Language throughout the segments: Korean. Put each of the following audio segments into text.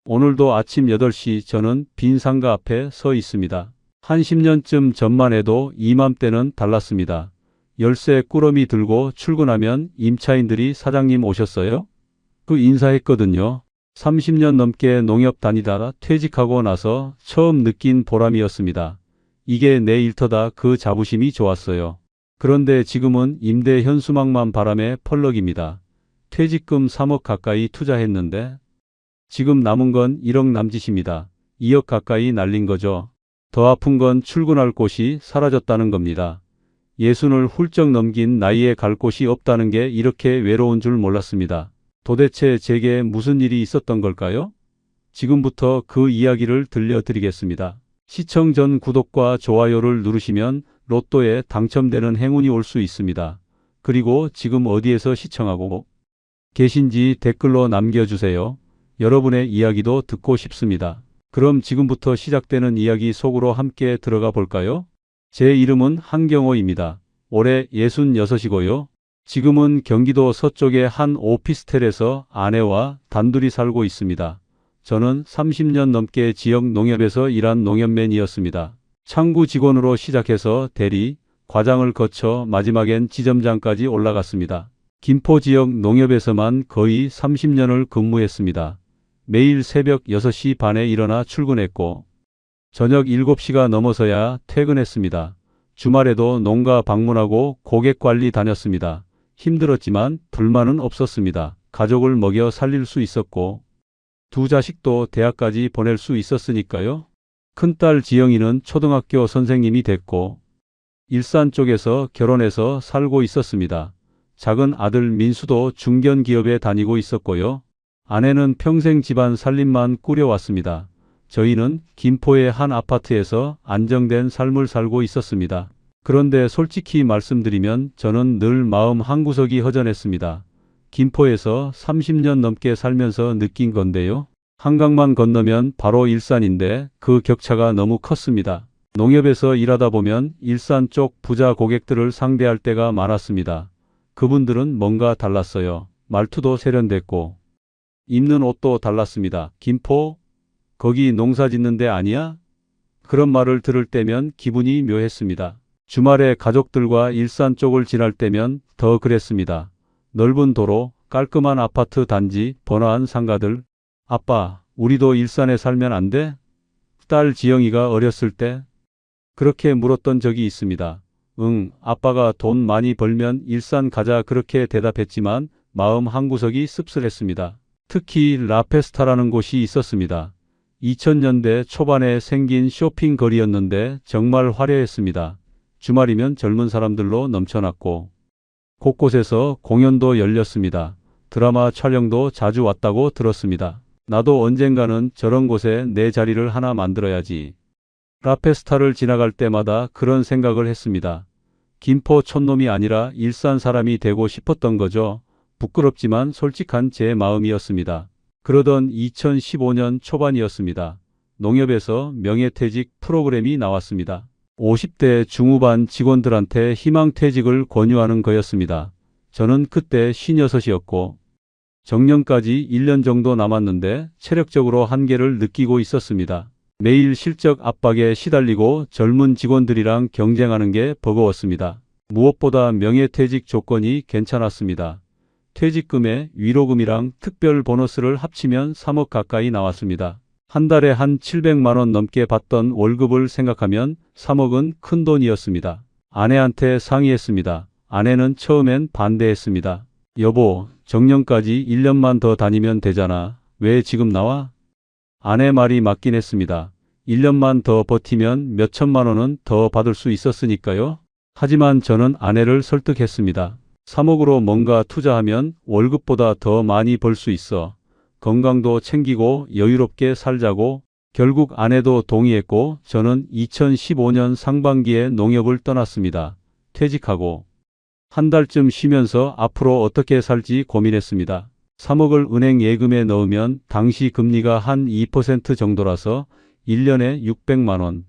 오늘도 아침 8시 저는 빈 상가 앞에 서 있습니다. 한 10년쯤 전만 해도 이맘때는 달랐습니다. 열쇠 꾸러미 들고 출근하면 임차인들이 사장님 오셨어요? 그 인사했거든요. 30년 넘게 농협 다니다가 퇴직하고 나서 처음 느낀 보람이었습니다. 이게 내 일터다. 그 자부심이 좋았어요. 그런데 지금은 임대 현수막만 바람에 펄럭입니다. 퇴직금 3억 가까이 투자했는데 지금 남은 건 1억 남짓입니다. 2억 가까이 날린 거죠. 더 아픈 건 출근할 곳이 사라졌다는 겁니다. 60을 훌쩍 넘긴 나이에 갈 곳이 없다는 게 이렇게 외로운 줄 몰랐습니다. 도대체 제게 무슨 일이 있었던 걸까요? 지금부터 그 이야기를 들려드리겠습니다. 시청 전 구독과 좋아요를 누르시면 로또에 당첨되는 행운이 올 수 있습니다. 그리고 지금 어디에서 시청하고 계신지 댓글로 남겨주세요. 여러분의 이야기도 듣고 싶습니다. 그럼 지금부터 시작되는 이야기 속으로 함께 들어가 볼까요? 제 이름은 한경호입니다. 올해 66이고요. 지금은 경기도 서쪽의 한 오피스텔에서 아내와 단둘이 살고 있습니다. 저는 30년 넘게 지역 농협에서 일한 농협맨이었습니다. 창구 직원으로 시작해서 대리, 과장을 거쳐 마지막엔 지점장까지 올라갔습니다. 김포 지역 농협에서만 거의 30년을 근무했습니다. 매일 새벽 6시 반에 일어나 출근했고 저녁 7시가 넘어서야 퇴근했습니다. 주말에도 농가 방문하고 고객 관리 다녔습니다. 힘들었지만 불만은 없었습니다. 가족을 먹여 살릴 수 있었고 두 자식도 대학까지 보낼 수 있었으니까요. 큰딸 지영이는 초등학교 선생님이 됐고 일산 쪽에서 결혼해서 살고 있었습니다. 작은 아들 민수도 중견기업에 다니고 있었고요. 아내는 평생 집안 살림만 꾸려왔습니다. 저희는 김포의 한 아파트에서 안정된 삶을 살고 있었습니다. 그런데 솔직히 말씀드리면 저는 늘 마음 한구석이 허전했습니다. 김포에서 30년 넘게 살면서 느낀 건데요. 한강만 건너면 바로 일산인데 그 격차가 너무 컸습니다. 농협에서 일하다 보면 일산 쪽 부자 고객들을 상대할 때가 많았습니다. 그분들은 뭔가 달랐어요. 말투도 세련됐고 입는 옷도 달랐습니다. 김포? 거기 농사 짓는 데 아니야? 그런 말을 들을 때면 기분이 묘했습니다. 주말에 가족들과 일산 쪽을 지날 때면 더 그랬습니다. 넓은 도로, 깔끔한 아파트 단지, 번화한 상가들. 아빠, 우리도 일산에 살면 안 돼? 딸 지영이가 어렸을 때 그렇게 물었던 적이 있습니다. 응, 아빠가 돈 많이 벌면 일산 가자 그렇게 대답했지만 마음 한구석이 씁쓸했습니다. 특히 라페스타라는 곳이 있었습니다. 2000년대 초반에 생긴 쇼핑 거리였는데 정말 화려했습니다. 주말이면 젊은 사람들로 넘쳐났고 곳곳에서 공연도 열렸습니다. 드라마 촬영도 자주 왔다고 들었습니다. 나도 언젠가는 저런 곳에 내 자리를 하나 만들어야지. 라페스타를 지나갈 때마다 그런 생각을 했습니다. 김포 촌놈이 아니라 일산 사람이 되고 싶었던 거죠. 부끄럽지만 솔직한 제 마음이었습니다. 그러던 2015년 초반이었습니다. 농협에서 명예퇴직 프로그램이 나왔습니다. 50대 중후반 직원들한테 희망퇴직을 권유하는 거였습니다. 저는 그때 56이었고 정년까지 1년 정도 남았는데 체력적으로 한계를 느끼고 있었습니다. 매일 실적 압박에 시달리고 젊은 직원들이랑 경쟁하는 게 버거웠습니다. 무엇보다 명예퇴직 조건이 괜찮았습니다. 퇴직금에 위로금이랑 특별 보너스를 합치면 3억 가까이 나왔습니다. 한 달에 한 700만 원 넘게 받던 월급을 생각하면 3억은 큰 돈이었습니다. 아내한테 상의했습니다. 아내는 처음엔 반대했습니다. 여보, 정년까지 1년만 더 다니면 되잖아. 왜 지금 나와? 아내 말이 맞긴 했습니다. 1년만 더 버티면 몇 천만 원은 더 받을 수 있었으니까요. 하지만 저는 아내를 설득했습니다. 3억으로 뭔가 투자하면 월급보다 더 많이 벌 수 있어. 건강도 챙기고 여유롭게 살자고. 결국 아내도 동의했고 저는 2015년 상반기에 농협을 떠났습니다. 퇴직하고 한 달쯤 쉬면서 앞으로 어떻게 살지 고민했습니다. 3억을 은행 예금에 넣으면 당시 금리가 한 2% 정도라서 1년에 600만 원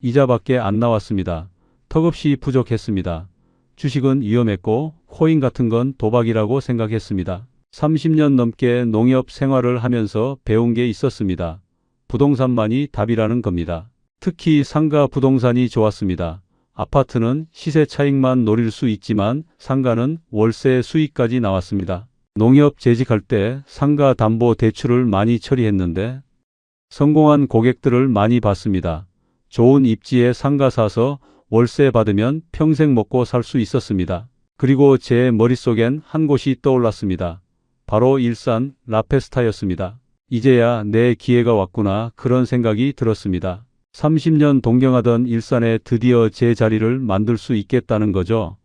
이자밖에 안 나왔습니다. 턱없이 부족했습니다. 주식은 위험했고 코인 같은 건 도박이라고 생각했습니다. 30년 넘게 농협 생활을 하면서 배운 게 있었습니다. 부동산만이 답이라는 겁니다. 특히 상가 부동산이 좋았습니다. 아파트는 시세 차익만 노릴 수 있지만 상가는 월세 수익까지 나왔습니다. 농협 재직할 때 상가 담보 대출을 많이 처리했는데 성공한 고객들을 많이 봤습니다. 좋은 입지에 상가 사서 월세 받으면 평생 먹고 살 수 있었습니다. 그리고 제 머릿속엔 한 곳이 떠올랐습니다. 바로 일산 라페스타였습니다. 이제야 내 기회가 왔구나 그런 생각이 들었습니다. 30년 동경하던 일산에 드디어 제 자리를 만들 수 있겠다는 거죠.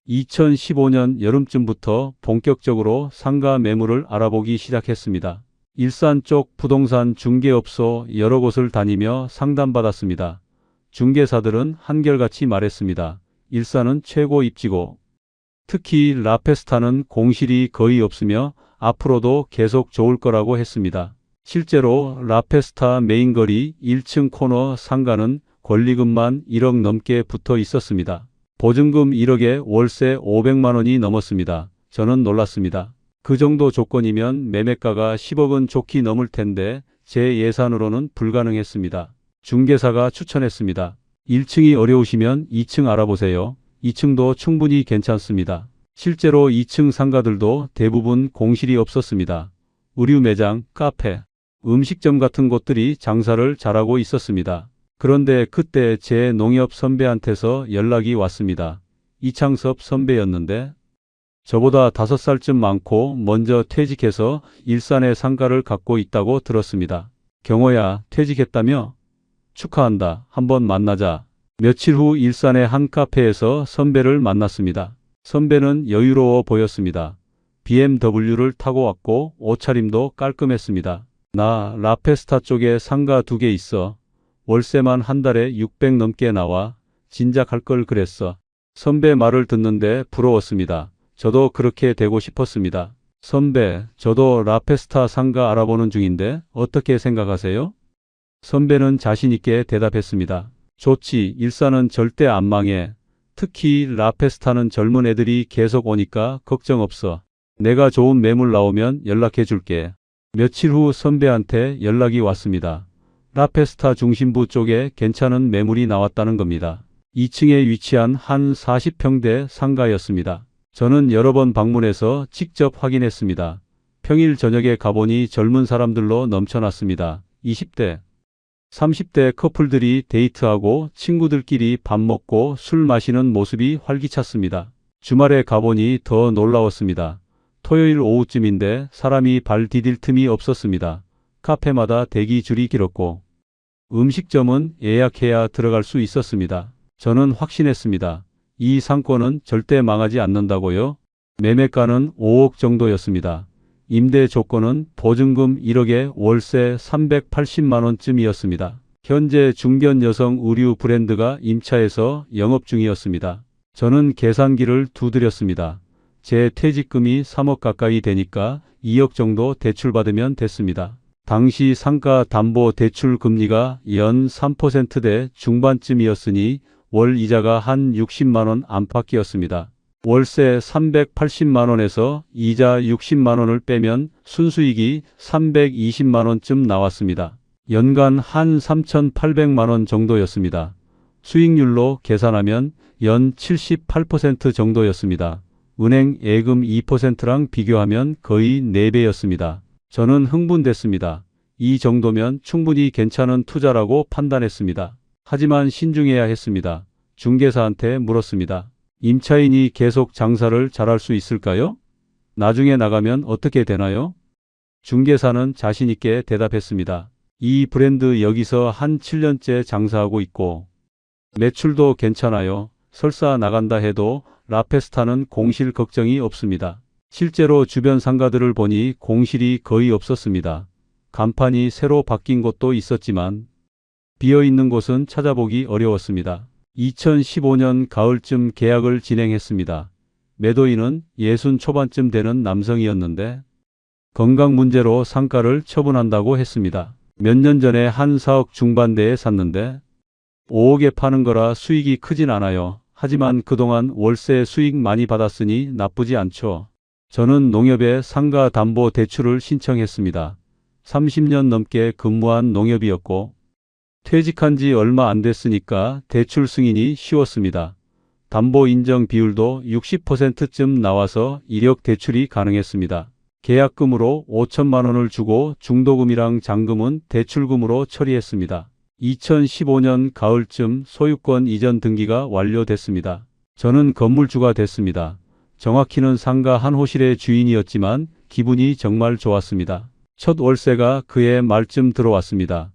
2015년 여름쯤부터 본격적으로 상가 매물을 알아보기 시작했습니다. 일산 쪽 부동산 중개업소 여러 곳을 다니며 상담받았습니다. 중개사들은 한결같이 말했습니다. 일산은 최고 입지고 특히 라페스타는 공실이 거의 없으며 앞으로도 계속 좋을 거라고 했습니다. 실제로 라페스타 메인거리 1층 코너 상가는 권리금만 1억 넘게 붙어 있었습니다. 보증금 1억에 월세 500만 원이 넘었습니다. 저는 놀랐습니다. 그 정도 조건이면 매매가가 10억은 좋게 넘을 텐데 제 예산으로는 불가능했습니다. 중개사가 추천했습니다. 1층이 어려우시면 2층 알아보세요. 2층도 충분히 괜찮습니다. 실제로 2층 상가들도 대부분 공실이 없었습니다. 의류 매장, 카페, 음식점 같은 곳들이 장사를 잘하고 있었습니다. 그런데 그때 제 농협 선배한테서 연락이 왔습니다. 이창섭 선배였는데 저보다 5살쯤 많고 먼저 퇴직해서 일산에 상가를 갖고 있다고 들었습니다. 경호야, 퇴직했다며? 축하한다. 한번 만나자. 며칠 후 일산의 한 카페에서 선배를 만났습니다. 선배는 여유로워 보였습니다. BMW를 타고 왔고 옷차림도 깔끔했습니다. 나 라페스타 쪽에 상가 2개 있어. 월세만 한 달에 600 넘게 나와. 진작 할 걸 그랬어. 선배 말을 듣는데 부러웠습니다. 저도 그렇게 되고 싶었습니다. 선배, 저도 라페스타 상가 알아보는 중인데 어떻게 생각하세요? 선배는 자신 있게 대답했습니다. 좋지, 일산은 절대 안 망해. 특히 라페스타는 젊은 애들이 계속 오니까 걱정 없어. 내가 좋은 매물 나오면 연락해 줄게. 며칠 후 선배한테 연락이 왔습니다. 라페스타 중심부 쪽에 괜찮은 매물이 나왔다는 겁니다. 2층에 위치한 한 40평대 상가였습니다. 저는 여러 번 방문해서 직접 확인했습니다. 평일 저녁에 가보니 젊은 사람들로 넘쳐났습니다. 20대, 30대 커플들이 데이트하고 친구들끼리 밥 먹고 술 마시는 모습이 활기찼습니다. 주말에 가보니 더 놀라웠습니다. 토요일 오후쯤인데 사람이 발 디딜 틈이 없었습니다. 카페마다 대기 줄이 길었고 음식점은 예약해야 들어갈 수 있었습니다. 저는 확신했습니다. 이 상권은 절대 망하지 않는다고요? 매매가는 5억 정도였습니다. 임대 조건은 보증금 1억에 월세 380만 원쯤이었습니다. 현재 중견 여성 의류 브랜드가 임차해서 영업 중이었습니다. 저는 계산기를 두드렸습니다. 제 퇴직금이 3억 가까이 되니까 2억 정도 대출받으면 됐습니다. 당시 상가 담보 대출 금리가 연 3%대 중반쯤이었으니 월 이자가 한 60만 원 안팎이었습니다. 월세 380만 원에서 이자 60만 원을 빼면 순수익이 320만 원쯤 나왔습니다. 연간 한 3,800만 원 정도였습니다. 수익률로 계산하면 연 78% 정도였습니다. 은행 예금 2%랑 비교하면 거의 4배였습니다. 저는 흥분됐습니다. 이 정도면 충분히 괜찮은 투자라고 판단했습니다. 하지만 신중해야 했습니다. 중개사한테 물었습니다. 임차인이 계속 장사를 잘할 수 있을까요? 나중에 나가면 어떻게 되나요? 중개사는 자신 있게 대답했습니다. 이 브랜드 여기서 한 7년째 장사하고 있고 매출도 괜찮아요. 설사 나간다 해도 라페스타는 공실 걱정이 없습니다. 실제로 주변 상가들을 보니 공실이 거의 없었습니다. 간판이 새로 바뀐 곳도 있었지만 비어있는 곳은 찾아보기 어려웠습니다. 2015년 가을쯤 계약을 진행했습니다. 매도인은 60 초반쯤 되는 남성이었는데 건강 문제로 상가를 처분한다고 했습니다. 몇 년 전에 한 4억 중반대에 샀는데 5억에 파는 거라 수익이 크진 않아요. 하지만 그동안 월세 수익 많이 받았으니 나쁘지 않죠. 저는 농협에 상가 담보 대출을 신청했습니다. 30년 넘게 근무한 농협이었고 퇴직한 지 얼마 안 됐으니까 대출 승인이 쉬웠습니다. 담보 인정 비율도 60%쯤 나와서 이력 대출이 가능했습니다. 계약금으로 5천만 원을 주고 중도금이랑 잔금은 대출금으로 처리했습니다. 2015년 가을쯤 소유권 이전 등기가 완료됐습니다. 저는 건물주가 됐습니다. 정확히는 상가 한 호실의 주인이었지만 기분이 정말 좋았습니다. 첫 월세가 그해 말쯤 들어왔습니다.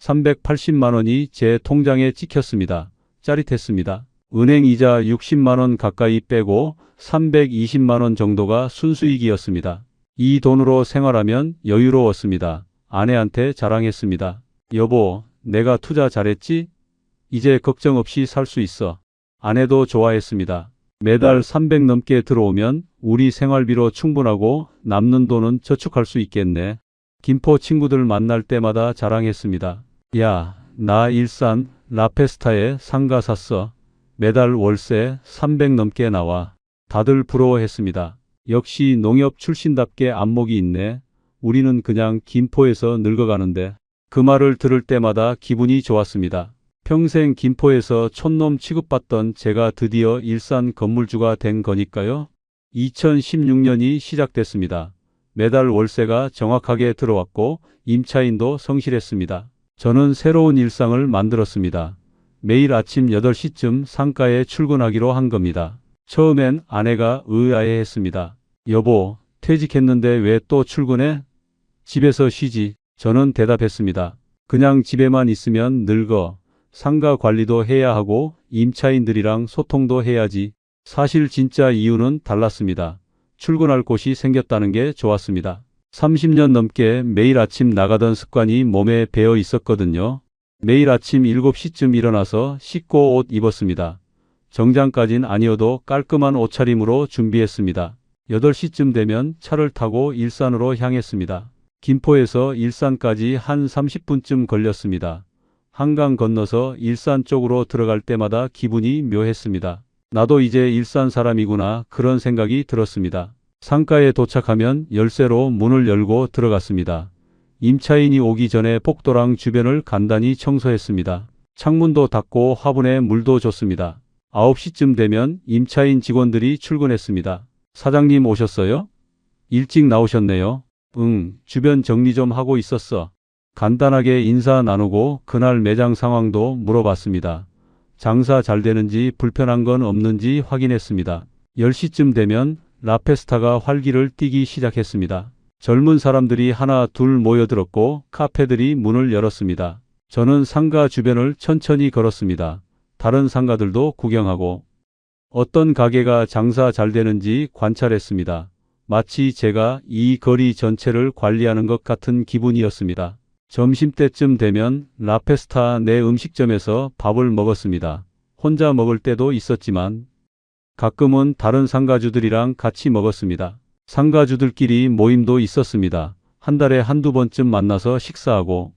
380만 원이 제 통장에 찍혔습니다. 짜릿했습니다. 은행 이자 60만 원 가까이 빼고 320만 원 정도가 순수익이었습니다. 이 돈으로 생활하면 여유로웠습니다. 아내한테 자랑했습니다. 여보, 내가 투자 잘했지? 이제 걱정 없이 살 수 있어. 아내도 좋아했습니다. 매달 300 넘게 들어오면 우리 생활비로 충분하고 남는 돈은 저축할 수 있겠네. 김포 친구들 만날 때마다 자랑했습니다. 야, 나 일산 라페스타에 상가 샀어. 매달 월세 300 넘게 나와. 다들 부러워했습니다. 역시 농협 출신답게 안목이 있네. 우리는 그냥 김포에서 늙어가는데. 그 말을 들을 때마다 기분이 좋았습니다. 평생 김포에서 촌놈 취급받던 제가 드디어 일산 건물주가 된 거니까요. 2016년이 시작됐습니다. 매달 월세가 정확하게 들어왔고 임차인도 성실했습니다. 저는 새로운 일상을 만들었습니다. 매일 아침 8시쯤 상가에 출근하기로 한 겁니다. 처음엔 아내가 의아해했습니다. 여보, 퇴직했는데 왜 또 출근해? 집에서 쉬지. 저는 대답했습니다. 그냥 집에만 있으면 늙어. 상가 관리도 해야 하고 임차인들이랑 소통도 해야지. 사실 진짜 이유는 달랐습니다. 출근할 곳이 생겼다는 게 좋았습니다. 30년 넘게 매일 아침 나가던 습관이 몸에 배어 있었거든요. 매일 아침 7시쯤 일어나서 씻고 옷 입었습니다. 정장까진 아니어도 깔끔한 옷차림으로 준비했습니다. 8시쯤 되면 차를 타고 일산으로 향했습니다. 김포에서 일산까지 한 30분쯤 걸렸습니다. 한강 건너서 일산 쪽으로 들어갈 때마다 기분이 묘했습니다. 나도 이제 일산 사람이구나 그런 생각이 들었습니다. 상가에 도착하면 열쇠로 문을 열고 들어갔습니다. 임차인이 오기 전에 복도랑 주변을 간단히 청소했습니다. 창문도 닫고 화분에 물도 줬습니다. 9시쯤 되면 임차인 직원들이 출근했습니다. 사장님 오셨어요? 일찍 나오셨네요. 응, 주변 정리 좀 하고 있었어. 간단하게 인사 나누고 그날 매장 상황도 물어봤습니다. 장사 잘 되는지 불편한 건 없는지 확인했습니다. 10시쯤 되면 라페스타가 활기를 띠기 시작했습니다. 젊은 사람들이 하나 둘 모여들었고 카페들이 문을 열었습니다. 저는 상가 주변을 천천히 걸었습니다. 다른 상가들도 구경하고 어떤 가게가 장사 잘 되는지 관찰했습니다. 마치 제가 이 거리 전체를 관리하는 것 같은 기분이었습니다. 점심때쯤 되면 라페스타 내 음식점에서 밥을 먹었습니다. 혼자 먹을 때도 있었지만 가끔은 다른 상가주들이랑 같이 먹었습니다. 상가주들끼리 모임도 있었습니다. 한 달에 한두 번쯤 만나서 식사하고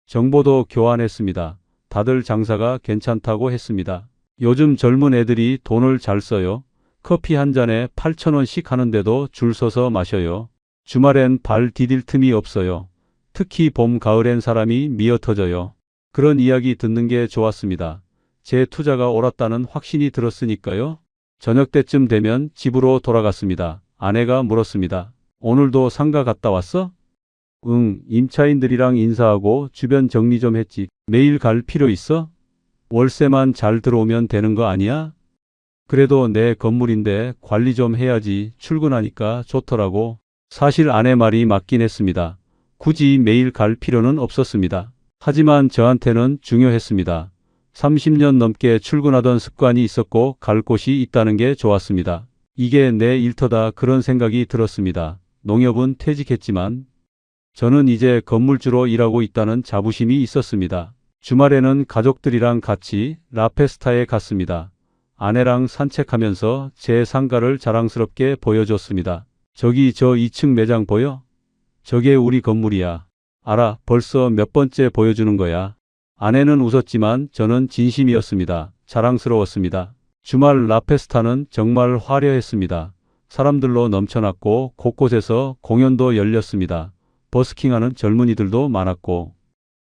정보도 교환했습니다. 다들 장사가 괜찮다고 했습니다. 요즘 젊은 애들이 돈을 잘 써요. 커피 한 잔에 8,000원씩 하는데도 줄 서서 마셔요. 주말엔 발 디딜 틈이 없어요. 특히 봄, 가을엔 사람이 미어터져요. 그런 이야기 듣는 게 좋았습니다. 제 투자가 옳았다는 확신이 들었으니까요. 저녁 때쯤 되면 집으로 돌아갔습니다. 아내가 물었습니다. 오늘도 상가 갔다 왔어? 응, 임차인들이랑 인사하고 주변 정리 좀 했지. 매일 갈 필요 있어? 월세만 잘 들어오면 되는 거 아니야? 그래도 내 건물인데 관리 좀 해야지. 출근하니까 좋더라고. 사실 아내 말이 맞긴 했습니다. 굳이 매일 갈 필요는 없었습니다. 하지만 저한테는 중요했습니다. 30년 넘게 출근하던 습관이 있었고 갈 곳이 있다는 게 좋았습니다. 이게 내 일터다 그런 생각이 들었습니다. 농협은 퇴직했지만 저는 이제 건물주로 일하고 있다는 자부심이 있었습니다. 주말에는 가족들이랑 같이 라페스타에 갔습니다. 아내랑 산책하면서 제 상가를 자랑스럽게 보여줬습니다. 저기 저 2층 매장 보여? 저게 우리 건물이야. 알아, 벌써 몇 번째 보여주는 거야. 아내는 웃었지만 저는 진심이었습니다. 자랑스러웠습니다. 주말 라페스타는 정말 화려했습니다. 사람들로 넘쳐났고 곳곳에서 공연도 열렸습니다. 버스킹하는 젊은이들도 많았고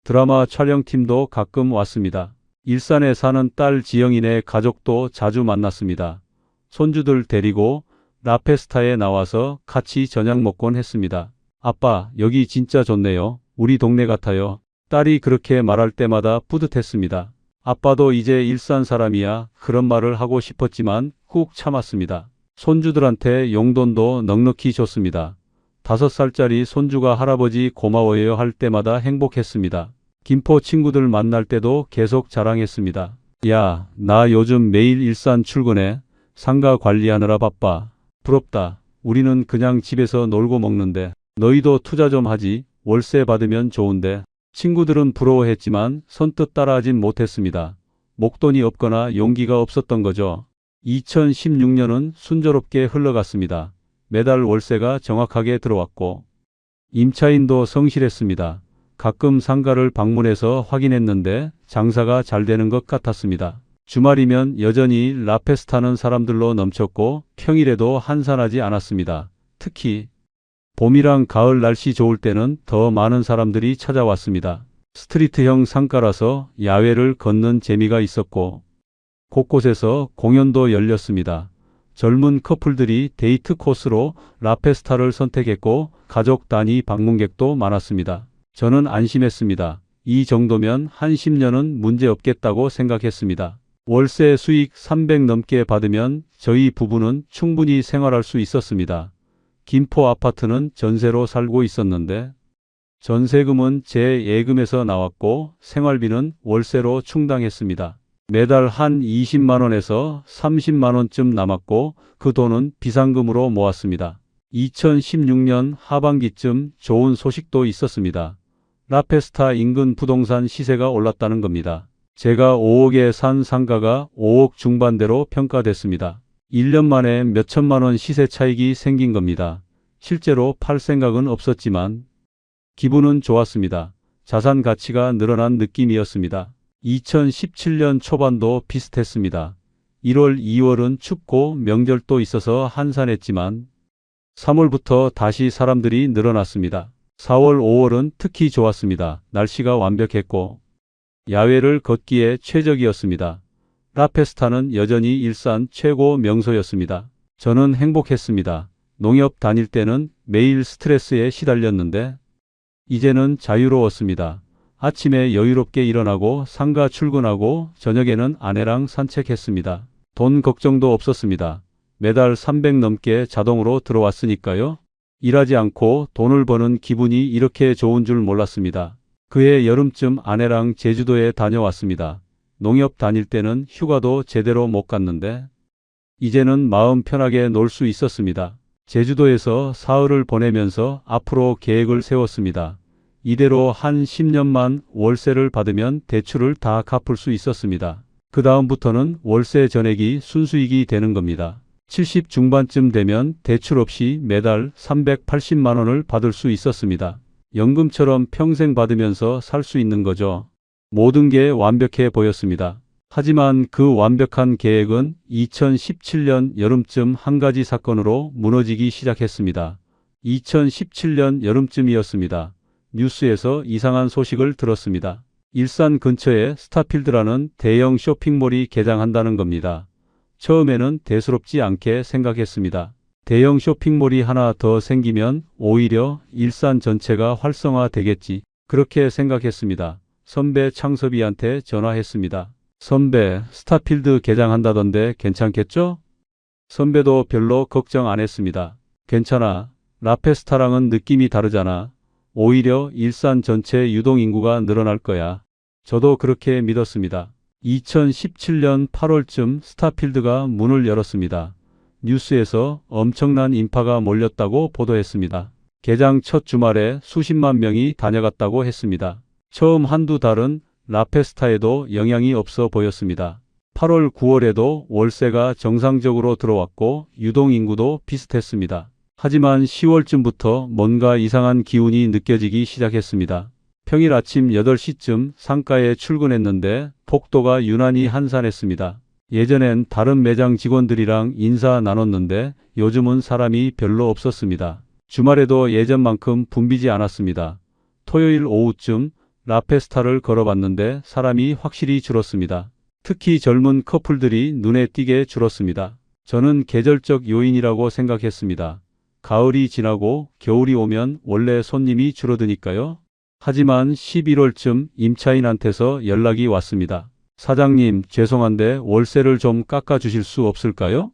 드라마 촬영팀도 가끔 왔습니다. 일산에 사는 딸 지영이네 가족도 자주 만났습니다. 손주들 데리고 라페스타에 나와서 같이 저녁 먹곤 했습니다. 아빠, 여기 진짜 좋네요. 우리 동네 같아요. 딸이 그렇게 말할 때마다 뿌듯했습니다. 아빠도 이제 일산 사람이야. 그런 말을 하고 싶었지만 꾹 참았습니다. 손주들한테 용돈도 넉넉히 줬습니다. 5살짜리 손주가 할아버지 고마워요 할 때마다 행복했습니다. 김포 친구들 만날 때도 계속 자랑했습니다. 야, 나 요즘 매일 일산 출근해. 상가 관리하느라 바빠. 부럽다. 우리는 그냥 집에서 놀고 먹는데 너희도 투자 좀 하지. 월세 받으면 좋은데. 친구들은 부러워했지만 선뜻 따라하진 못했습니다. 목돈이 없거나 용기가 없었던 거죠. 2016년은 순조롭게 흘러갔습니다. 매달 월세가 정확하게 들어왔고 임차인도 성실했습니다. 가끔 상가를 방문해서 확인했는데 장사가 잘 되는 것 같았습니다. 주말이면 여전히 라페스타는 사람들로 넘쳤고 평일에도 한산하지 않았습니다. 특히 봄이랑 가을 날씨 좋을 때는 더 많은 사람들이 찾아왔습니다. 스트리트형 상가라서 야외를 걷는 재미가 있었고 곳곳에서 공연도 열렸습니다. 젊은 커플들이 데이트 코스로 라페스타를 선택했고 가족 단위 방문객도 많았습니다. 저는 안심했습니다. 이 정도면 한 10년은 문제없겠다고 생각했습니다. 월세 수익 300 넘게 받으면 저희 부부는 충분히 생활할 수 있었습니다. 김포 아파트는 전세로 살고 있었는데 전세금은 제 예금에서 나왔고 생활비는 월세로 충당했습니다. 매달 한 20만 원에서 30만 원쯤 남았고 그 돈은 비상금으로 모았습니다. 2016년 하반기쯤 좋은 소식도 있었습니다. 라페스타 인근 부동산 시세가 올랐다는 겁니다. 제가 5억에 산 상가가 5억 중반대로 평가됐습니다. 1년 만에 몇천만 원 시세 차익이 생긴 겁니다. 실제로 팔 생각은 없었지만 기분은 좋았습니다. 자산 가치가 늘어난 느낌이었습니다. 2017년 초반도 비슷했습니다. 1월, 2월은 춥고 명절도 있어서 한산했지만 3월부터 다시 사람들이 늘어났습니다. 4월, 5월은 특히 좋았습니다. 날씨가 완벽했고 야외를 걷기에 최적이었습니다. 라페스타는 여전히 일산 최고 명소였습니다. 저는 행복했습니다. 농협 다닐 때는 매일 스트레스에 시달렸는데 이제는 자유로웠습니다. 아침에 여유롭게 일어나고 상가 출근하고 저녁에는 아내랑 산책했습니다. 돈 걱정도 없었습니다. 매달 300 넘게 자동으로 들어왔으니까요. 일하지 않고 돈을 버는 기분이 이렇게 좋은 줄 몰랐습니다. 그해 여름쯤 아내랑 제주도에 다녀왔습니다. 농협 다닐 때는 휴가도 제대로 못 갔는데 이제는 마음 편하게 놀 수 있었습니다. 제주도에서 사흘을 보내면서 앞으로 계획을 세웠습니다. 이대로 한 10년만 월세를 받으면 대출을 다 갚을 수 있었습니다. 그 다음부터는 월세 전액이 순수익이 되는 겁니다. 70 중반쯤 되면 대출 없이 매달 380만 원을 받을 수 있었습니다. 연금처럼 평생 받으면서 살 수 있는 거죠. 모든 게 완벽해 보였습니다. 하지만 그 완벽한 계획은 2017년 여름쯤 한 가지 사건으로 무너지기 시작했습니다. 2017년 여름쯤이었습니다. 뉴스에서 이상한 소식을 들었습니다. 일산 근처에 스타필드라는 대형 쇼핑몰이 개장한다는 겁니다. 처음에는 대수롭지 않게 생각했습니다. 대형 쇼핑몰이 하나 더 생기면 오히려 일산 전체가 활성화되겠지. 그렇게 생각했습니다. 선배 창섭이한테 전화했습니다. 선배, 스타필드 개장한다던데 괜찮겠죠? 선배도 별로 걱정 안 했습니다. 괜찮아. 라페스타랑은 느낌이 다르잖아. 오히려 일산 전체 유동인구가 늘어날 거야. 저도 그렇게 믿었습니다. 2017년 8월쯤 스타필드가 문을 열었습니다. 뉴스에서 엄청난 인파가 몰렸다고 보도했습니다. 개장 첫 주말에 수십만 명이 다녀갔다고 했습니다. 처음 한두 달은 라페스타에도 영향이 없어 보였습니다. 8월, 9월에도 월세가 정상적으로 들어왔고 유동인구도 비슷했습니다. 하지만 10월쯤부터 뭔가 이상한 기운이 느껴지기 시작했습니다. 평일 아침 8시쯤 상가에 출근했는데 폭도가 유난히 한산했습니다. 예전엔 다른 매장 직원들이랑 인사 나눴는데 요즘은 사람이 별로 없었습니다. 주말에도 예전만큼 붐비지 않았습니다. 토요일 오후쯤 라페스타를 걸어봤는데 사람이 확실히 줄었습니다. 특히 젊은 커플들이 눈에 띄게 줄었습니다. 저는 계절적 요인이라고 생각했습니다. 가을이 지나고 겨울이 오면 원래 손님이 줄어드니까요. 하지만 11월쯤 임차인한테서 연락이 왔습니다. 사장님, 죄송한데 월세를 좀 깎아주실 수 없을까요?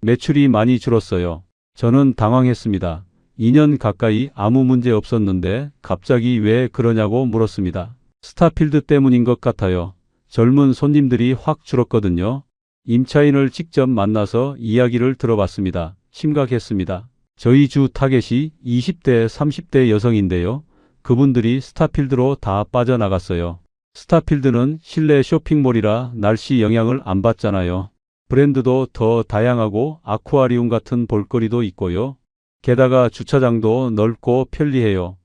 매출이 많이 줄었어요. 저는 당황했습니다. 2년 가까이 아무 문제 없었는데 갑자기 왜 그러냐고 물었습니다. 스타필드 때문인 것 같아요. 젊은 손님들이 확 줄었거든요. 임차인을 직접 만나서 이야기를 들어봤습니다. 심각했습니다. 저희 주 타겟이 20대, 30대 여성인데요. 그분들이 스타필드로 다 빠져나갔어요. 스타필드는 실내 쇼핑몰이라 날씨 영향을 안 받잖아요. 브랜드도 더 다양하고 아쿠아리움 같은 볼거리도 있고요. 게다가 주차장도 넓고 편리해요.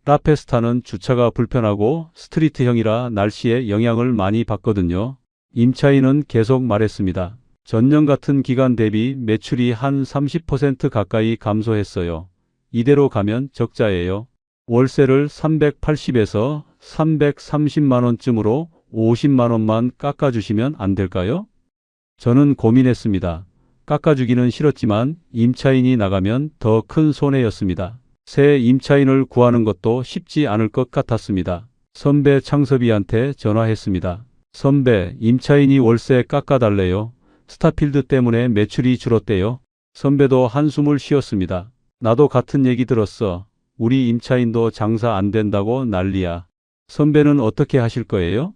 라페스타는 주차가 불편하고 스트리트형이라 날씨에 영향을 많이 받거든요. 임차인은 계속 말했습니다. 전년 같은 기간 대비 매출이 한 30% 가까이 감소했어요. 이대로 가면 적자예요. 월세를 380에서 330만 원쯤으로 50만 원만 깎아주시면 안 될까요? 저는 고민했습니다. 깎아주기는 싫었지만 임차인이 나가면 더 큰 손해였습니다. 새 임차인을 구하는 것도 쉽지 않을 것 같았습니다. 선배 창섭이한테 전화했습니다. 선배, 임차인이 월세 깎아달래요. 스타필드 때문에 매출이 줄었대요. 선배도 한숨을 쉬었습니다. 나도 같은 얘기 들었어. 우리 임차인도 장사 안 된다고 난리야. 선배는 어떻게 하실 거예요?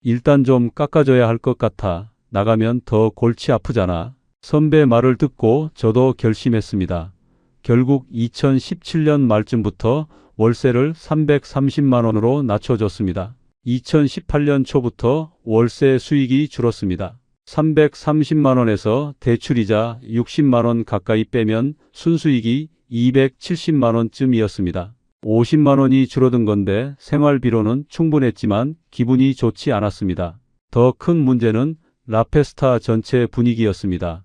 일단 좀 깎아줘야 할 것 같아. 나가면 더 골치 아프잖아. 선배 말을 듣고 저도 결심했습니다. 결국 2017년 말쯤부터 월세를 330만 원으로 낮춰줬습니다. 2018년 초부터 월세 수익이 줄었습니다. 330만 원에서 대출이자 60만 원 가까이 빼면 순수익이 270만 원쯤이었습니다. 50만 원이 줄어든 건데 생활비로는 충분했지만 기분이 좋지 않았습니다. 더 큰 문제는 라페스타 전체 분위기였습니다.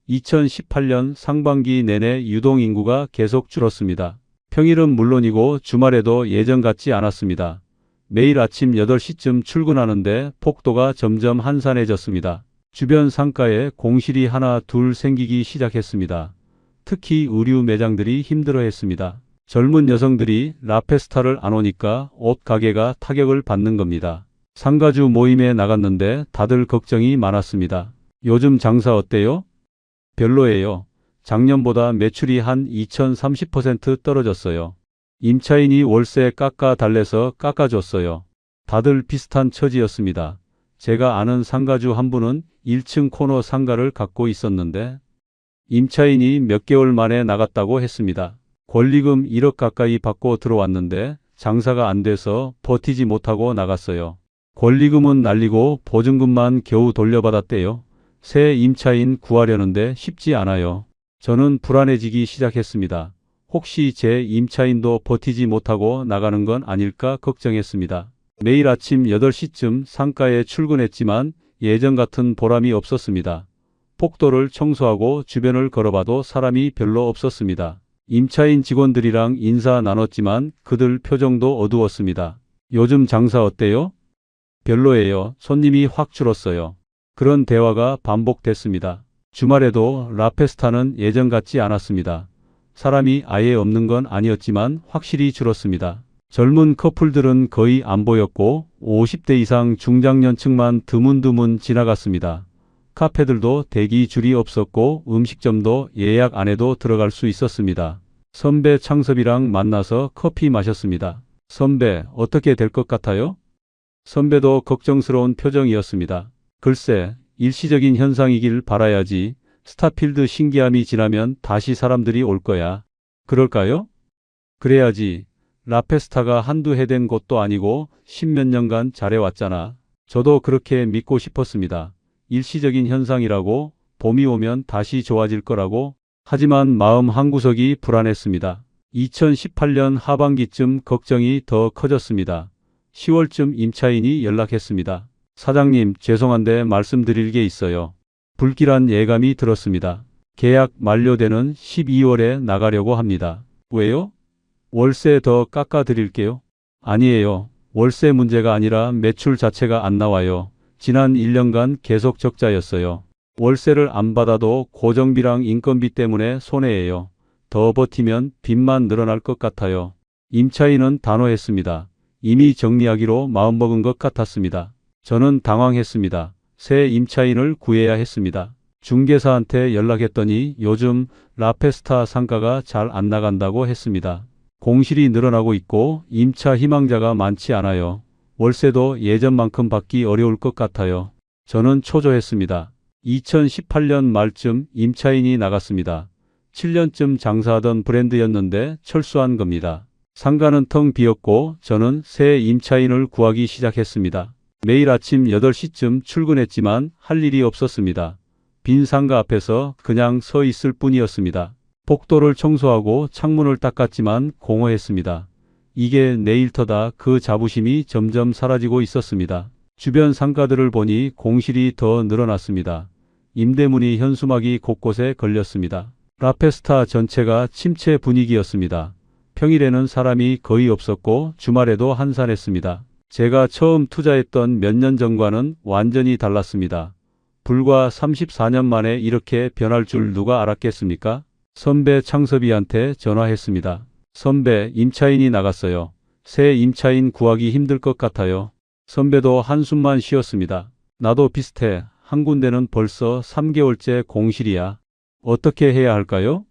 2018년 상반기 내내 유동인구가 계속 줄었습니다. 평일은 물론이고 주말에도 예전 같지 않았습니다. 매일 아침 8시쯤 출근하는데 폭도가 점점 한산해졌습니다. 주변 상가에 공실이 하나 둘 생기기 시작했습니다. 특히 의류 매장들이 힘들어했습니다. 젊은 여성들이 라페스타를 안 오니까 옷 가게가 타격을 받는 겁니다. 상가주 모임에 나갔는데 다들 걱정이 많았습니다. 요즘 장사 어때요? 별로예요. 작년보다 매출이 한 2030% 떨어졌어요. 임차인이 월세 깎아달래서 깎아줬어요. 다들 비슷한 처지였습니다. 제가 아는 상가주 한 분은 1층 코너 상가를 갖고 있었는데 임차인이 몇 개월 만에 나갔다고 했습니다. 권리금 1억 가까이 받고 들어왔는데 장사가 안 돼서 버티지 못하고 나갔어요. 권리금은 날리고 보증금만 겨우 돌려받았대요. 새 임차인 구하려는데 쉽지 않아요. 저는 불안해지기 시작했습니다. 혹시 제 임차인도 버티지 못하고 나가는 건 아닐까 걱정했습니다. 매일 아침 8시쯤 상가에 출근했지만 예전 같은 보람이 없었습니다. 폭도를 청소하고 주변을 걸어봐도 사람이 별로 없었습니다. 임차인 직원들이랑 인사 나눴지만 그들 표정도 어두웠습니다. 요즘 장사 어때요? 별로예요. 손님이 확 줄었어요. 그런 대화가 반복됐습니다. 주말에도 라페스타는 예전 같지 않았습니다. 사람이 아예 없는 건 아니었지만 확실히 줄었습니다. 젊은 커플들은 거의 안 보였고 50대 이상 중장년층만 드문드문 지나갔습니다. 카페들도 대기 줄이 없었고 음식점도 예약 안 해도 들어갈 수 있었습니다. 선배 창섭이랑 만나서 커피 마셨습니다. 선배, 어떻게 될 것 같아요? 선배도 걱정스러운 표정이었습니다. 글쎄, 일시적인 현상이길 바라야지. 스타필드 신기함이 지나면 다시 사람들이 올 거야. 그럴까요? 그래야지. 라페스타가 한두 해 된 곳도 아니고 10몇 년간 잘해왔잖아. 저도 그렇게 믿고 싶었습니다. 일시적인 현상이라고, 봄이 오면 다시 좋아질 거라고. 하지만 마음 한구석이 불안했습니다. 2018년 하반기쯤 걱정이 더 커졌습니다. 10월쯤 임차인이 연락했습니다. 사장님, 죄송한데 말씀드릴 게 있어요. 불길한 예감이 들었습니다. 계약 만료되는 12월에 나가려고 합니다. 왜요? 월세 더 깎아드릴게요. 아니에요. 월세 문제가 아니라 매출 자체가 안 나와요. 지난 1년간 계속 적자였어요. 월세를 안 받아도 고정비랑 인건비 때문에 손해예요. 더 버티면 빚만 늘어날 것 같아요. 임차인은 단호했습니다. 이미 정리하기로 마음먹은 것 같았습니다. 저는 당황했습니다. 새 임차인을 구해야 했습니다. 중개사한테 연락했더니 요즘 라페스타 상가가 잘 안 나간다고 했습니다. 공실이 늘어나고 있고 임차 희망자가 많지 않아요. 월세도 예전만큼 받기 어려울 것 같아요. 저는 초조했습니다. 2018년 말쯤 임차인이 나갔습니다. 7년쯤 장사하던 브랜드였는데 철수한 겁니다. 상가는 텅 비었고 저는 새 임차인을 구하기 시작했습니다. 매일 아침 8시쯤 출근했지만 할 일이 없었습니다. 빈 상가 앞에서 그냥 서 있을 뿐이었습니다. 복도를 청소하고 창문을 닦았지만 공허했습니다. 이게 내 일터다. 그 자부심이 점점 사라지고 있었습니다. 주변 상가들을 보니 공실이 더 늘어났습니다. 임대문이 현수막이 곳곳에 걸렸습니다. 라페스타 전체가 침체 분위기였습니다. 평일에는 사람이 거의 없었고 주말에도 한산했습니다. 제가 처음 투자했던 몇 년 전과는 완전히 달랐습니다. 불과 34년 만에 이렇게 변할 줄 누가 알았겠습니까? 선배 창섭이한테 전화했습니다. 선배, 임차인이 나갔어요. 새 임차인 구하기 힘들 것 같아요. 선배도 한숨만 쉬었습니다. 나도 비슷해. 한 군데는 벌써 3개월째 공실이야. 어떻게 해야 할까요?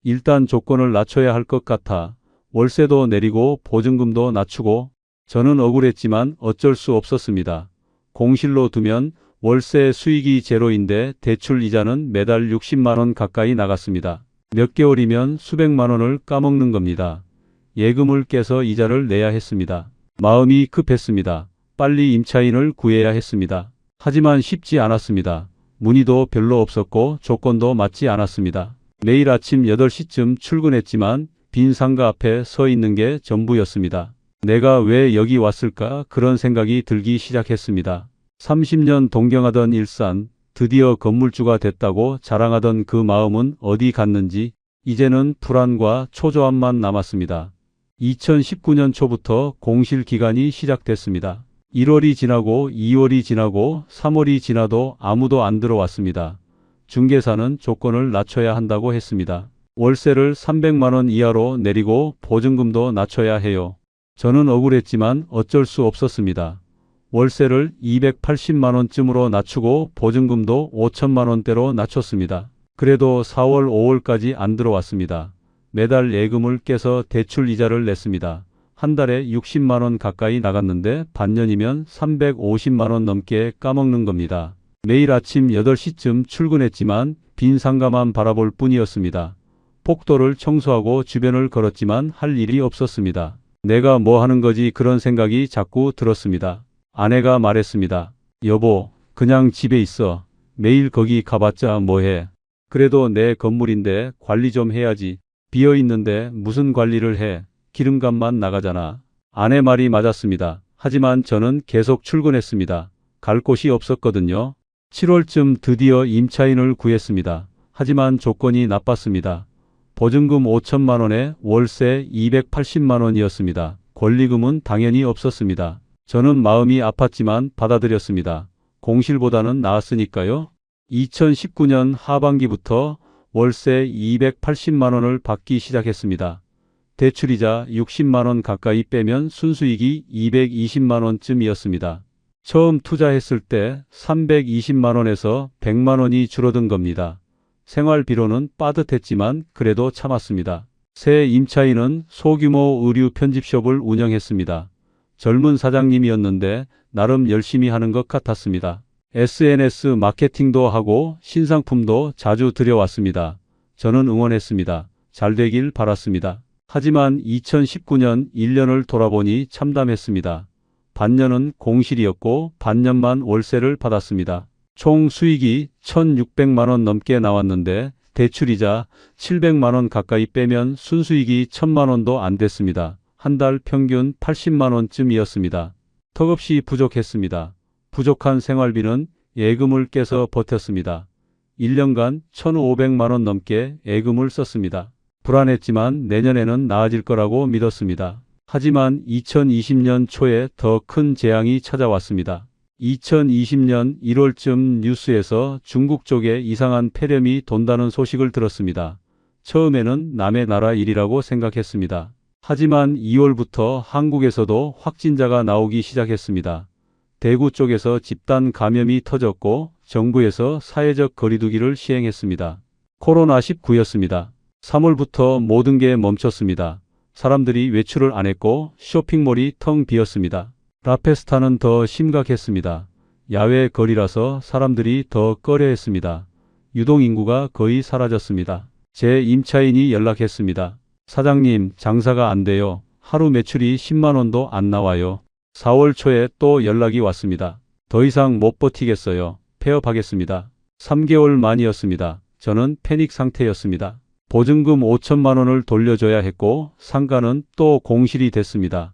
일단 조건을 낮춰야 할 것 같아. 월세도 내리고 보증금도 낮추고. 저는 억울했지만 어쩔 수 없었습니다. 공실로 두면 월세 수익이 제로인데 대출 이자는 매달 60만 원 가까이 나갔습니다. 몇 개월이면 수백만 원을 까먹는 겁니다. 예금을 깨서 이자를 내야 했습니다. 마음이 급했습니다. 빨리 임차인을 구해야 했습니다. 하지만 쉽지 않았습니다. 문의도 별로 없었고 조건도 맞지 않았습니다. 매일 아침 8시쯤 출근했지만 빈 상가 앞에 서 있는 게 전부였습니다. 내가 왜 여기 왔을까? 그런 생각이 들기 시작했습니다. 30년 동경하던 일산, 드디어 건물주가 됐다고 자랑하던 그 마음은 어디 갔는지 이제는 불안과 초조함만 남았습니다. 2019년 초부터 공실 기간이 시작됐습니다. 1월이 지나고 2월이 지나고 3월이 지나도 아무도 안 들어왔습니다. 중개사는 조건을 낮춰야 한다고 했습니다. 월세를 300만 원 이하로 내리고 보증금도 낮춰야 해요. 저는 억울했지만 어쩔 수 없었습니다. 월세를 280만 원쯤으로 낮추고 보증금도 5천만 원대로 낮췄습니다. 그래도 4월, 5월까지 안 들어왔습니다. 매달 예금을 깨서 대출 이자를 냈습니다. 한 달에 60만 원 가까이 나갔는데 반년이면 350만 원 넘게 까먹는 겁니다. 매일 아침 8시쯤 출근했지만 빈 상가만 바라볼 뿐이었습니다. 복도를 청소하고 주변을 걸었지만 할 일이 없었습니다. 내가 뭐 하는 거지? 그런 생각이 자꾸 들었습니다. 아내가 말했습니다. 여보, 그냥 집에 있어. 매일 거기 가봤자 뭐해. 그래도 내 건물인데 관리 좀 해야지. 비어있는데 무슨 관리를 해. 기름값만 나가잖아. 아내 말이 맞았습니다. 하지만 저는 계속 출근했습니다. 갈 곳이 없었거든요. 7월쯤 드디어 임차인을 구했습니다. 하지만 조건이 나빴습니다. 보증금 5천만 원에 월세 280만 원이었습니다. 권리금은 당연히 없었습니다. 저는 마음이 아팠지만 받아들였습니다. 공실보다는 나았으니까요. 2019년 하반기부터 월세 280만 원을 받기 시작했습니다. 대출이자 60만 원 가까이 빼면 순수익이 220만 원쯤이었습니다. 처음 투자했을 때 320만 원에서 100만 원이 줄어든 겁니다. 생활비로는 빠듯했지만 그래도 참았습니다. 새 임차인은 소규모 의류 편집숍을 운영했습니다. 젊은 사장님이었는데 나름 열심히 하는 것 같았습니다. SNS 마케팅도 하고 신상품도 자주 들여왔습니다. 저는 응원했습니다. 잘 되길 바랐습니다. 하지만 2019년 1년을 돌아보니 참담했습니다. 반년은 공실이었고 반년만 월세를 받았습니다. 총 수익이 1,600만 원 넘게 나왔는데 대출이자 700만 원 가까이 빼면 순수익이 1,000만 원도 안 됐습니다. 한 달 평균 80만 원쯤이었습니다. 턱없이 부족했습니다. 부족한 생활비는 예금을 깨서 버텼습니다. 1년간 1,500만 원 넘게 예금을 썼습니다. 불안했지만 내년에는 나아질 거라고 믿었습니다. 하지만 2020년 초에 더 큰 재앙이 찾아왔습니다. 2020년 1월쯤 뉴스에서 중국 쪽에 이상한 폐렴이 돈다는 소식을 들었습니다. 처음에는 남의 나라 일이라고 생각했습니다. 하지만 2월부터 한국에서도 확진자가 나오기 시작했습니다. 대구 쪽에서 집단 감염이 터졌고 정부에서 사회적 거리두기를 시행했습니다. 코로나19였습니다. 3월부터 모든 게 멈췄습니다. 사람들이 외출을 안 했고 쇼핑몰이 텅 비었습니다. 라페스타는 더 심각했습니다. 야외 거리라서 사람들이 더 꺼려했습니다. 유동인구가 거의 사라졌습니다. 제 임차인이 연락했습니다. 사장님, 장사가 안 돼요. 하루 매출이 10만 원도 안 나와요. 4월 초에 또 연락이 왔습니다. 더 이상 못 버티겠어요. 폐업하겠습니다. 3개월 만이었습니다. 저는 패닉 상태였습니다. 보증금 5천만 원을 돌려줘야 했고 상가는 또 공실이 됐습니다.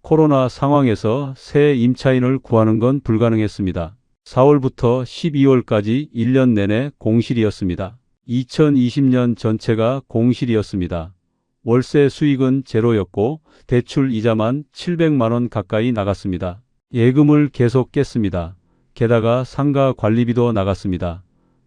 코로나 상황에서 새 임차인을 구하는 건 불가능했습니다. 4월부터 12월까지 1년 내내 공실이었습니다. 2020년 전체가 공실이었습니다. 월세 수익은 제로였고 대출 이자만 700만 원 가까이 나갔습니다. 예금을 계속 깼습니다. 게다가 상가 관리비도 나갔습니다.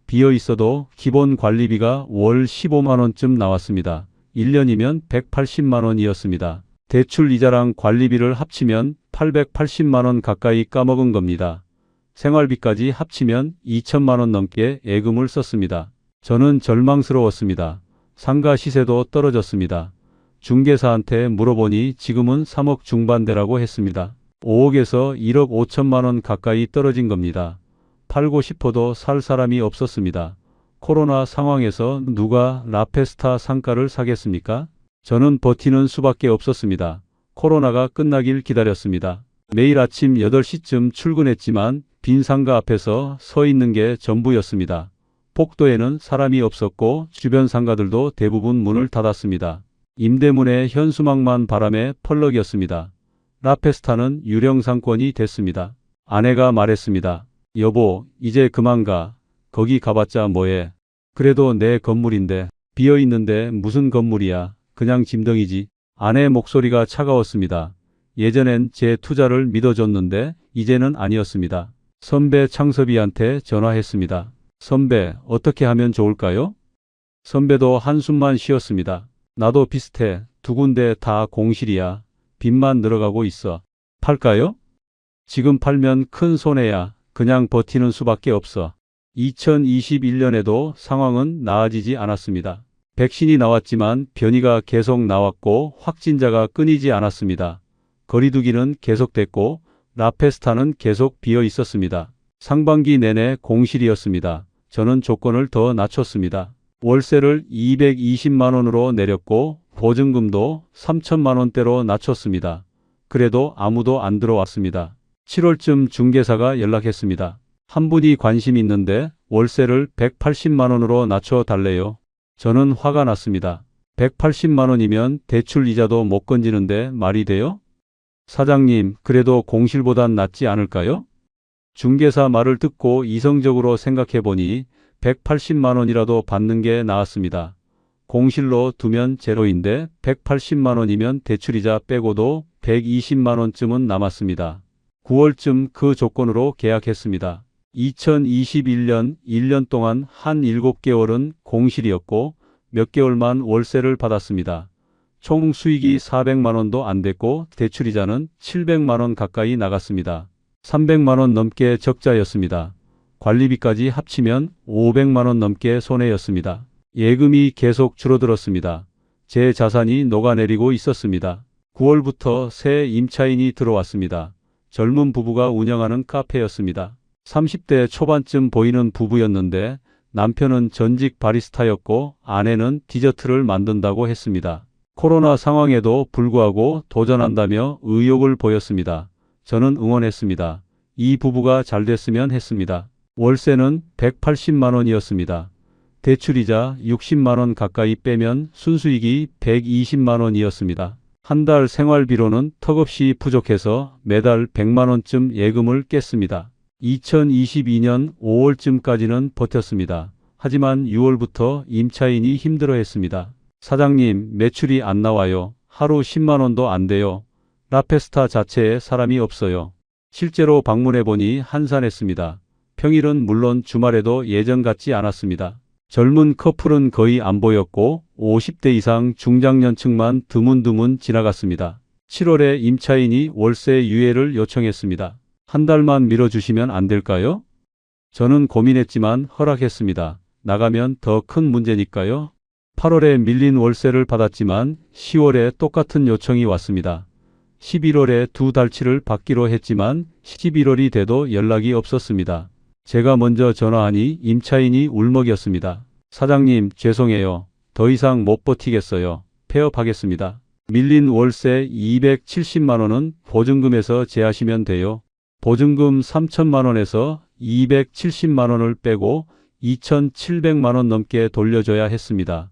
비어 있어도 기본 관리비가 월 15만 원쯤 나왔습니다. 1년이면 180만 원이었습니다. 대출 이자랑 관리비를 합치면 880만 원 가까이 까먹은 겁니다. 생활비까지 합치면 2천만 원 넘게 예금을 썼습니다. 저는 절망스러웠습니다. 상가 시세도 떨어졌습니다. 중개사한테 물어보니 지금은 3억 중반대라고 했습니다. 5억에서 1억 5천만 원 가까이 떨어진 겁니다. 팔고 싶어도 살 사람이 없었습니다. 코로나 상황에서 누가 라페스타 상가를 사겠습니까? 저는 버티는 수밖에 없었습니다. 코로나가 끝나길 기다렸습니다. 매일 아침 8시쯤 출근했지만 빈 상가 앞에서 서 있는 게 전부였습니다. 복도에는 사람이 없었고 주변 상가들도 대부분 문을 닫았습니다. 임대문의 현수막만 바람에 펄럭이었습니다. 라페스타는 유령 상권이 됐습니다. 아내가 말했습니다. 여보, 이제 그만 가. 거기 가봤자 뭐해. 그래도 내 건물인데. 비어있는데 무슨 건물이야. 그냥 짐덩이지. 아내 목소리가 차가웠습니다. 예전엔 제 투자를 믿어줬는데 이제는 아니었습니다. 선배 창섭이한테 전화했습니다. 선배, 어떻게 하면 좋을까요? 선배도 한숨만 쉬었습니다. 나도 비슷해. 두 군데 다 공실이야. 빚만 늘어가고 있어. 팔까요? 지금 팔면 큰 손해야. 그냥 버티는 수밖에 없어. 2021년에도 상황은 나아지지 않았습니다. 백신이 나왔지만 변이가 계속 나왔고 확진자가 끊이지 않았습니다. 거리두기는 계속됐고 라페스타는 계속 비어 있었습니다. 상반기 내내 공실이었습니다. 저는 조건을 더 낮췄습니다. 월세를 220만 원으로 내렸고 보증금도 3천만 원대로 낮췄습니다. 그래도 아무도 안 들어왔습니다. 7월쯤 중개사가 연락했습니다. 한 분이 관심 있는데 월세를 180만 원으로 낮춰달래요. 저는 화가 났습니다. 180만 원이면 대출 이자도 못 건지는데 말이 돼요? 사장님, 그래도 공실보단 낫지 않을까요? 중개사 말을 듣고 이성적으로 생각해보니 180만 원이라도 받는 게 나았습니다. 공실로 두면 제로인데 180만 원이면 대출이자 빼고도 120만 원쯤은 남았습니다. 9월쯤 그 조건으로 계약했습니다. 2021년 1년 동안 한 7개월은 공실이었고 몇 개월만 월세를 받았습니다. 총 수익이 400만 원도 안 됐고 대출이자는 700만 원 가까이 나갔습니다. 300만 원 넘게 적자였습니다. 관리비까지 합치면 500만 원 넘게 손해였습니다. 예금이 계속 줄어들었습니다. 제 자산이 녹아내리고 있었습니다. 9월부터 새 임차인이 들어왔습니다. 젊은 부부가 운영하는 카페였습니다. 30대 초반쯤 보이는 부부였는데 남편은 전직 바리스타였고 아내는 디저트를 만든다고 했습니다. 코로나 상황에도 불구하고 도전한다며 의욕을 보였습니다. 저는 응원했습니다. 이 부부가 잘 됐으면 했습니다. 월세는 180만 원이었습니다. 대출이자 60만 원 가까이 빼면 순수익이 120만 원이었습니다. 한 달 생활비로는 턱없이 부족해서 매달 100만 원쯤 예금을 깼습니다. 2022년 5월쯤까지는 버텼습니다. 하지만 6월부터 임차인이 힘들어했습니다. 사장님, 매출이 안 나와요. 하루 10만 원도 안 돼요. 라페스타 자체에 사람이 없어요. 실제로 방문해보니 한산했습니다. 평일은 물론 주말에도 예전 같지 않았습니다. 젊은 커플은 거의 안 보였고 50대 이상 중장년층만 드문드문 지나갔습니다. 7월에 임차인이 월세 유예를 요청했습니다. 한 달만 미뤄주시면 안 될까요? 저는 고민했지만 허락했습니다. 나가면 더 큰 문제니까요. 8월에 밀린 월세를 받았지만 10월에 똑같은 요청이 왔습니다. 11월에 2달치를 받기로 했지만 11월이 돼도 연락이 없었습니다. 제가 먼저 전화하니 임차인이 울먹였습니다. 사장님, 죄송해요. 더 이상 못 버티겠어요. 폐업하겠습니다. 밀린 월세 270만 원은 보증금에서 제하시면 돼요. 보증금 3천만 원에서 270만 원을 빼고 2,700만 원 넘게 돌려줘야 했습니다.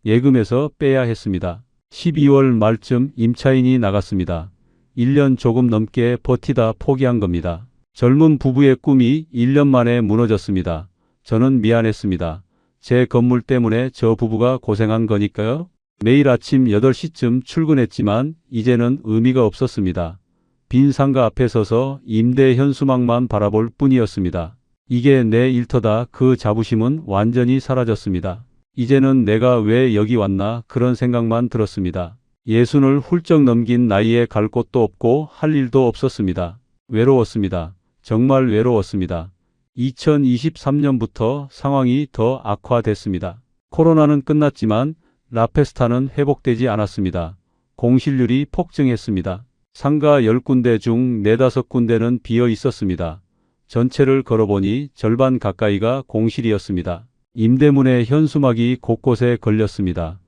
예금에서 빼야 했습니다. 12월 말쯤 임차인이 나갔습니다. 1년 조금 넘게 버티다 포기한 겁니다. 젊은 부부의 꿈이 1년 만에 무너졌습니다. 저는 미안했습니다. 제 건물 때문에 저 부부가 고생한 거니까요. 매일 아침 8시쯤 출근했지만 이제는 의미가 없었습니다. 빈 상가 앞에 서서 임대 현수막만 바라볼 뿐이었습니다. 이게 내 일터다. 그 자부심은 완전히 사라졌습니다. 이제는 내가 왜 여기 왔나 그런 생각만 들었습니다. 60을 훌쩍 넘긴 나이에 갈 곳도 없고 할 일도 없었습니다. 외로웠습니다. 정말 외로웠습니다. 2023년부터 상황이 더 악화됐습니다. 코로나는 끝났지만 라페스타는 회복되지 않았습니다. 공실률이 폭증했습니다. 상가 10군데 중 4, 5군데는 비어 있었습니다. 전체를 걸어보니 절반 가까이가 공실이었습니다. 임대문에 현수막이 곳곳에 걸렸습니다.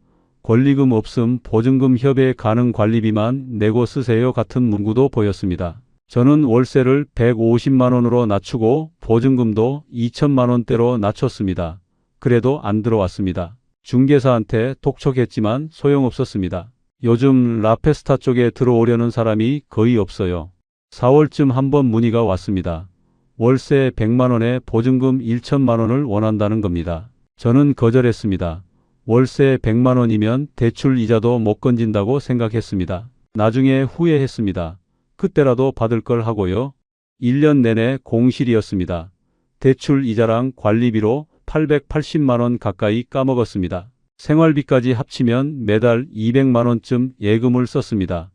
권리금 없음, 보증금 협의 가능, 관리비만 내고 쓰세요 같은 문구도 보였습니다. 저는 월세를 150만 원으로 낮추고 보증금도 2천만 원대로 낮췄습니다. 그래도 안 들어왔습니다. 중개사한테 독촉했지만 소용없었습니다. 요즘 라페스타 쪽에 들어오려는 사람이 거의 없어요. 4월쯤 한번 문의가 왔습니다. 월세 100만 원에 보증금 1천만 원을 원한다는 겁니다. 저는 거절했습니다. 월세 100만 원이면 대출 이자도 못 건진다고 생각했습니다. 나중에 후회했습니다. 그때라도 받을 걸 하고요. 1년 내내 공실이었습니다. 대출 이자랑 관리비로 880만 원 가까이 까먹었습니다. 생활비까지 합치면 매달 200만 원쯤 예금을 썼습니다.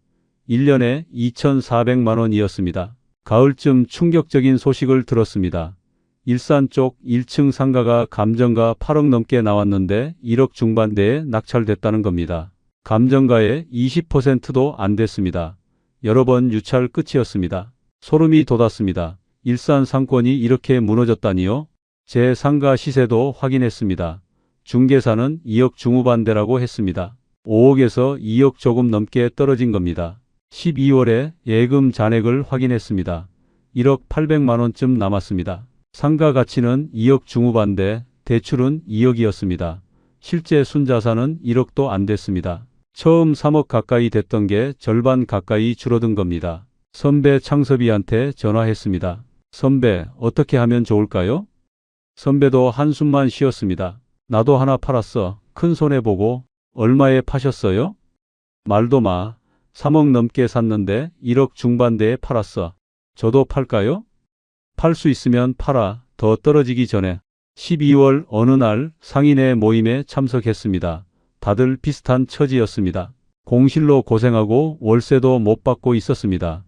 1년에 2,400만 원이었습니다. 가을쯤 충격적인 소식을 들었습니다. 일산 쪽 1층 상가가 감정가 8억 넘게 나왔는데 1억 중반대에 낙찰됐다는 겁니다. 감정가의 20%도 안 됐습니다. 여러 번 유찰 끝이었습니다. 소름이 돋았습니다. 일산 상권이 이렇게 무너졌다니요? 제 상가 시세도 확인했습니다. 중개사는 2억 중후반대라고 했습니다. 5억에서 2억 조금 넘게 떨어진 겁니다. 12월에 예금 잔액을 확인했습니다. 1억 800만 원쯤 남았습니다. 상가 가치는 2억 중후반대, 대출은 2억이었습니다. 실제 순자산은 1억도 안 됐습니다. 처음 3억 가까이 됐던 게 절반 가까이 줄어든 겁니다. 선배 창섭이한테 전화했습니다. 선배, 어떻게 하면 좋을까요? 선배도 한숨만 쉬었습니다. 나도 하나 팔았어. 큰 손해보고. 얼마에 파셨어요? 말도 마. 3억 넘게 샀는데 1억 중반대에 팔았어. 저도 팔까요? 팔 수 있으면 팔아. 더 떨어지기 전에. 12월 어느 날 상인회 모임에 참석했습니다. 다들 비슷한 처지였습니다. 공실로 고생하고 월세도 못 받고 있었습니다.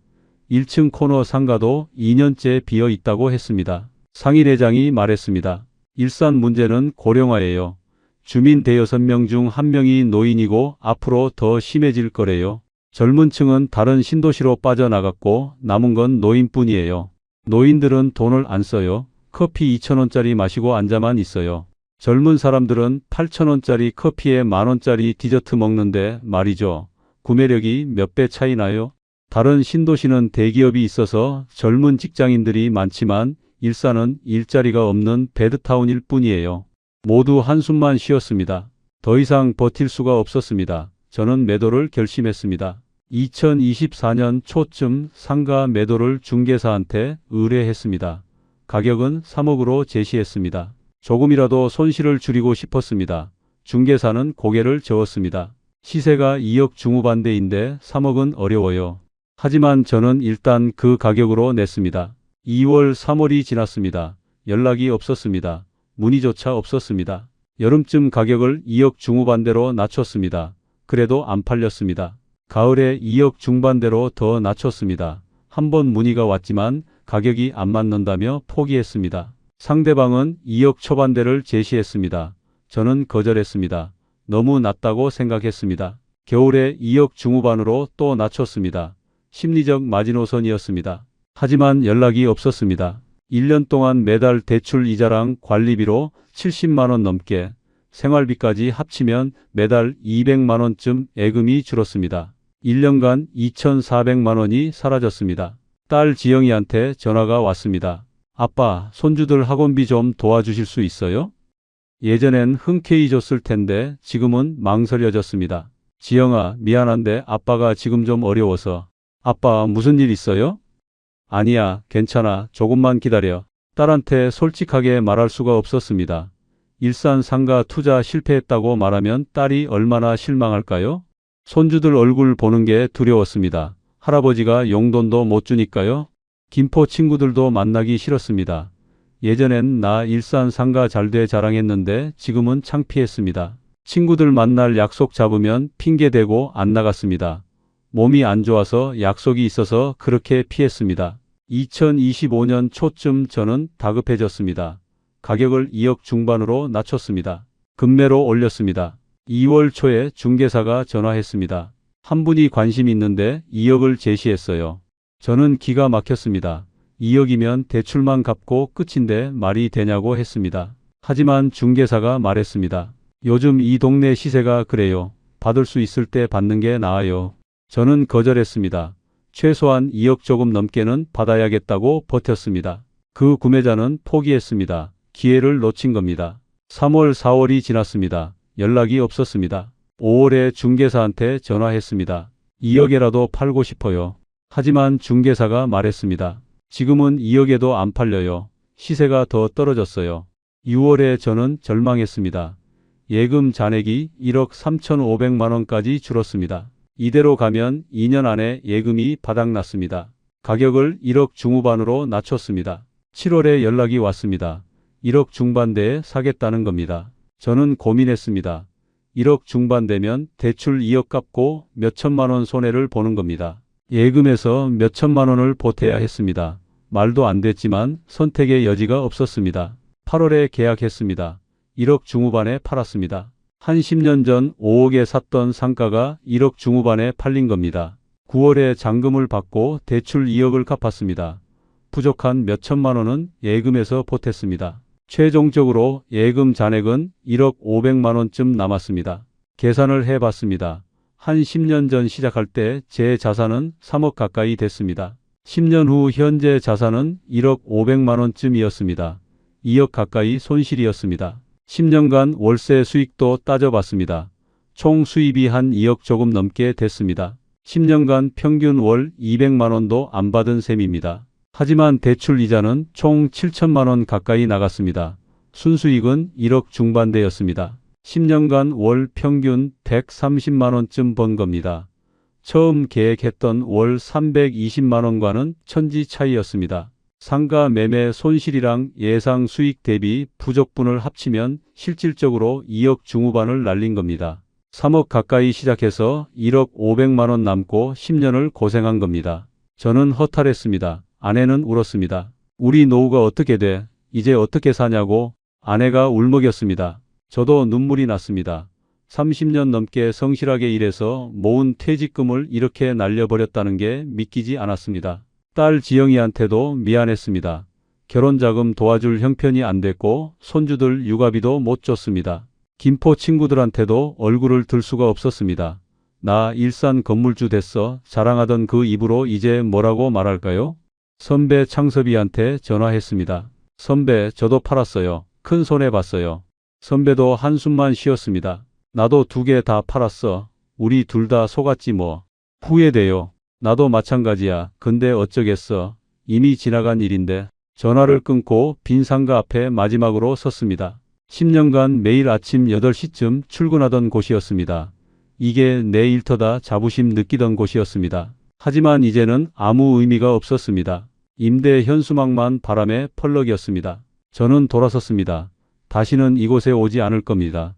1층 코너 상가도 2년째 비어 있다고 했습니다. 상인회장이 말했습니다. 일산 문제는 고령화예요. 주민 대여섯 명 중 한 명이 노인이고 앞으로 더 심해질 거래요. 젊은 층은 다른 신도시로 빠져나갔고 남은 건 노인뿐이에요. 노인들은 돈을 안 써요. 커피 2,000원짜리 마시고 앉아만 있어요. 젊은 사람들은 8,000원짜리 커피에 만원짜리 디저트 먹는데 말이죠. 구매력이 몇 배 차이 나요? 다른 신도시는 대기업이 있어서 젊은 직장인들이 많지만 일산은 일자리가 없는 배드타운일 뿐이에요. 모두 한숨만 쉬었습니다. 더 이상 버틸 수가 없었습니다. 저는 매도를 결심했습니다. 2024년 초쯤 상가 매도를 중개사한테 의뢰했습니다. 가격은 3억으로 제시했습니다. 조금이라도 손실을 줄이고 싶었습니다. 중개사는 고개를 저었습니다. 시세가 2억 중후반대인데 3억은 어려워요. 하지만 저는 일단 그 가격으로 냈습니다. 2월, 3월이 지났습니다. 연락이 없었습니다. 문의조차 없었습니다. 여름쯤 가격을 2억 중후반대로 낮췄습니다. 그래도 안 팔렸습니다. 가을에 2억 중반대로 더 낮췄습니다. 한 번 문의가 왔지만 가격이 안 맞는다며 포기했습니다. 상대방은 2억 초반대를 제시했습니다. 저는 거절했습니다. 너무 낮다고 생각했습니다. 겨울에 2억 중후반으로 또 낮췄습니다. 심리적 마지노선이었습니다. 하지만 연락이 없었습니다. 1년 동안 매달 대출 이자랑 관리비로 70만 원 넘게, 생활비까지 합치면 매달 200만 원쯤 예금이 줄었습니다. 1년간 2,400만 원이 사라졌습니다. 딸 지영이한테 전화가 왔습니다. 아빠, 손주들 학원비 좀 도와주실 수 있어요? 예전엔 흔쾌히 줬을 텐데 지금은 망설여졌습니다. 지영아, 미안한데 아빠가 지금 좀 어려워서. 아빠, 무슨 일 있어요? 아니야, 괜찮아. 조금만 기다려. 딸한테 솔직하게 말할 수가 없었습니다. 일산 상가 투자 실패했다고 말하면 딸이 얼마나 실망할까요? 손주들 얼굴 보는 게 두려웠습니다. 할아버지가 용돈도 못 주니까요. 김포 친구들도 만나기 싫었습니다. 예전엔 나 일산 상가 잘돼 자랑했는데 지금은 창피했습니다. 친구들 만날 약속 잡으면 핑계대고 안 나갔습니다. 몸이 안 좋아서 약속이 있어서 그렇게 피했습니다. 2025년 초쯤 저는 다급해졌습니다. 가격을 2억 중반으로 낮췄습니다. 급매로 올렸습니다. 2월 초에 중개사가 전화했습니다. 한 분이 관심 있는데 2억을 제시했어요. 저는 기가 막혔습니다. 2억이면 대출만 갚고 끝인데 말이 되냐고 했습니다. 하지만 중개사가 말했습니다. 요즘 이 동네 시세가 그래요. 받을 수 있을 때 받는 게 나아요. 저는 거절했습니다. 최소한 2억 조금 넘게는 받아야겠다고 버텼습니다. 그 구매자는 포기했습니다. 기회를 놓친 겁니다. 3월, 4월이 지났습니다. 연락이 없었습니다. 5월에 중개사한테 전화했습니다. 2억에라도 팔고 싶어요. 하지만 중개사가 말했습니다. 지금은 2억에도 안 팔려요. 시세가 더 떨어졌어요. 6월에 저는 절망했습니다. 예금 잔액이 1억 3,500만 원까지 줄었습니다. 이대로 가면 2년 안에 예금이 바닥났습니다. 가격을 1억 중후반으로 낮췄습니다. 7월에 연락이 왔습니다. 1억 중반대에 사겠다는 겁니다. 저는 고민했습니다. 1억 중반대면 대출 2억 갚고 몇천만 원 손해를 보는 겁니다. 예금에서 몇천만 원을 보태야 했습니다. 말도 안 됐지만 선택의 여지가 없었습니다. 8월에 계약했습니다. 1억 중후반에 팔았습니다. 한 10년 전 5억에 샀던 상가가 1억 중후반에 팔린 겁니다. 9월에 잔금을 받고 대출 2억을 갚았습니다. 부족한 몇천만 원은 예금에서 보탰습니다. 최종적으로 예금 잔액은 1억 500만 원쯤 남았습니다. 계산을 해봤습니다. 한 10년 전 시작할 때 제 자산은 3억 가까이 됐습니다. 10년 후 현재 자산은 1억 500만 원쯤이었습니다. 2억 가까이 손실이었습니다. 10년간 월세 수익도 따져봤습니다. 총 수입이 한 2억 조금 넘게 됐습니다. 10년간 평균 월 200만 원도 안 받은 셈입니다. 하지만 대출 이자는 총 7천만 원 가까이 나갔습니다. 순수익은 1억 중반대였습니다. 10년간 월 평균 130만 원쯤 번 겁니다. 처음 계획했던 월 320만 원과는 천지 차이였습니다. 상가 매매 손실이랑 예상 수익 대비 부족분을 합치면 실질적으로 2억 중후반을 날린 겁니다. 3억 가까이 시작해서 1억 500만 원 남고 10년을 고생한 겁니다. 저는 허탈했습니다. 아내는 울었습니다. 우리 노후가 어떻게 돼? 이제 어떻게 사냐고? 아내가 울먹였습니다. 저도 눈물이 났습니다. 30년 넘게 성실하게 일해서 모은 퇴직금을 이렇게 날려버렸다는 게 믿기지 않았습니다. 딸 지영이한테도 미안했습니다. 결혼자금 도와줄 형편이 안 됐고 손주들 육아비도 못 줬습니다. 김포 친구들한테도 얼굴을 들 수가 없었습니다. 나 일산 건물주 됐어 자랑하던 그 입으로 이제 뭐라고 말할까요? 선배 창섭이한테 전화했습니다. 선배, 저도 팔았어요. 큰 손해 봤어요. 선배도 한숨만 쉬었습니다. 나도 2개 다 팔았어. 우리 둘 다 속았지 뭐. 후회돼요. 나도 마찬가지야. 근데 어쩌겠어. 이미 지나간 일인데. 전화를 끊고 빈 상가 앞에 마지막으로 섰습니다. 10년간 매일 아침 8시쯤 출근하던 곳이었습니다. 이게 내 일터다 자부심 느끼던 곳이었습니다. 하지만 이제는 아무 의미가 없었습니다. 임대 현수막만 바람에 펄럭이었습니다. 저는 돌아섰습니다. 다시는 이곳에 오지 않을 겁니다.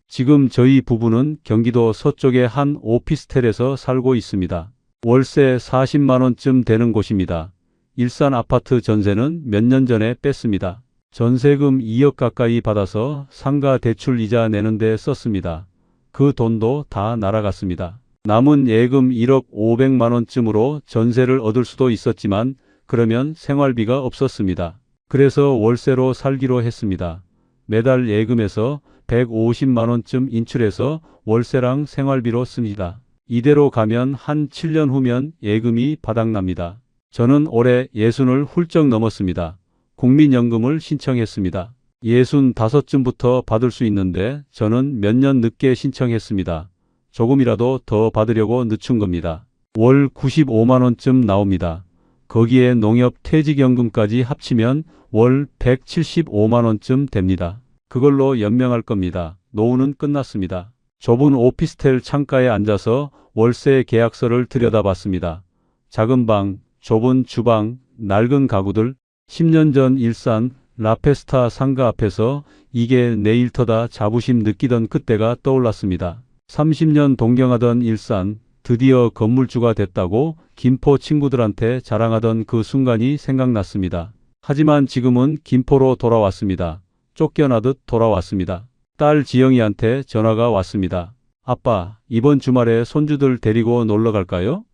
지금 저희 부부는 경기도 서쪽의 한 오피스텔에서 살고 있습니다. 월세 40만 원쯤 되는 곳입니다. 일산 아파트 전세는 몇 년 전에 뺐습니다. 전세금 2억 가까이 받아서 상가 대출 이자 내는 데 썼습니다. 그 돈도 다 날아갔습니다. 남은 예금 1억 500만 원쯤으로 전세를 얻을 수도 있었지만 그러면 생활비가 없었습니다. 그래서 월세로 살기로 했습니다. 매달 예금에서 150만 원쯤 인출해서 월세랑 생활비로 씁니다. 이대로 가면 한 7년 후면 예금이 바닥납니다. 저는 올해 60을 훌쩍 넘었습니다. 국민연금을 신청했습니다. 65쯤부터 받을 수 있는데 저는 몇 년 늦게 신청했습니다. 조금이라도 더 받으려고 늦춘 겁니다. 월 95만 원쯤 나옵니다. 거기에 농협 퇴직연금까지 합치면 월 175만 원쯤 됩니다. 그걸로 연명할 겁니다. 노후는 끝났습니다. 좁은 오피스텔 창가에 앉아서 월세 계약서를 들여다봤습니다. 작은 방, 좁은 주방, 낡은 가구들, 10년 전 일산 라페스타 상가 앞에서 이게 내 일터다 자부심 느끼던 그때가 떠올랐습니다. 30년 동경하던 일산, 드디어 건물주가 됐다고 김포 친구들한테 자랑하던 그 순간이 생각났습니다. 하지만 지금은 김포로 돌아왔습니다. 쫓겨나듯 돌아왔습니다. 딸 지영이한테 전화가 왔습니다. 아빠, 이번 주말에 손주들 데리고 놀러 갈까요?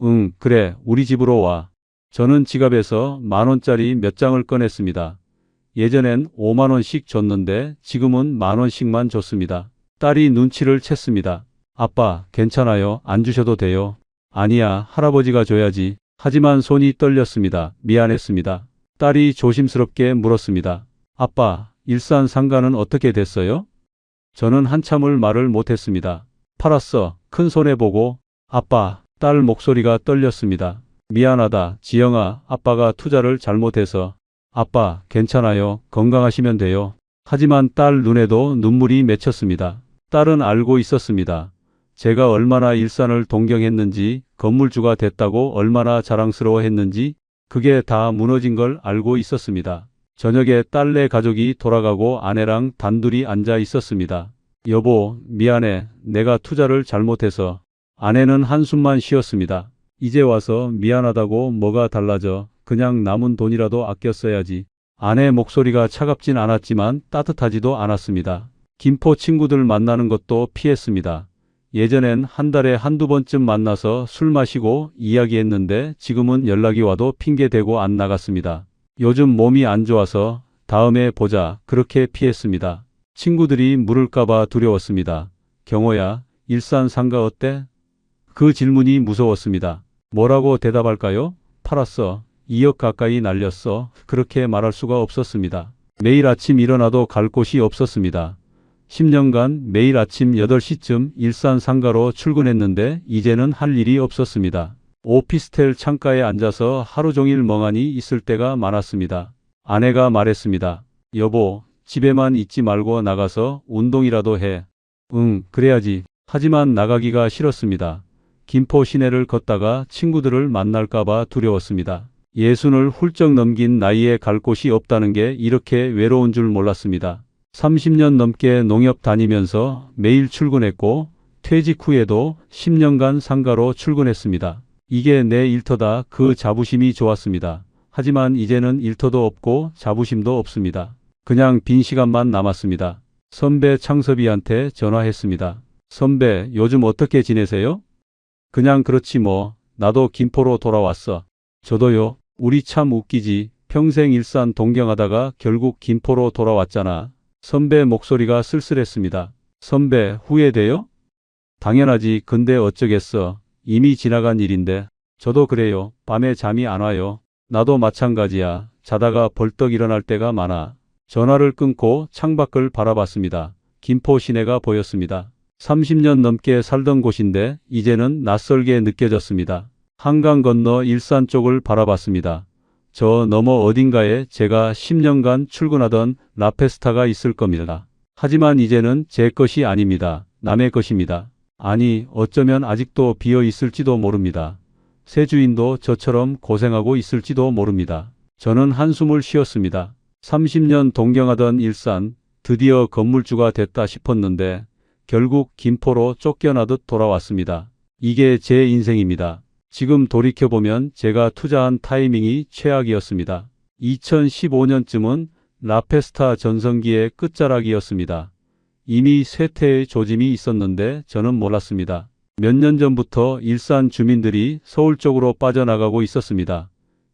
응, 그래, 우리 집으로 와. 저는 지갑에서 10,000원짜리 몇 장을 꺼냈습니다. 예전엔 5만 원씩 줬는데 지금은 10,000원씩만 줬습니다. 딸이 눈치를 챘습니다. 아빠, 괜찮아요. 안 주셔도 돼요. 아니야, 할아버지가 줘야지. 하지만 손이 떨렸습니다. 미안했습니다. 딸이 조심스럽게 물었습니다. 아빠, 일산 상가는 어떻게 됐어요? 저는 한참을 말을 못했습니다. 팔았어. 큰 손해보고. 아빠, 딸 목소리가 떨렸습니다. 미안하다, 지영아. 아빠가 투자를 잘못해서. 아빠, 괜찮아요. 건강하시면 돼요. 하지만 딸 눈에도 눈물이 맺혔습니다. 딸은 알고 있었습니다. 제가 얼마나 일산을 동경했는지, 건물주가 됐다고 얼마나 자랑스러워했는지 그게 다 무너진 걸 알고 있었습니다. 저녁에 딸네 가족이 돌아가고 아내랑 단둘이 앉아 있었습니다. 여보, 미안해. 내가 투자를 잘못해서. 아내는 한숨만 쉬었습니다. 이제 와서 미안하다고 뭐가 달라져. 그냥 남은 돈이라도 아껴 써야지. 아내 목소리가 차갑진 않았지만 따뜻하지도 않았습니다. 김포 친구들 만나는 것도 피했습니다. 예전엔 한 달에 한두 번쯤 만나서 술 마시고 이야기했는데 지금은 연락이 와도 핑계대고 안 나갔습니다. 요즘 몸이 안 좋아서 다음에 보자 그렇게 피했습니다. 친구들이 물을까봐 두려웠습니다. 경호야, 일산 상가 어때? 그 질문이 무서웠습니다. 뭐라고 대답할까요? 팔았어. 2억 가까이 날렸어. 그렇게 말할 수가 없었습니다. 매일 아침 일어나도 갈 곳이 없었습니다. 10년간 매일 아침 8시쯤 일산 상가로 출근했는데 이제는 할 일이 없었습니다. 오피스텔 창가에 앉아서 하루 종일 멍하니 있을 때가 많았습니다. 아내가 말했습니다. 여보, 집에만 있지 말고 나가서 운동이라도 해. 응, 그래야지. 하지만 나가기가 싫었습니다. 김포 시내를 걷다가 친구들을 만날까봐 두려웠습니다. 60을 훌쩍 넘긴 나이에 갈 곳이 없다는 게 이렇게 외로운 줄 몰랐습니다. 30년 넘게 농협 다니면서 매일 출근했고 퇴직 후에도 10년간 상가로 출근했습니다. 이게 내 일터다. 그 자부심이 좋았습니다. 하지만 이제는 일터도 없고 자부심도 없습니다. 그냥 빈 시간만 남았습니다. 선배 창섭이한테 전화했습니다. 선배, 요즘 어떻게 지내세요? 그냥 그렇지 뭐. 나도 김포로 돌아왔어. 저도요. 우리 참 웃기지. 평생 일산 동경하다가 결국 김포로 돌아왔잖아. 선배 목소리가 쓸쓸했습니다. 선배, 후회돼요? 당연하지. 근데 어쩌겠어. 이미 지나간 일인데. 저도 그래요. 밤에 잠이 안 와요. 나도 마찬가지야. 자다가 벌떡 일어날 때가 많아. 전화를 끊고 창밖을 바라봤습니다. 김포 시내가 보였습니다. 30년 넘게 살던 곳인데 이제는 낯설게 느껴졌습니다. 한강 건너 일산 쪽을 바라봤습니다. 저 너머 어딘가에 제가 10년간 출근하던 라페스타가 있을 겁니다. 하지만 이제는 제 것이 아닙니다. 남의 것입니다. 아니, 어쩌면 아직도 비어 있을지도 모릅니다. 새 주인도 저처럼 고생하고 있을지도 모릅니다. 저는 한숨을 쉬었습니다. 30년 동경하던 일산, 드디어 건물주가 됐다 싶었는데 결국 김포로 쫓겨나듯 돌아왔습니다. 이게 제 인생입니다. 지금 돌이켜보면 제가 투자한 타이밍이 최악이었습니다. 2015년쯤은 라페스타 전성기의 끝자락이었습니다. 이미 쇠퇴의 조짐이 있었는데 저는 몰랐습니다. 몇 년 전부터 일산 주민들이 서울 쪽으로 빠져나가고 있었습니다.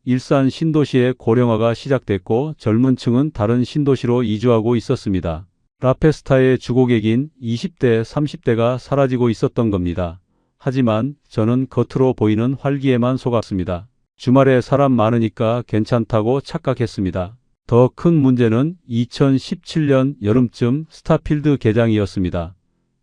일산 신도시의 고령화가 시작됐고 젊은 층은 다른 신도시로 이주하고 있었습니다. 라페스타의 주고객인 20대, 30대가 사라지고 있었던 겁니다. 하지만 저는 겉으로 보이는 활기에만 속았습니다. 주말에 사람 많으니까 괜찮다고 착각했습니다. 더 큰 문제는 2017년 여름쯤 스타필드 개장이었습니다.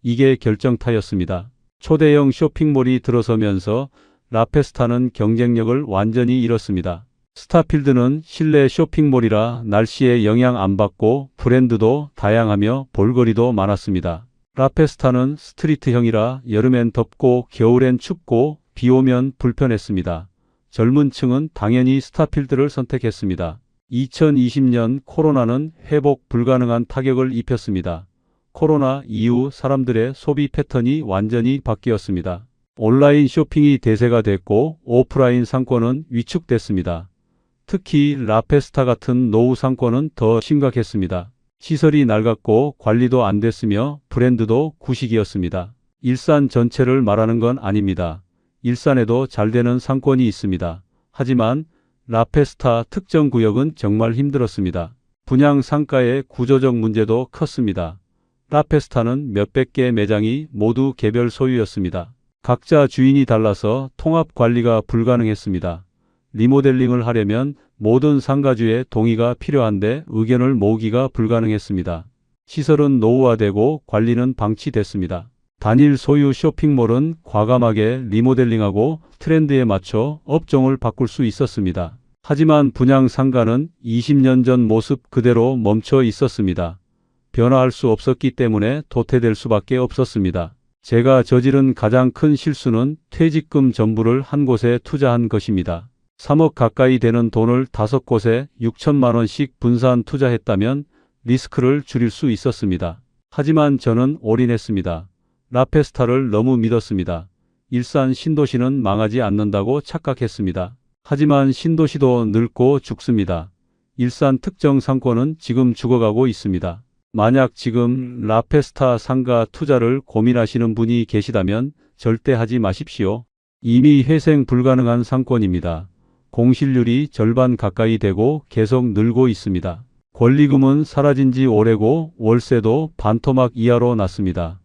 이게 결정타였습니다. 초대형 쇼핑몰이 들어서면서 라페스타는 경쟁력을 완전히 잃었습니다. 스타필드는 실내 쇼핑몰이라 날씨에 영향 안 받고 브랜드도 다양하며 볼거리도 많았습니다. 라페스타는 스트리트형이라 여름엔 덥고 겨울엔 춥고 비 오면 불편했습니다. 젊은 층은 당연히 스타필드를 선택했습니다. 2020년 코로나는 회복 불가능한 타격을 입혔습니다. 코로나 이후 사람들의 소비 패턴이 완전히 바뀌었습니다. 온라인 쇼핑이 대세가 됐고 오프라인 상권은 위축됐습니다. 특히 라페스타 같은 노후 상권은 더 심각했습니다. 시설이 낡았고 관리도 안 됐으며 브랜드도 구식이었습니다. 일산 전체를 말하는 건 아닙니다. 일산에도 잘 되는 상권이 있습니다. 하지만 라페스타 특정 구역은 정말 힘들었습니다. 분양 상가의 구조적 문제도 컸습니다. 라페스타는 몇백 개 매장이 모두 개별 소유였습니다. 각자 주인이 달라서 통합 관리가 불가능했습니다. 리모델링을 하려면 모든 상가주의 동의가 필요한데 의견을 모으기가 불가능했습니다. 시설은 노후화되고 관리는 방치됐습니다. 단일 소유 쇼핑몰은 과감하게 리모델링하고 트렌드에 맞춰 업종을 바꿀 수 있었습니다. 하지만 분양 상가는 20년 전 모습 그대로 멈춰 있었습니다. 변화할 수 없었기 때문에 도태될 수밖에 없었습니다. 제가 저지른 가장 큰 실수는 퇴직금 전부를 한 곳에 투자한 것입니다. 3억 가까이 되는 돈을 5곳에 6천만 원씩 분산 투자했다면 리스크를 줄일 수 있었습니다. 하지만 저는 올인했습니다. 라페스타를 너무 믿었습니다. 일산 신도시는 망하지 않는다고 착각했습니다. 하지만 신도시도 늙고 죽습니다. 일산 특정 상권은 지금 죽어가고 있습니다. 만약 지금 라페스타 상가 투자를 고민하시는 분이 계시다면 절대 하지 마십시오. 이미 회생 불가능한 상권입니다. 공실률이 절반 가까이 되고 계속 늘고 있습니다. 권리금은 사라진 지 오래고 월세도 반토막 이하로 났습니다.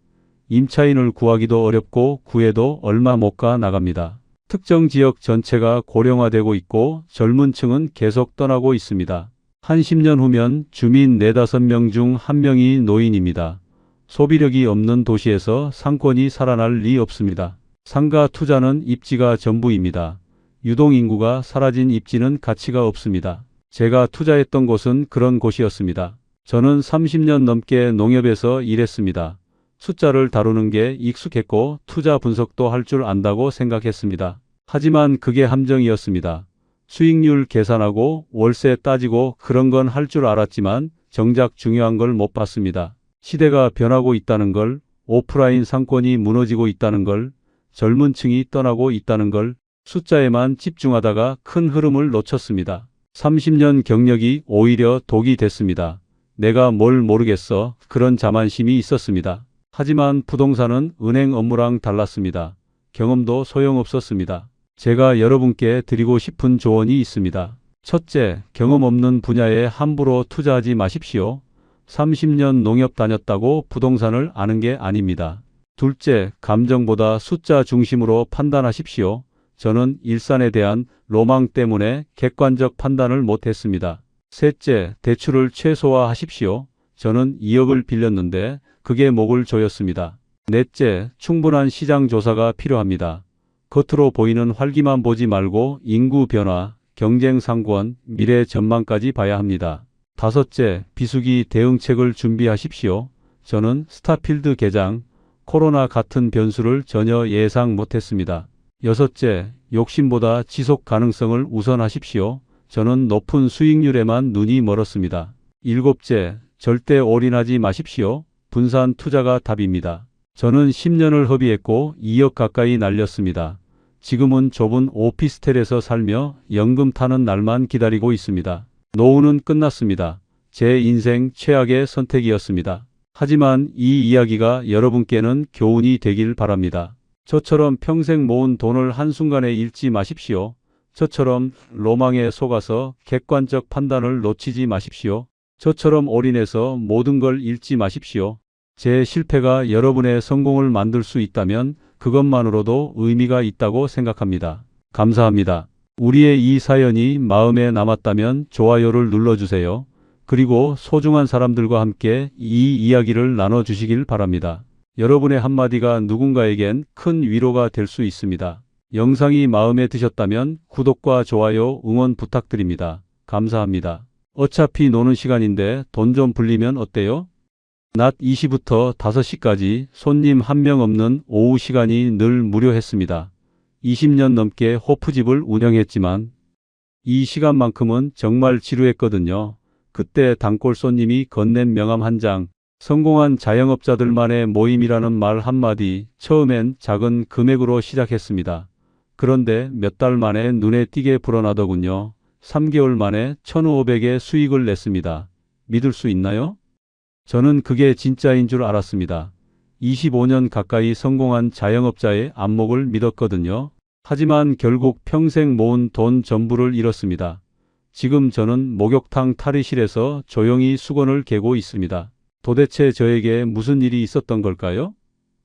임차인을 구하기도 어렵고 구해도 얼마 못 가 나갑니다. 특정 지역 전체가 고령화되고 있고 젊은 층은 계속 떠나고 있습니다. 한 10년 후면 주민 4, 5명 중 1명이 노인입니다. 소비력이 없는 도시에서 상권이 살아날 리 없습니다. 상가 투자는 입지가 전부입니다. 유동인구가 사라진 입지는 가치가 없습니다. 제가 투자했던 곳은 그런 곳이었습니다. 저는 30년 넘게 농협에서 일했습니다. 숫자를 다루는 게 익숙했고 투자 분석도 할 줄 안다고 생각했습니다. 하지만 그게 함정이었습니다. 수익률 계산하고 월세 따지고 그런 건 할 줄 알았지만 정작 중요한 걸 못 봤습니다. 시대가 변하고 있다는 걸, 오프라인 상권이 무너지고 있다는 걸, 젊은 층이 떠나고 있다는 걸, 숫자에만 집중하다가 큰 흐름을 놓쳤습니다. 30년 경력이 오히려 독이 됐습니다. 내가 뭘 모르겠어. 그런 자만심이 있었습니다. 하지만 부동산은 은행 업무랑 달랐습니다. 경험도 소용없었습니다. 제가 여러분께 드리고 싶은 조언이 있습니다. 첫째, 경험 없는 분야에 함부로 투자하지 마십시오. 30년 농협 다녔다고 부동산을 아는 게 아닙니다. 둘째, 감정보다 숫자 중심으로 판단하십시오. 저는 일산에 대한 로망 때문에 객관적 판단을 못했습니다. 셋째, 대출을 최소화하십시오. 저는 2억을 빌렸는데 그게 목을 조였습니다. 넷째, 충분한 시장 조사가 필요합니다. 겉으로 보이는 활기만 보지 말고 인구 변화, 경쟁 상권, 미래 전망까지 봐야 합니다. 다섯째, 비수기 대응책을 준비하십시오. 저는 스타필드 개장, 코로나 같은 변수를 전혀 예상 못했습니다. 여섯째, 욕심보다 지속 가능성을 우선하십시오. 저는 높은 수익률에만 눈이 멀었습니다. 일곱째, 절대 올인하지 마십시오. 분산 투자가 답입니다. 저는 10년을 허비했고 2억 가까이 날렸습니다. 지금은 좁은 오피스텔에서 살며 연금 타는 날만 기다리고 있습니다. 노후는 끝났습니다. 제 인생 최악의 선택이었습니다. 하지만 이 이야기가 여러분께는 교훈이 되길 바랍니다. 저처럼 평생 모은 돈을 한순간에 잃지 마십시오. 저처럼 로망에 속아서 객관적 판단을 놓치지 마십시오. 저처럼 올인해서 모든 걸 잃지 마십시오. 제 실패가 여러분의 성공을 만들 수 있다면 그것만으로도 의미가 있다고 생각합니다. 감사합니다. 우리의 이 사연이 마음에 남았다면 좋아요를 눌러주세요. 그리고 소중한 사람들과 함께 이 이야기를 나눠주시길 바랍니다. 여러분의 한마디가 누군가에겐 큰 위로가 될 수 있습니다. 영상이 마음에 드셨다면 구독과 좋아요 응원 부탁드립니다. 감사합니다. 어차피 노는 시간인데 돈 좀 불리면 어때요? 낮 2시부터 5시까지 손님 한 명 없는 오후 시간이 늘 무료했습니다. 20년 넘게 호프집을 운영했지만 이 시간만큼은 정말 지루했거든요. 그때 단골 손님이 건넨 명함 한 장, 성공한 자영업자들만의 모임이라는 말 한마디, 처음엔 작은 금액으로 시작했습니다. 그런데 몇 달 만에 눈에 띄게 불어나더군요. 3개월 만에 1,500의 수익을 냈습니다. 믿을 수 있나요? 저는 그게 진짜인 줄 알았습니다. 25년 가까이 성공한 자영업자의 안목을 믿었거든요. 하지만 결국 평생 모은 돈 전부를 잃었습니다. 지금 저는 목욕탕 탈의실에서 조용히 수건을 개고 있습니다. 도대체 저에게 무슨 일이 있었던 걸까요?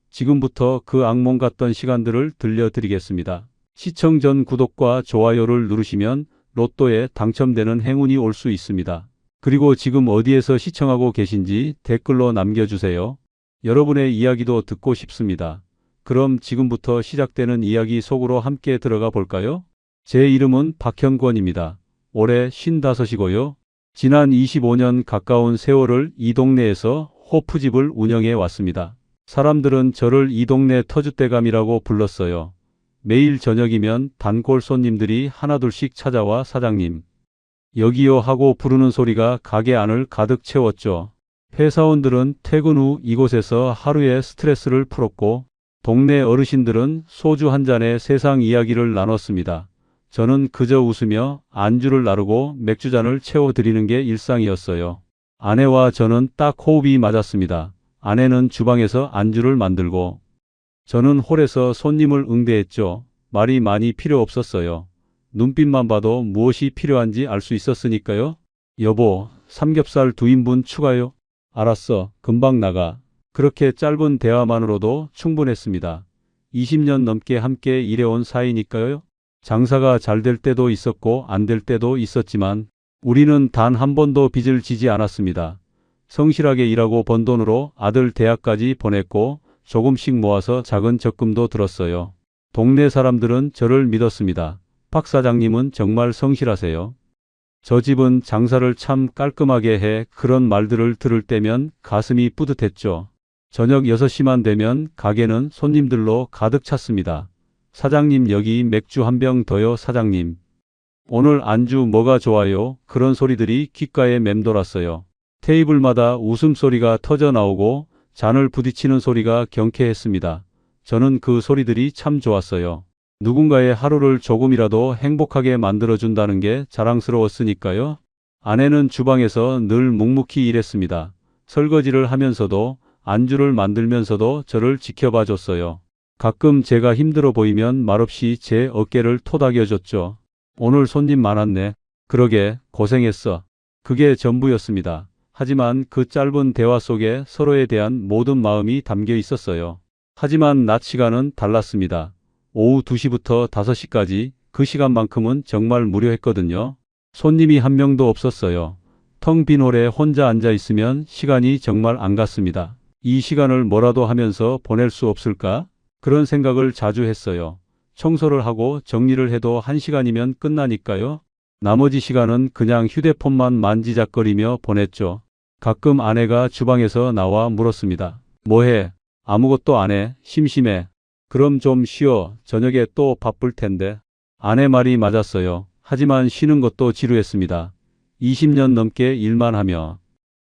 지금부터 그 악몽 같던 시간들을 들려드리겠습니다. 시청 전 구독과 좋아요를 누르시면 로또에 당첨되는 행운이 올 수 있습니다. 그리고 지금 어디에서 시청하고 계신지 댓글로 남겨주세요. 여러분의 이야기도 듣고 싶습니다. 그럼 지금부터 시작되는 이야기 속으로 함께 들어가 볼까요? 제 이름은 박현권입니다. 올해 55이고요. 지난 25년 가까운 세월을 이 동네에서 호프집을 운영해 왔습니다. 사람들은 저를 이 동네 터줏대감이라고 불렀어요. 매일 저녁이면 단골 손님들이 하나둘씩 찾아와 사장님, 여기요 하고 부르는 소리가 가게 안을 가득 채웠죠. 회사원들은 퇴근 후 이곳에서 하루의 스트레스를 풀었고 동네 어르신들은 소주 한 잔에 세상 이야기를 나눴습니다. 저는 그저 웃으며 안주를 나르고 맥주잔을 채워드리는 게 일상이었어요. 아내와 저는 딱 호흡이 맞았습니다. 아내는 주방에서 안주를 만들고 저는 홀에서 손님을 응대했죠. 말이 많이 필요 없었어요. 눈빛만 봐도 무엇이 필요한지 알 수 있었으니까요. 여보, 삼겹살 2인분 추가요? 알았어, 금방 나가. 그렇게 짧은 대화만으로도 충분했습니다. 20년 넘게 함께 일해온 사이니까요. 장사가 잘 될 때도 있었고 안 될 때도 있었지만 우리는 단 한 번도 빚을 지지 않았습니다. 성실하게 일하고 번 돈으로 아들 대학까지 보냈고 조금씩 모아서 작은 적금도 들었어요. 동네 사람들은 저를 믿었습니다. 박 사장님은 정말 성실하세요. 저 집은 장사를 참 깔끔하게 해. 그런 말들을 들을 때면 가슴이 뿌듯했죠. 저녁 6시만 되면 가게는 손님들로 가득 찼습니다. 사장님, 여기 맥주 한 병 더요. 사장님, 오늘 안주 뭐가 좋아요? 그런 소리들이 귓가에 맴돌았어요. 테이블마다 웃음소리가 터져 나오고 잔을 부딪히는 소리가 경쾌했습니다. 저는 그 소리들이 참 좋았어요. 누군가의 하루를 조금이라도 행복하게 만들어준다는 게 자랑스러웠으니까요. 아내는 주방에서 늘 묵묵히 일했습니다. 설거지를 하면서도 안주를 만들면서도 저를 지켜봐 줬어요. 가끔 제가 힘들어 보이면 말없이 제 어깨를 토닥여줬죠. 오늘 손님 많았네. 그러게, 고생했어. 그게 전부였습니다. 하지만 그 짧은 대화 속에 서로에 대한 모든 마음이 담겨 있었어요. 하지만 낮 시간은 달랐습니다. 오후 2시부터 5시까지 그 시간만큼은 정말 무료했거든요. 손님이 한 명도 없었어요. 텅 빈 홀에 혼자 앉아 있으면 시간이 정말 안 갔습니다. 이 시간을 뭐라도 하면서 보낼 수 없을까? 그런 생각을 자주 했어요. 청소를 하고 정리를 해도 1시간이면 끝나니까요. 나머지 시간은 그냥 휴대폰만 만지작거리며 보냈죠. 가끔 아내가 주방에서 나와 물었습니다. 뭐해? 아무것도 안 해. 심심해. 그럼 좀 쉬어. 저녁에 또 바쁠 텐데. 아내 말이 맞았어요. 하지만 쉬는 것도 지루했습니다. 20년 넘게 일만 하며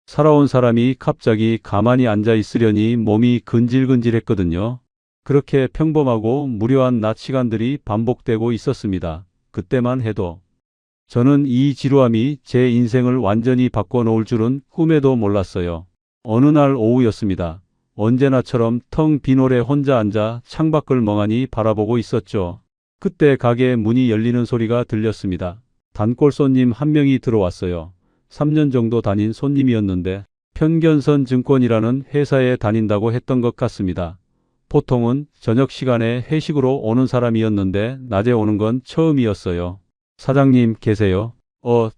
살아온 사람이 갑자기 가만히 앉아 있으려니 몸이 근질근질했거든요. 그렇게 평범하고 무료한 낮 시간들이 반복되고 있었습니다. 그때만 해도 저는 이 지루함이 제 인생을 완전히 바꿔놓을 줄은 꿈에도 몰랐어요. 어느 날 오후였습니다. 언제나처럼 텅 빈 홀에 혼자 앉아 창밖을 멍하니 바라보고 있었죠. 그때 가게 문이 열리는 소리가 들렸습니다. 단골 손님 한 명이 들어왔어요. 3년 정도 다닌 손님이었는데 편견선 증권이라는 회사에 다닌다고 했던 것 같습니다. 보통은 저녁 시간에 회식으로 오는 사람이었는데 낮에 오는 건 처음이었어요. 사장님 계세요?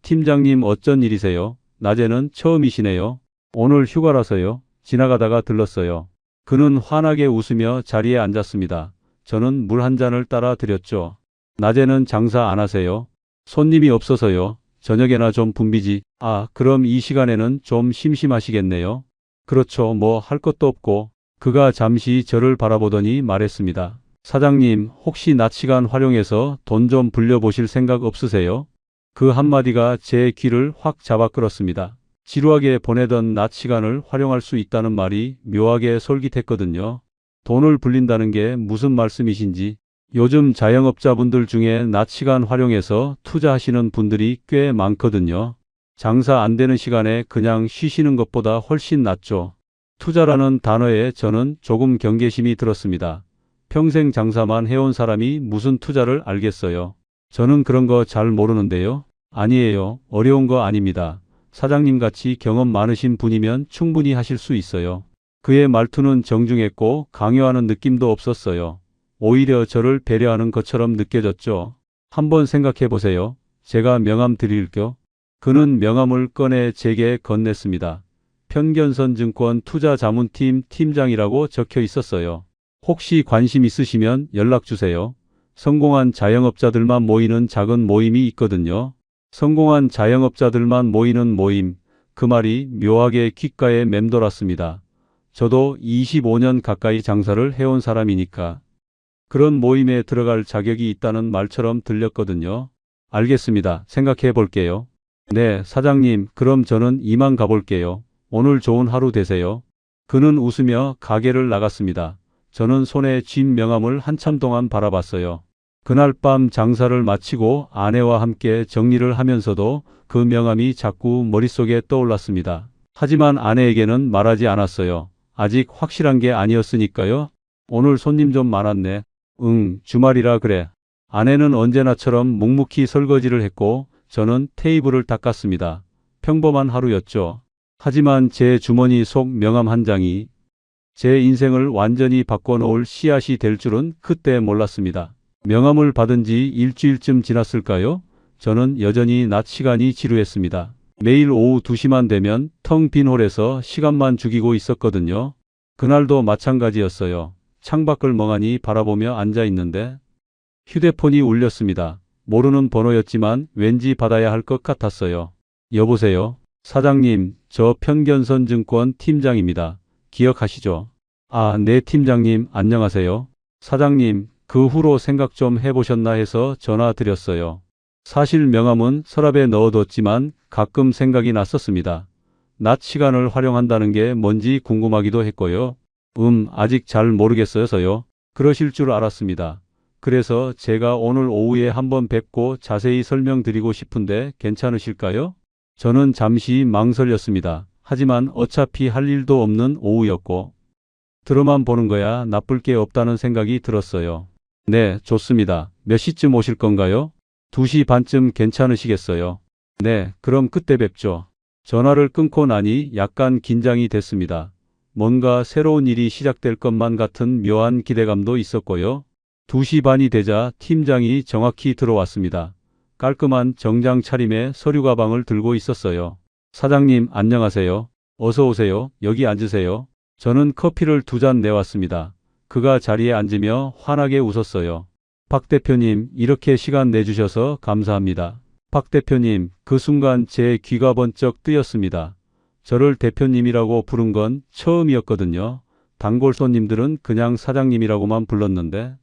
팀장님 어쩐 일이세요? 낮에는 처음이시네요. 오늘 휴가라서요. 지나가다가 들렀어요. 그는 환하게 웃으며 자리에 앉았습니다. 저는 물 한 잔을 따라 드렸죠. 낮에는 장사 안 하세요? 손님이 없어서요. 저녁에나 좀 붐비지. 그럼 이 시간에는 좀 심심하시겠네요. 그렇죠. 뭐 할 것도 없고. 그가 잠시 저를 바라보더니 말했습니다. 사장님, 혹시 낮 시간 활용해서 돈 좀 불려보실 생각 없으세요? 그 한마디가 제 귀를 확 잡아 끌었습니다. 지루하게 보내던 낮 시간을 활용할 수 있다는 말이 묘하게 솔깃했거든요. 돈을 불린다는 게 무슨 말씀이신지. 요즘 자영업자분들 중에 낮 시간 활용해서 투자하시는 분들이 꽤 많거든요. 장사 안 되는 시간에 그냥 쉬시는 것보다 훨씬 낫죠. 투자라는 단어에 저는 조금 경계심이 들었습니다. 평생 장사만 해온 사람이 무슨 투자를 알겠어요. 저는 그런 거 잘 모르는데요. 아니에요. 어려운 거 아닙니다. 사장님같이 경험 많으신 분이면 충분히 하실 수 있어요. 그의 말투는 정중했고 강요하는 느낌도 없었어요. 오히려 저를 배려하는 것처럼 느껴졌죠. 한번 생각해 보세요. 제가 명함 드릴게요. 그는 명함을 꺼내 제게 건넸습니다. 편견선 증권 투자자문팀 팀장이라고 적혀 있었어요. 혹시 관심 있으시면 연락 주세요. 성공한 자영업자들만 모이는 작은 모임이 있거든요. 성공한 자영업자들만 모이는 모임. 그 말이 묘하게 귓가에 맴돌았습니다. 저도 25년 가까이 장사를 해온 사람이니까 그런 모임에 들어갈 자격이 있다는 말처럼 들렸거든요. 알겠습니다. 생각해 볼게요. 네, 사장님, 그럼 저는 이만 가볼게요. 오늘 좋은 하루 되세요. 그는 웃으며 가게를 나갔습니다. 저는 손에 쥔 명함을 한참 동안 바라봤어요. 그날 밤 장사를 마치고 아내와 함께 정리를 하면서도 그 명함이 자꾸 머릿속에 떠올랐습니다. 하지만 아내에게는 말하지 않았어요. 아직 확실한 게 아니었으니까요. 오늘 손님 좀 많았네. 주말이라 그래. 아내는 언제나처럼 묵묵히 설거지를 했고 저는 테이블을 닦았습니다. 평범한 하루였죠. 하지만 제 주머니 속 명함 한 장이 제 인생을 완전히 바꿔놓을 씨앗이 될 줄은 그때 몰랐습니다. 명함을 받은 지 일주일쯤 지났을까요? 저는 여전히 낮 시간이 지루했습니다. 매일 오후 2시만 되면 텅 빈 홀에서 시간만 죽이고 있었거든요. 그날도 마찬가지였어요. 창밖을 멍하니 바라보며 앉아 있는데 휴대폰이 울렸습니다. 모르는 번호였지만 왠지 받아야 할 것 같았어요. 여보세요? 사장님, 저 편견선 증권 팀장입니다. 기억하시죠? 네 팀장님, 안녕하세요. 사장님, 그 후로 생각 좀 해보셨나 해서 전화 드렸어요. 사실 명함은 서랍에 넣어뒀지만 가끔 생각이 났었습니다. 낮 시간을 활용한다는 게 뭔지 궁금하기도 했고요. 아직 잘 모르겠어서요. 그러실 줄 알았습니다. 그래서 제가 오늘 오후에 한번 뵙고 자세히 설명드리고 싶은데 괜찮으실까요? 저는 잠시 망설였습니다. 하지만 어차피 할 일도 없는 오후였고 들어만 보는 거야 나쁠 게 없다는 생각이 들었어요. 네, 좋습니다. 몇 시쯤 오실 건가요? 2시 반쯤 괜찮으시겠어요? 네, 그럼 그때 뵙죠. 전화를 끊고 나니 약간 긴장이 됐습니다. 뭔가 새로운 일이 시작될 것만 같은 묘한 기대감도 있었고요. 2시 반이 되자 팀장이 정확히 들어왔습니다. 깔끔한 정장 차림에 서류 가방을 들고 있었어요. 사장님, 안녕하세요. 어서 오세요. 여기 앉으세요. 저는 커피를 2잔 내왔습니다. 그가 자리에 앉으며 환하게 웃었어요. 박 대표님, 이렇게 시간 내주셔서 감사합니다. 박 대표님, 그 순간 제 귀가 번쩍 뜨였습니다. 저를 대표님이라고 부른 건 처음이었거든요. 단골 손님들은 그냥 사장님이라고만 불렀는데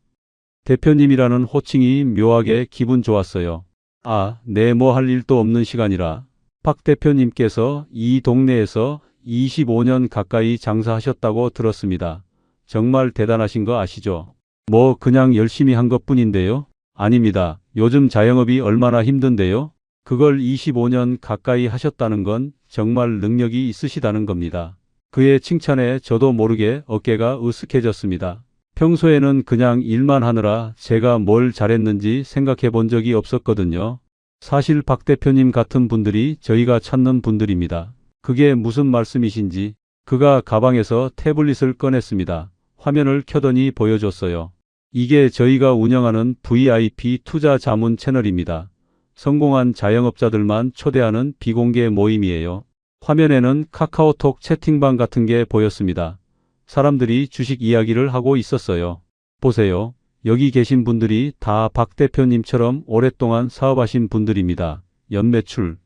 대표님이라는 호칭이 묘하게 기분 좋았어요. 아, 네, 뭐 할 일도 없는 시간이라. 박 대표님께서 이 동네에서 25년 가까이 장사하셨다고 들었습니다. 정말 대단하신 거 아시죠? 뭐 그냥 열심히 한 것뿐인데요. 아닙니다. 요즘 자영업이 얼마나 힘든데요. 그걸 25년 가까이 하셨다는 건 정말 능력이 있으시다는 겁니다. 그의 칭찬에 저도 모르게 어깨가 으쓱해졌습니다. 평소에는 그냥 일만 하느라 제가 뭘 잘했는지 생각해 본 적이 없었거든요. 사실 박 대표님 같은 분들이 저희가 찾는 분들입니다. 그게 무슨 말씀이신지 그가 가방에서 태블릿을 꺼냈습니다. 화면을 켜더니 보여줬어요. 이게 저희가 운영하는 VIP 투자 자문 채널입니다. 성공한 자영업자들만 초대하는 비공개 모임이에요. 화면에는 카카오톡 채팅방 같은 게 보였습니다. 사람들이 주식 이야기를 하고 있었어요. 보세요. 여기 계신 분들이 다 박 대표님처럼 오랫동안 사업하신 분들입니다. 연매출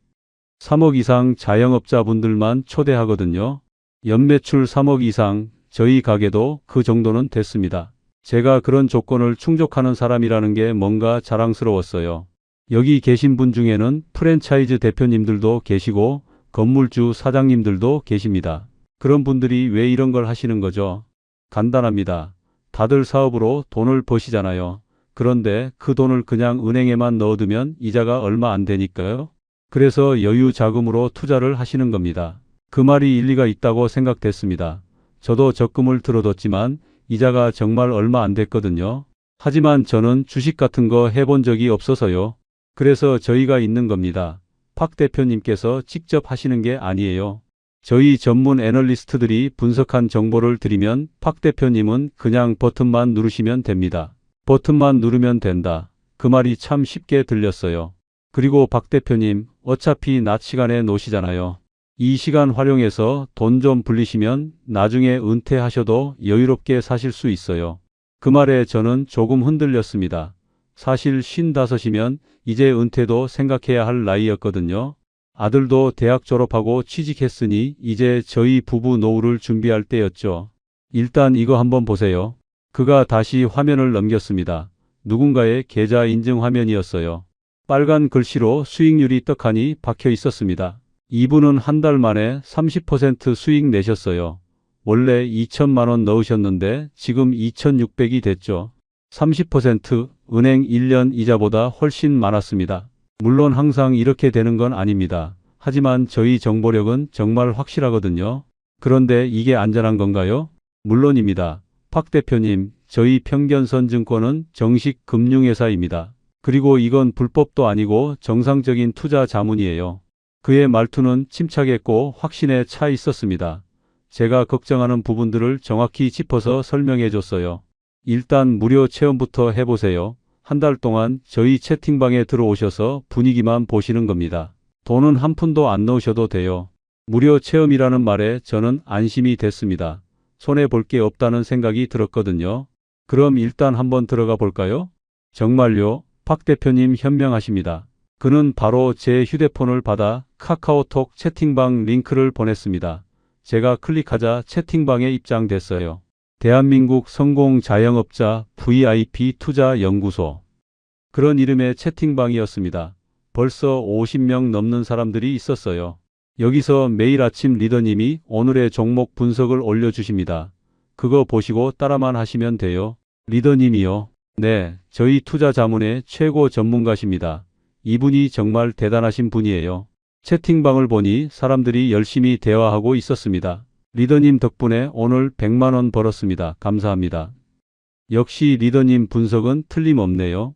3억 이상 자영업자분들만 초대하거든요. 연매출 3억 이상, 저희 가게도 그 정도는 됐습니다. 제가 그런 조건을 충족하는 사람이라는 게 뭔가 자랑스러웠어요. 여기 계신 분 중에는 프랜차이즈 대표님들도 계시고 건물주 사장님들도 계십니다. 그런 분들이 왜 이런 걸 하시는 거죠? 간단합니다. 다들 사업으로 돈을 버시잖아요. 그런데 그 돈을 그냥 은행에만 넣어두면 이자가 얼마 안 되니까요. 그래서 여유 자금으로 투자를 하시는 겁니다. 그 말이 일리가 있다고 생각됐습니다. 저도 적금을 들어뒀지만 이자가 정말 얼마 안 됐거든요. 하지만 저는 주식 같은 거 해본 적이 없어서요. 그래서 저희가 있는 겁니다. 박 대표님께서 직접 하시는 게 아니에요. 저희 전문 애널리스트들이 분석한 정보를 드리면 박 대표님은 그냥 버튼만 누르시면 됩니다. 버튼만 누르면 된다. 그 말이 참 쉽게 들렸어요. 그리고 박 대표님, 어차피 낮 시간에 노시잖아요. 이 시간 활용해서 돈 좀 불리시면 나중에 은퇴하셔도 여유롭게 사실 수 있어요. 그 말에 저는 조금 흔들렸습니다. 사실 55이면 이제 은퇴도 생각해야 할 나이였거든요. 아들도 대학 졸업하고 취직했으니 이제 저희 부부 노후를 준비할 때였죠. 일단 이거 한번 보세요. 그가 다시 화면을 넘겼습니다. 누군가의 계좌 인증 화면이었어요. 빨간 글씨로 수익률이 떡하니 박혀 있었습니다. 이분은 한 달 만에 30% 수익 내셨어요. 원래 2천만 원 넣으셨는데 지금 2,600이 됐죠. 30% 은행 1년 이자보다 훨씬 많았습니다. 물론 항상 이렇게 되는 건 아닙니다. 하지만 저희 정보력은 정말 확실하거든요. 그런데 이게 안전한 건가요? 물론입니다. 박 대표님, 저희 평견선증권은 정식 금융회사입니다. 그리고 이건 불법도 아니고 정상적인 투자 자문이에요. 그의 말투는 침착했고 확신에 차 있었습니다. 제가 걱정하는 부분들을 정확히 짚어서 설명해 줬어요. 일단 무료 체험부터 해보세요. 한 달 동안 저희 채팅방에 들어오셔서 분위기만 보시는 겁니다. 돈은 한 푼도 안 넣으셔도 돼요. 무료 체험이라는 말에 저는 안심이 됐습니다. 손해볼 게 없다는 생각이 들었거든요. 그럼 일단 한번 들어가 볼까요? 정말요? 박 대표님 현명하십니다. 그는 바로 제 휴대폰을 받아 카카오톡 채팅방 링크를 보냈습니다. 제가 클릭하자 채팅방에 입장됐어요. 대한민국 성공 자영업자 VIP 투자 연구소. 그런 이름의 채팅방이었습니다. 벌써 50명 넘는 사람들이 있었어요. 여기서 매일 아침 리더님이 오늘의 종목 분석을 올려주십니다. 그거 보시고 따라만 하시면 돼요. 리더님이요? 네, 저희 투자 자문의 최고 전문가십니다. 이분이 정말 대단하신 분이에요. 채팅방을 보니 사람들이 열심히 대화하고 있었습니다. 리더님 덕분에 오늘 100만 원 벌었습니다. 감사합니다. 역시 리더님 분석은 틀림없네요.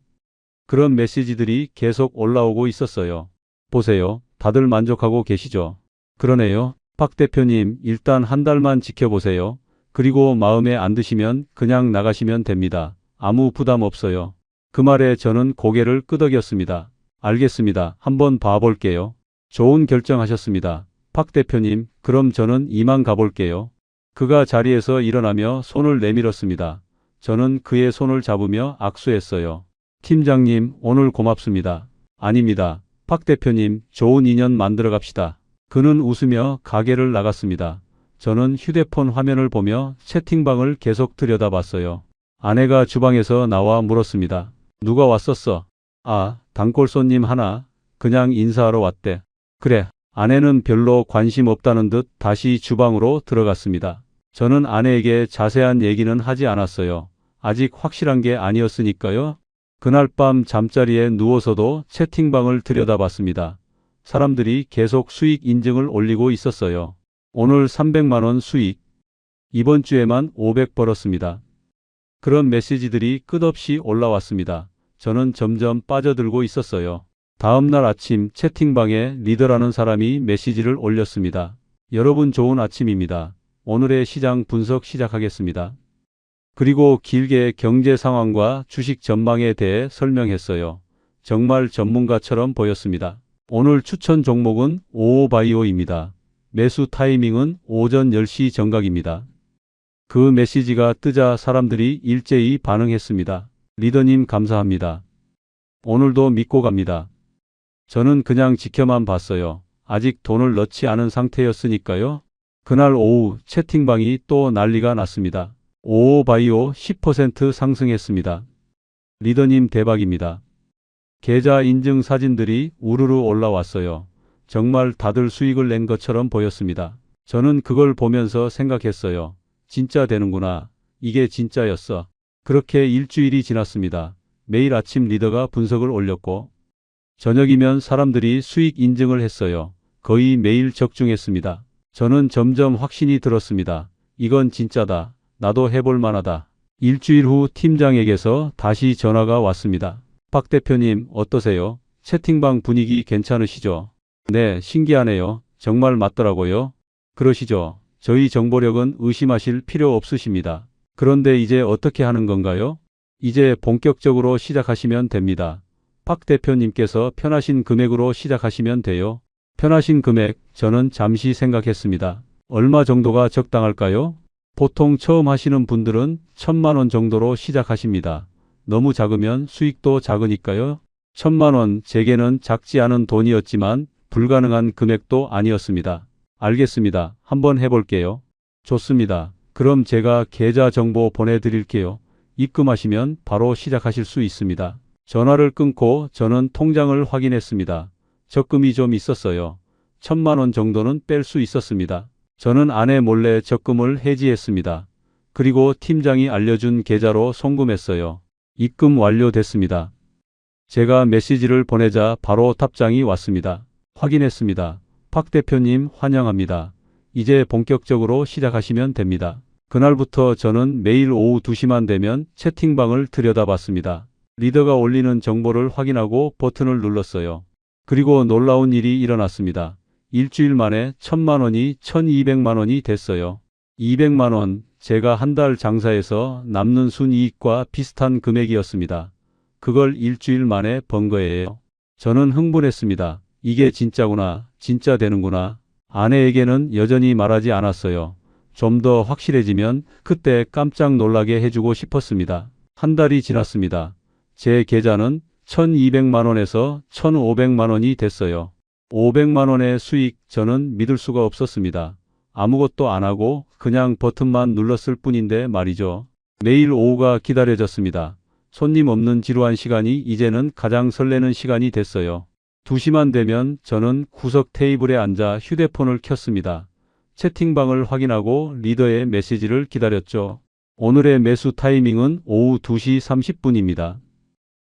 그런 메시지들이 계속 올라오고 있었어요. 보세요. 다들 만족하고 계시죠? 그러네요. 박 대표님, 일단 한 달만 지켜보세요. 그리고 마음에 안 드시면 그냥 나가시면 됩니다. 아무 부담 없어요. 그 말에 저는 고개를 끄덕였습니다. 알겠습니다. 한번 봐볼게요. 좋은 결정하셨습니다. 박 대표님, 그럼 저는 이만 가볼게요. 그가 자리에서 일어나며 손을 내밀었습니다. 저는 그의 손을 잡으며 악수했어요. 팀장님, 오늘 고맙습니다. 아닙니다. 박 대표님, 좋은 인연 만들어 갑시다. 그는 웃으며 가게를 나갔습니다. 저는 휴대폰 화면을 보며 채팅방을 계속 들여다봤어요. 아내가 주방에서 나와 물었습니다. 누가 왔었어? 아, 단골 손님 하나. 그냥 인사하러 왔대. 그래. 아내는 별로 관심 없다는 듯 다시 주방으로 들어갔습니다. 저는 아내에게 자세한 얘기는 하지 않았어요. 아직 확실한 게 아니었으니까요. 그날 밤 잠자리에 누워서도 채팅방을 들여다봤습니다. 사람들이 계속 수익 인증을 올리고 있었어요. 오늘 300만 원 수익. 이번 주에만 500 벌었습니다. 그런 메시지들이 끝없이 올라왔습니다. 저는 점점 빠져들고 있었어요. 다음 날 아침 채팅방에 리더라는 사람이 메시지를 올렸습니다. 여러분 좋은 아침입니다. 오늘의 시장 분석 시작하겠습니다. 그리고 길게 경제 상황과 주식 전망에 대해 설명했어요. 정말 전문가처럼 보였습니다. 오늘 추천 종목은 오오바이오입니다. 매수 타이밍은 오전 10시 정각입니다. 그 메시지가 뜨자 사람들이 일제히 반응했습니다. 리더님 감사합니다. 오늘도 믿고 갑니다. 저는 그냥 지켜만 봤어요. 아직 돈을 넣지 않은 상태였으니까요. 그날 오후 채팅방이 또 난리가 났습니다. 오오바이오 10% 상승했습니다. 리더님 대박입니다. 계좌 인증 사진들이 우르르 올라왔어요. 정말 다들 수익을 낸 것처럼 보였습니다. 저는 그걸 보면서 생각했어요. 진짜 되는구나. 이게 진짜였어. 그렇게 일주일이 지났습니다. 매일 아침 리더가 분석을 올렸고 저녁이면 사람들이 수익 인증을 했어요. 거의 매일 적중했습니다. 저는 점점 확신이 들었습니다. 이건 진짜다. 나도 해볼 만하다. 일주일 후 팀장에게서 다시 전화가 왔습니다. 박 대표님 어떠세요? 채팅방 분위기 괜찮으시죠? 네, 신기하네요. 정말 맞더라고요. 그러시죠? 저희 정보력은 의심하실 필요 없으십니다. 그런데 이제 어떻게 하는 건가요? 이제 본격적으로 시작하시면 됩니다. 박 대표님께서 편하신 금액으로 시작하시면 돼요. 편하신 금액, 저는 잠시 생각했습니다. 얼마 정도가 적당할까요? 보통 처음 하시는 분들은 1000만 원 정도로 시작하십니다. 너무 작으면 수익도 작으니까요. 1000만 원, 제게는 작지 않은 돈이었지만 불가능한 금액도 아니었습니다. 알겠습니다. 한번 해볼게요. 좋습니다. 그럼 제가 계좌 정보 보내드릴게요. 입금하시면 바로 시작하실 수 있습니다. 전화를 끊고 저는 통장을 확인했습니다. 적금이 좀 있었어요. 1000만 원 정도는 뺄 수 있었습니다. 저는 아내 몰래 적금을 해지했습니다. 그리고 팀장이 알려준 계좌로 송금했어요. 입금 완료됐습니다. 제가 메시지를 보내자 바로 답장이 왔습니다. 확인했습니다. 박 대표님 환영합니다. 이제 본격적으로 시작하시면 됩니다. 그날부터 저는 매일 오후 2시만 되면 채팅방을 들여다봤습니다. 리더가 올리는 정보를 확인하고 버튼을 눌렀어요. 그리고 놀라운 일이 일어났습니다. 일주일 만에 1000만 원이 1200만 원이 됐어요. 200만 원, 제가 한 달 장사해서 남는 순이익과 비슷한 금액이었습니다. 그걸 일주일 만에 번 거예요. 저는 흥분했습니다. 이게 진짜구나. 진짜 되는구나. 아내에게는 여전히 말하지 않았어요. 좀 더 확실해지면 그때 깜짝 놀라게 해주고 싶었습니다. 한 달이 지났습니다. 제 계좌는 1200만 원에서 1500만 원이 됐어요. 500만 원의 수익, 저는 믿을 수가 없었습니다. 아무것도 안 하고 그냥 버튼만 눌렀을 뿐인데 말이죠. 매일 오후가 기다려졌습니다. 손님 없는 지루한 시간이 이제는 가장 설레는 시간이 됐어요. 2시만 되면 저는 구석 테이블에 앉아 휴대폰을 켰습니다. 채팅방을 확인하고 리더의 메시지를 기다렸죠. 오늘의 매수 타이밍은 오후 2시 30분입니다.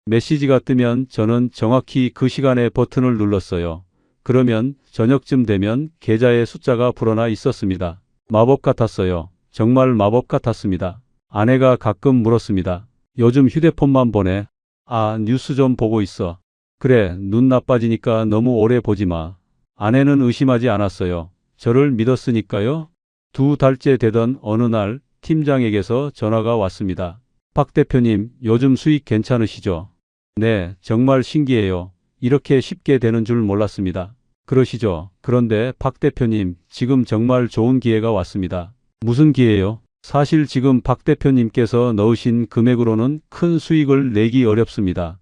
메시지가 뜨면 저는 정확히 그 시간에 버튼을 눌렀어요. 그러면 저녁쯤 되면 계좌에 숫자가 불어나 있었습니다. 마법 같았어요. 정말 마법 같았습니다. 아내가 가끔 물었습니다. 요즘 휴대폰만 보내. 아, 뉴스 좀 보고 있어. 그래, 눈 나빠지니까 너무 오래 보지 마. 아내는 의심하지 않았어요. 저를 믿었으니까요. 2달째 되던 어느 날 팀장에게서 전화가 왔습니다. 박 대표님, 요즘 수익 괜찮으시죠? 네, 정말 신기해요. 이렇게 쉽게 되는 줄 몰랐습니다. 그러시죠? 그런데 박 대표님, 지금 정말 좋은 기회가 왔습니다. 무슨 기회요? 사실 지금 박 대표님께서 넣으신 금액으로는 큰 수익을 내기 어렵습니다.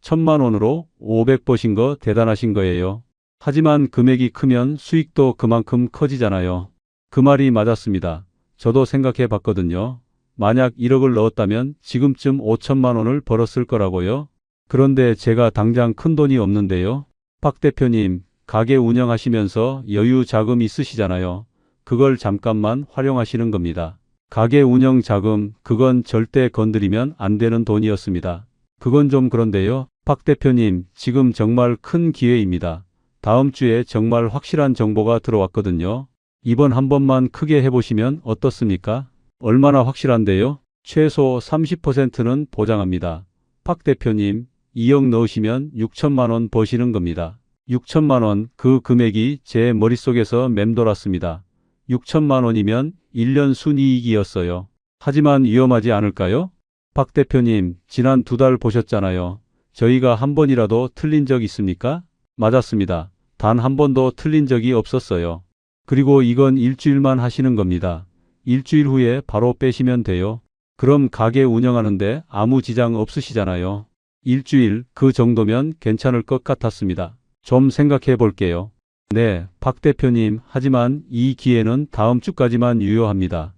1,000만 원으로 500 버신 거 대단하신 거예요. 하지만 금액이 크면 수익도 그만큼 커지잖아요. 그 말이 맞았습니다. 저도 생각해 봤거든요. 만약 1억을 넣었다면 지금쯤 5천만 원을 벌었을 거라고요. 그런데 제가 당장 큰 돈이 없는데요. 박 대표님, 가게 운영하시면서 여유 자금 있으시잖아요. 그걸 잠깐만 활용하시는 겁니다. 가게 운영 자금, 그건 절대 건드리면 안 되는 돈이었습니다. 그건 좀 그런데요. 박 대표님, 지금 정말 큰 기회입니다. 다음 주에 정말 확실한 정보가 들어왔거든요. 이번 한 번만 크게 해보시면 어떻습니까? 얼마나 확실한데요? 최소 30%는 보장합니다. 박 대표님, 2억 넣으시면 6천만 원 버시는 겁니다. 6천만 원, 그 금액이 제 머릿속에서 맴돌았습니다. 6천만 원이면 1년 순이익이었어요. 하지만 위험하지 않을까요? 박 대표님, 지난 2달 보셨잖아요. 저희가 한 번이라도 틀린 적 있습니까? 맞았습니다. 단 한 번도 틀린 적이 없었어요. 그리고 이건 일주일만 하시는 겁니다. 일주일 후에 바로 빼시면 돼요. 그럼 가게 운영하는데 아무 지장 없으시잖아요. 일주일, 그 정도면 괜찮을 것 같았습니다. 좀 생각해 볼게요. 네, 박 대표님, 하지만 이 기회는 다음 주까지만 유효합니다.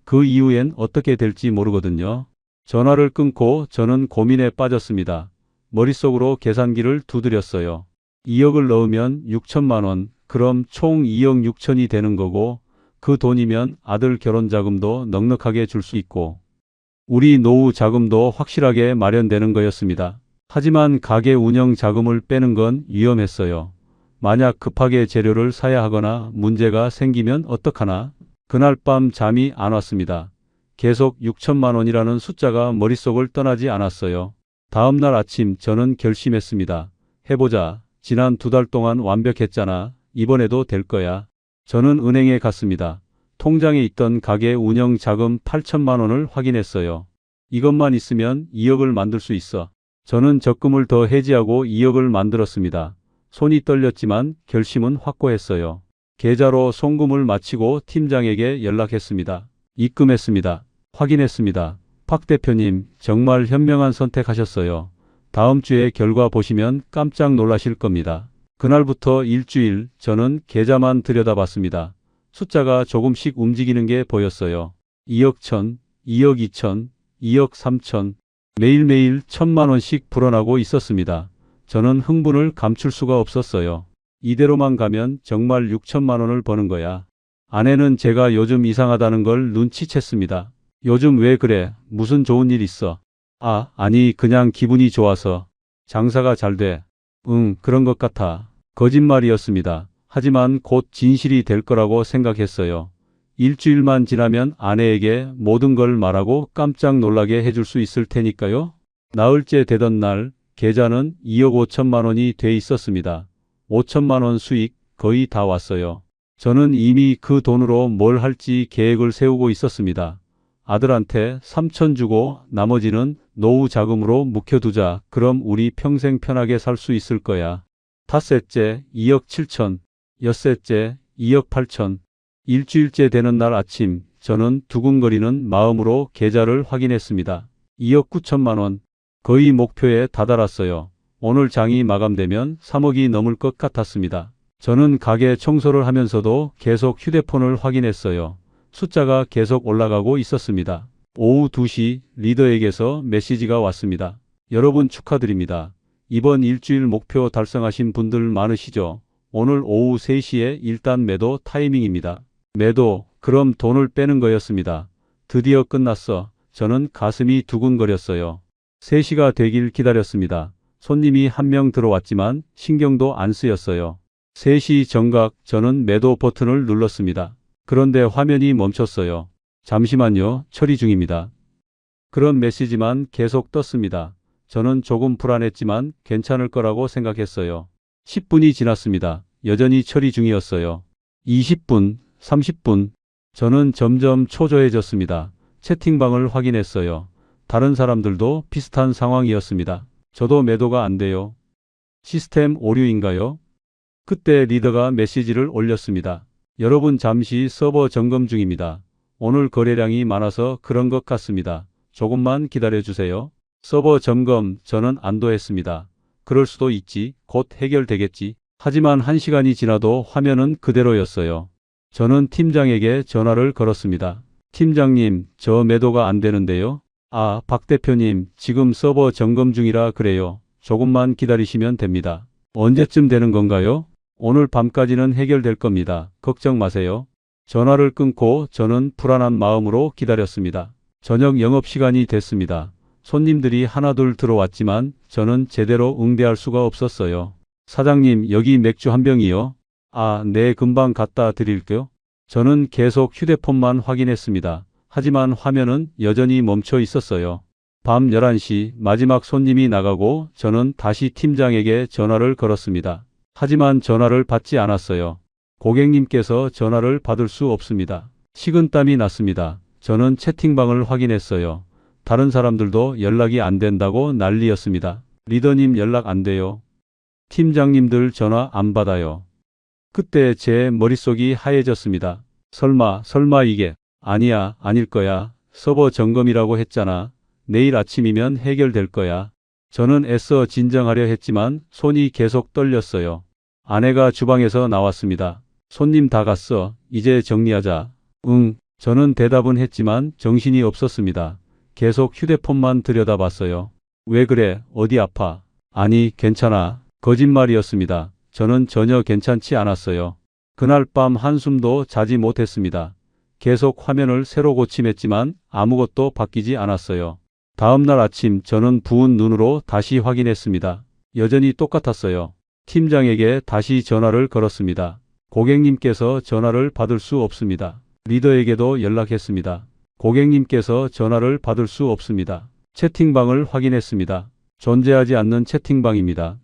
그 이후엔 어떻게 될지 모르거든요. 전화를 끊고 저는 고민에 빠졌습니다. 머릿속으로 계산기를 두드렸어요. 2억을 넣으면 6천만 원, 그럼 총 2억 6천이 되는 거고, 그 돈이면 아들 결혼 자금도 넉넉하게 줄 수 있고, 우리 노후 자금도 확실하게 마련되는 거였습니다. 하지만 가게 운영 자금을 빼는 건 위험했어요. 만약 급하게 재료를 사야 하거나 문제가 생기면 어떡하나? 그날 밤 잠이 안 왔습니다. 계속 6천만 원이라는 숫자가 머릿속을 떠나지 않았어요. 다음 날 아침 저는 결심했습니다. 해보자. 지난 2달 동안 완벽했잖아. 이번에도 될 거야. 저는 은행에 갔습니다. 통장에 있던 가게 운영 자금 8천만 원을 확인했어요. 이것만 있으면 2억을 만들 수 있어. 저는 적금을 더 해지하고 2억을 만들었습니다. 손이 떨렸지만 결심은 확고했어요. 계좌로 송금을 마치고 팀장에게 연락했습니다. 입금했습니다. 확인했습니다. 박 대표님, 정말 현명한 선택하셨어요. 다음 주에 결과 보시면 깜짝 놀라실 겁니다. 그날부터 일주일 저는 계좌만 들여다봤습니다. 숫자가 조금씩 움직이는 게 보였어요. 2억 1천, 2억 2천, 2억 3천, 매일매일 1,000만 원씩 불어나고 있었습니다. 저는 흥분을 감출 수가 없었어요. 이대로만 가면 정말 6천만 원을 버는 거야. 아내는 제가 요즘 이상하다는 걸 눈치챘습니다. 요즘 왜 그래? 무슨 좋은 일 있어? 아니 그냥 기분이 좋아서. 장사가 잘 돼. 응, 그런 것 같아. 거짓말이었습니다. 하지만 곧 진실이 될 거라고 생각했어요. 일주일만 지나면 아내에게 모든 걸 말하고 깜짝 놀라게 해줄 수 있을 테니까요. 나흘째 되던 날 계좌는 2억 5천만 원이 돼 있었습니다. 5천만 원 수익 거의 다 왔어요. 저는 이미 그 돈으로 뭘 할지 계획을 세우고 있었습니다. 아들한테 3천 주고 나머지는 노후 자금으로 묵혀두자. 그럼 우리 평생 편하게 살 수 있을 거야. 닷새째 2억 7천, 엿새째 2억 8천. 일주일째 되는 날 아침 저는 두근거리는 마음으로 계좌를 확인했습니다. 2억 9천만 원. 거의 목표에 다다랐어요. 오늘 장이 마감되면 3억이 넘을 것 같았습니다. 저는 가게 청소를 하면서도 계속 휴대폰을 확인했어요. 숫자가 계속 올라가고 있었습니다. 오후 2시 리더에게서 메시지가 왔습니다. 여러분 축하드립니다. 이번 일주일 목표 달성하신 분들 많으시죠? 오늘 오후 3시에 일단 매도 타이밍입니다. 매도, 그럼 돈을 빼는 거였습니다. 드디어 끝났어. 저는 가슴이 두근거렸어요. 3시가 되길 기다렸습니다. 손님이 한 명 들어왔지만 신경도 안 쓰였어요. 3시 정각 저는 매도 버튼을 눌렀습니다. 그런데 화면이 멈췄어요. 잠시만요. 처리 중입니다. 그런 메시지만 계속 떴습니다. 저는 조금 불안했지만 괜찮을 거라고 생각했어요. 10분이 지났습니다. 여전히 처리 중이었어요. 20분, 30분. 저는 점점 초조해졌습니다. 채팅방을 확인했어요. 다른 사람들도 비슷한 상황이었습니다. 저도 매도가 안 돼요. 시스템 오류인가요? 그때 리더가 메시지를 올렸습니다. 여러분 잠시 서버 점검 중입니다. 오늘 거래량이 많아서 그런 것 같습니다. 조금만 기다려 주세요. 서버 점검 저는 안도했습니다. 그럴 수도 있지. 곧 해결되겠지. 하지만 1시간이 지나도 화면은 그대로였어요. 저는 팀장에게 전화를 걸었습니다. 팀장님, 저 매도가 안 되는데요. 아, 박 대표님, 지금 서버 점검 중이라 그래요. 조금만 기다리시면 됩니다. 언제쯤 되는 건가요? 오늘 밤까지는 해결될 겁니다. 걱정 마세요. 전화를 끊고 저는 불안한 마음으로 기다렸습니다. 저녁 영업시간이 됐습니다. 손님들이 하나둘 들어왔지만 저는 제대로 응대할 수가 없었어요. 사장님, 여기 맥주 한 병이요. 아, 네, 금방 갖다 드릴게요. 저는 계속 휴대폰만 확인했습니다. 하지만 화면은 여전히 멈춰 있었어요. 밤 11시 마지막 손님이 나가고 저는 다시 팀장에게 전화를 걸었습니다. 하지만 전화를 받지 않았어요. 고객님께서 전화를 받을 수 없습니다. 식은땀이 났습니다. 저는 채팅방을 확인했어요. 다른 사람들도 연락이 안 된다고 난리였습니다. 리더님 연락 안 돼요. 팀장님들 전화 안 받아요. 그때 제 머릿속이 하얘졌습니다. 설마 이게 아니야, 아닐 거야. 서버 점검이라고 했잖아. 내일 아침이면 해결될 거야. 저는 애써 진정하려 했지만 손이 계속 떨렸어요. 아내가 주방에서 나왔습니다. 손님 다 갔어. 이제 정리하자. 응. 저는 대답은 했지만 정신이 없었습니다. 계속 휴대폰만 들여다봤어요. 왜 그래? 어디 아파? 아니, 괜찮아. 거짓말이었습니다. 저는 전혀 괜찮지 않았어요. 그날 밤 한숨도 자지 못했습니다. 계속 화면을 새로 고침했지만 아무것도 바뀌지 않았어요. 다음 날 아침 저는 부은 눈으로 다시 확인했습니다. 여전히 똑같았어요. 팀장에게 다시 전화를 걸었습니다. 고객님께서 전화를 받을 수 없습니다. 리더에게도 연락했습니다. 고객님께서 전화를 받을 수 없습니다. 채팅방을 확인했습니다. 존재하지 않는 채팅방입니다.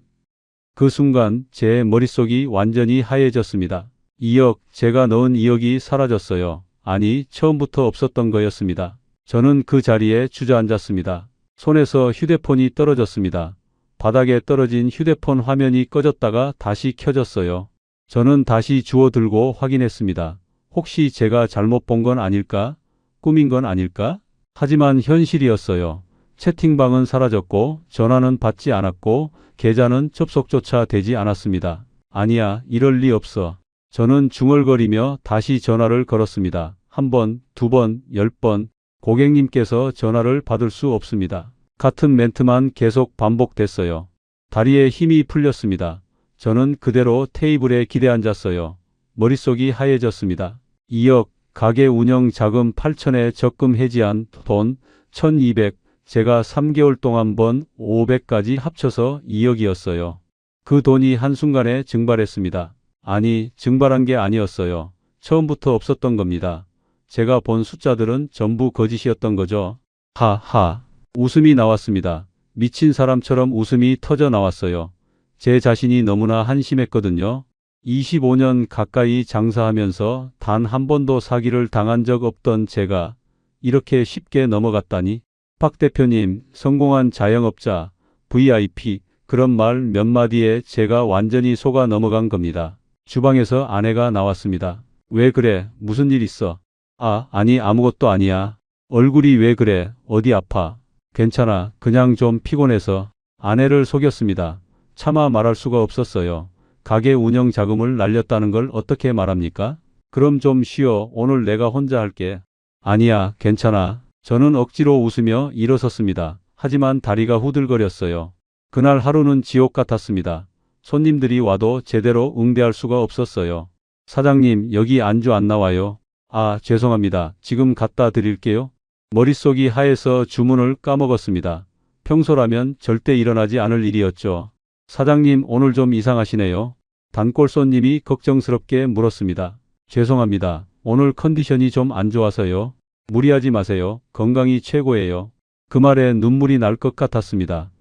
그 순간 제 머릿속이 완전히 하얘졌습니다. 2억, 제가 넣은 2억이 사라졌어요. 아니, 처음부터 없었던 거였습니다. 저는 그 자리에 주저앉았습니다. 손에서 휴대폰이 떨어졌습니다. 바닥에 떨어진 휴대폰 화면이 꺼졌다가 다시 켜졌어요. 저는 다시 주워 들고 확인했습니다. 혹시 제가 잘못 본 건 아닐까? 꿈인 건 아닐까? 하지만 현실이었어요. 채팅방은 사라졌고 전화는 받지 않았고 계좌는 접속조차 되지 않았습니다. 아니야, 이럴 리 없어. 저는 중얼거리며 다시 전화를 걸었습니다. 1번, 2번, 10번. 고객님께서 전화를 받을 수 없습니다. 같은 멘트만 계속 반복됐어요. 다리에 힘이 풀렸습니다. 저는 그대로 테이블에 기대앉았어요. 머릿속이 하얘졌습니다. 2억, 가게 운영 자금 8천에 적금 해지한 돈 1200, 제가 3개월 동안 번 500까지 합쳐서 2억이었어요. 그 돈이 한순간에 증발했습니다. 아니, 증발한 게 아니었어요. 처음부터 없었던 겁니다. 제가 본 숫자들은 전부 거짓이었던 거죠. 하하. 웃음이 나왔습니다. 미친 사람처럼 웃음이 터져 나왔어요. 제 자신이 너무나 한심했거든요. 25년 가까이 장사하면서 단 한 번도 사기를 당한 적 없던 제가 이렇게 쉽게 넘어갔다니. 박 대표님, 성공한 자영업자, VIP, 그런 말 몇 마디에 제가 완전히 속아 넘어간 겁니다. 주방에서 아내가 나왔습니다. 왜 그래? 무슨 일 있어? 아니 아무것도 아니야. 얼굴이 왜 그래? 어디 아파? 괜찮아. 그냥 좀 피곤해서. 아내를 속였습니다. 차마 말할 수가 없었어요. 가게 운영 자금을 날렸다는 걸 어떻게 말합니까? 그럼 좀 쉬어. 오늘 내가 혼자 할게. 아니야, 괜찮아. 저는 억지로 웃으며 일어섰습니다. 하지만 다리가 후들거렸어요. 그날 하루는 지옥 같았습니다. 손님들이 와도 제대로 응대할 수가 없었어요. 사장님, 여기 안주 안 나와요. 아, 죄송합니다. 지금 갖다 드릴게요. 머릿속이 하얘서 주문을 까먹었습니다. 평소라면 절대 일어나지 않을 일이었죠. 사장님, 오늘 좀 이상하시네요. 단골 손님이 걱정스럽게 물었습니다. 죄송합니다. 오늘 컨디션이 좀 안 좋아서요. 무리하지 마세요. 건강이 최고예요. 그 말에 눈물이 날 것 같았습니다.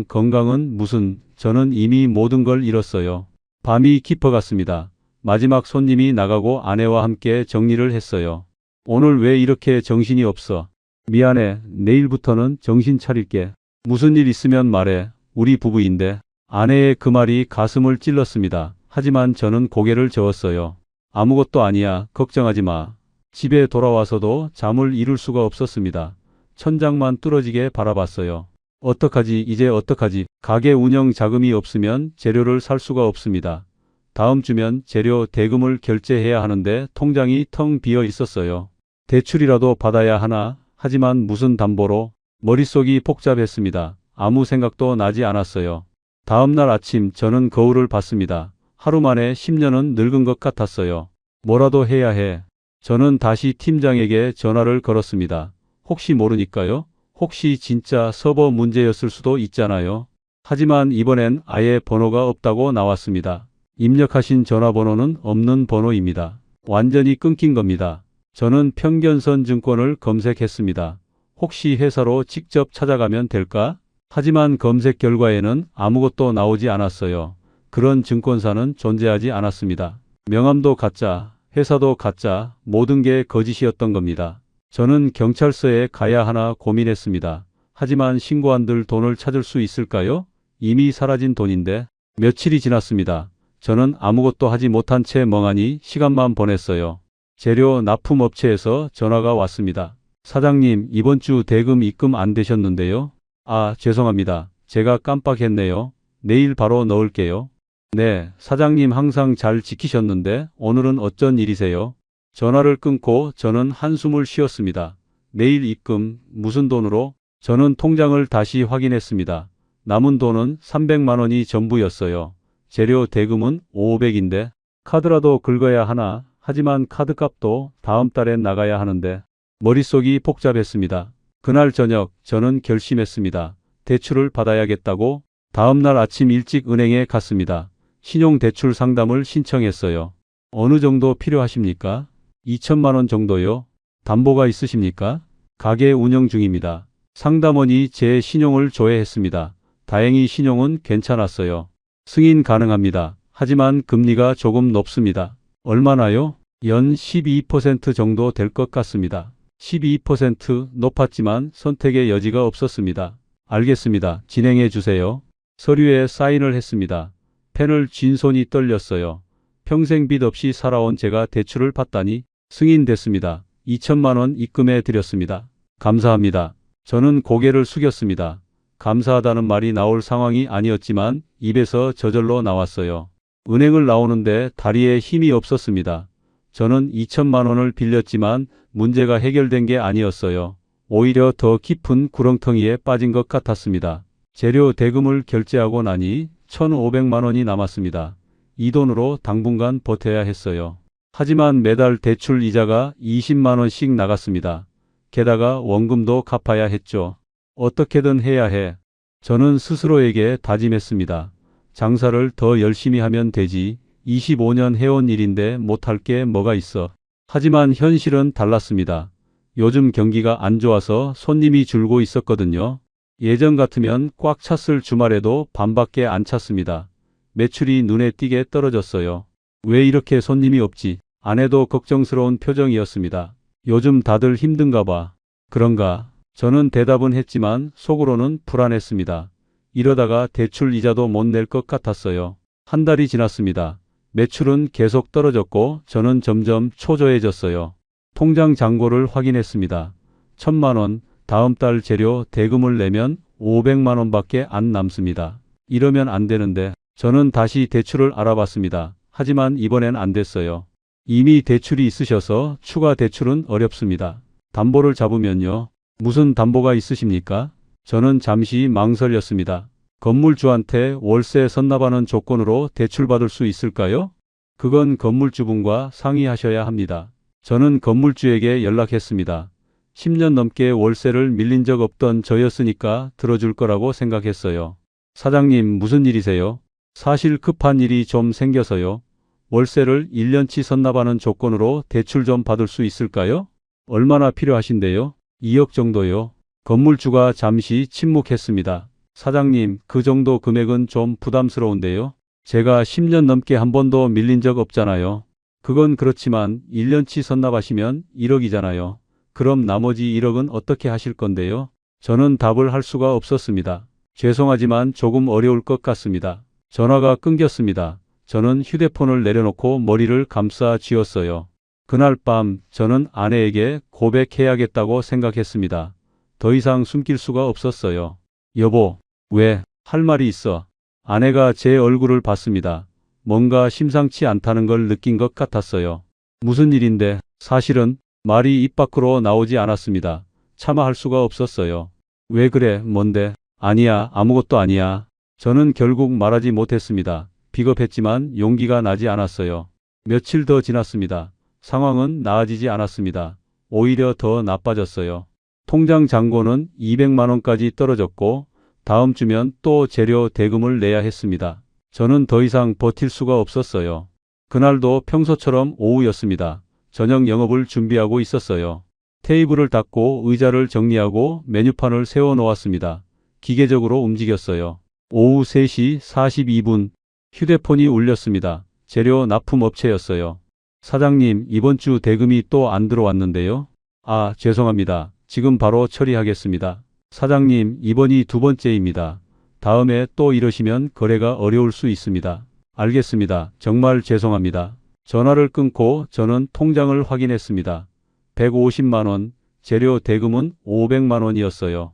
건강은 무슨, 저는 이미 모든 걸 잃었어요. 밤이 깊어갔습니다. 마지막 손님이 나가고 아내와 함께 정리를 했어요. 오늘 왜 이렇게 정신이 없어? 미안해. 내일부터는 정신 차릴게. 무슨 일 있으면 말해. 우리 부부인데. 아내의 그 말이 가슴을 찔렀습니다. 하지만 저는 고개를 저었어요. 아무것도 아니야. 걱정하지 마. 집에 돌아와서도 잠을 이룰 수가 없었습니다. 천장만 뚫어지게 바라봤어요. 어떡하지, 이제 어떡하지? 가게 운영 자금이 없으면 재료를 살 수가 없습니다. 다음 주면 재료 대금을 결제해야 하는데 통장이 텅 비어 있었어요. 대출이라도 받아야 하나? 하지만 무슨 담보로? 머릿속이 복잡했습니다. 아무 생각도 나지 않았어요. 다음 날 아침 저는 거울을 봤습니다. 하루 만에 10년은 늙은 것 같았어요. 뭐라도 해야 해. 저는 다시 팀장에게 전화를 걸었습니다. 혹시 모르니까요? 혹시 진짜 서버 문제였을 수도 있잖아요. 하지만 이번엔 아예 번호가 없다고 나왔습니다. 입력하신 전화번호는 없는 번호입니다. 완전히 끊긴 겁니다. 저는 평견선 증권을 검색했습니다. 혹시 회사로 직접 찾아가면 될까? 하지만 검색 결과에는 아무것도 나오지 않았어요. 그런 증권사는 존재하지 않았습니다. 명함도 가짜, 회사도 가짜, 모든 게 거짓이었던 겁니다. 저는 경찰서에 가야 하나 고민했습니다. 하지만 신고한들 돈을 찾을 수 있을까요? 이미 사라진 돈인데. 며칠이 지났습니다. 저는 아무것도 하지 못한 채 멍하니 시간만 보냈어요. 재료 납품업체에서 전화가 왔습니다. 사장님, 이번 주 대금 입금 안 되셨는데요? 아, 죄송합니다. 제가 깜빡했네요. 내일 바로 넣을게요. 네, 사장님 항상 잘 지키셨는데 오늘은 어쩐 일이세요? 전화를 끊고 저는 한숨을 쉬었습니다. 내일 입금, 무슨 돈으로? 저는 통장을 다시 확인했습니다. 남은 돈은 300만 원이 전부였어요. 재료 대금은 500인데 카드라도 긁어야 하나? 하지만 카드값도 다음 달에 나가야 하는데 머릿속이 복잡했습니다. 그날 저녁 저는 결심했습니다. 대출을 받아야겠다고. 다음 날 아침 일찍 은행에 갔습니다. 신용대출 상담을 신청했어요. 어느 정도 필요하십니까? 2천만 원 정도요. 담보가 있으십니까? 가게 운영 중입니다. 상담원이 제 신용을 조회했습니다. 다행히 신용은 괜찮았어요. 승인 가능합니다. 하지만 금리가 조금 높습니다. 얼마나요? 연 12% 정도 될 것 같습니다. 12% 높았지만 선택의 여지가 없었습니다. 알겠습니다. 진행해 주세요. 서류에 사인을 했습니다. 펜을 쥔 손이 떨렸어요. 평생 빚 없이 살아온 제가 대출을 받다니. 승인됐습니다. 2천만 원 입금해 드렸습니다. 감사합니다. 저는 고개를 숙였습니다. 감사하다는 말이 나올 상황이 아니었지만 입에서 저절로 나왔어요. 은행을 나오는데 다리에 힘이 없었습니다. 저는 2천만 원을 빌렸지만 문제가 해결된 게 아니었어요. 오히려 더 깊은 구렁텅이에 빠진 것 같았습니다. 재료 대금을 결제하고 나니 1,500만 원이 남았습니다. 이 돈으로 당분간 버텨야 했어요. 하지만 매달 대출 이자가 20만 원씩 나갔습니다. 게다가 원금도 갚아야 했죠. 어떻게든 해야 해. 저는 스스로에게 다짐했습니다. 장사를 더 열심히 하면 되지. 25년 해온 일인데 못할 게 뭐가 있어. 하지만 현실은 달랐습니다. 요즘 경기가 안 좋아서 손님이 줄고 있었거든요. 예전 같으면 꽉 찼을 주말에도 반밖에 안 찼습니다. 매출이 눈에 띄게 떨어졌어요. 왜 이렇게 손님이 없지? 아내도 걱정스러운 표정이었습니다. 요즘 다들 힘든가 봐. 그런가? 저는 대답은 했지만 속으로는 불안했습니다. 이러다가 대출 이자도 못 낼 것 같았어요. 한 달이 지났습니다. 매출은 계속 떨어졌고 저는 점점 초조해졌어요. 통장 잔고를 확인했습니다. 1,000만 원, 다음 달 재료 대금을 내면 500만 원밖에 안 남습니다. 이러면 안 되는데. 저는 다시 대출을 알아봤습니다. 하지만 이번엔 안 됐어요. 이미 대출이 있으셔서 추가 대출은 어렵습니다. 담보를 잡으면요. 무슨 담보가 있으십니까? 저는 잠시 망설였습니다. 건물주한테 월세 선납하는 조건으로 대출받을 수 있을까요? 그건 건물주분과 상의하셔야 합니다. 저는 건물주에게 연락했습니다. 10년 넘게 월세를 밀린 적 없던 저였으니까 들어줄 거라고 생각했어요. 사장님, 무슨 일이세요? 사실 급한 일이 좀 생겨서요. 월세를 1년치 선납하는 조건으로 대출 좀 받을 수 있을까요? 얼마나 필요하신데요? 2억 정도요. 건물주가 잠시 침묵했습니다. 사장님, 그 정도 금액은 좀 부담스러운데요. 제가 10년 넘게 한 번도 밀린 적 없잖아요. 그건 그렇지만 1년치 선납하시면 1억이잖아요. 그럼 나머지 1억은 어떻게 하실 건데요? 저는 답을 할 수가 없었습니다. 죄송하지만 조금 어려울 것 같습니다. 전화가 끊겼습니다. 저는 휴대폰을 내려놓고 머리를 감싸 쥐었어요. 그날 밤 저는 아내에게 고백해야겠다고 생각했습니다. 더 이상 숨길 수가 없었어요. 여보, 왜? 할 말이 있어. 아내가 제 얼굴을 봤습니다. 뭔가 심상치 않다는 걸 느낀 것 같았어요. 무슨 일인데? 사실은 말이 입 밖으로 나오지 않았습니다. 차마 할 수가 없었어요. 왜 그래? 뭔데? 아니야, 아무것도 아니야. 저는 결국 말하지 못했습니다. 비겁했지만 용기가 나지 않았어요. 며칠 더 지났습니다. 상황은 나아지지 않았습니다. 오히려 더 나빠졌어요. 통장 잔고는 200만 원까지 떨어졌고 다음 주면 또 재료 대금을 내야 했습니다. 저는 더 이상 버틸 수가 없었어요. 그날도 평소처럼 오후였습니다. 저녁 영업을 준비하고 있었어요. 테이블을 닦고 의자를 정리하고 메뉴판을 세워 놓았습니다. 기계적으로 움직였어요. 오후 3시 42분 휴대폰이 울렸습니다. 재료 납품 업체였어요. 사장님, 이번 주 대금이 또 안 들어왔는데요. 아, 죄송합니다. 지금 바로 처리하겠습니다. 사장님, 이번이 두 번째입니다. 다음에 또 이러시면 거래가 어려울 수 있습니다. 알겠습니다. 정말 죄송합니다. 전화를 끊고 저는 통장을 확인했습니다. 150만 원, 재료 대금은 500만 원이었어요.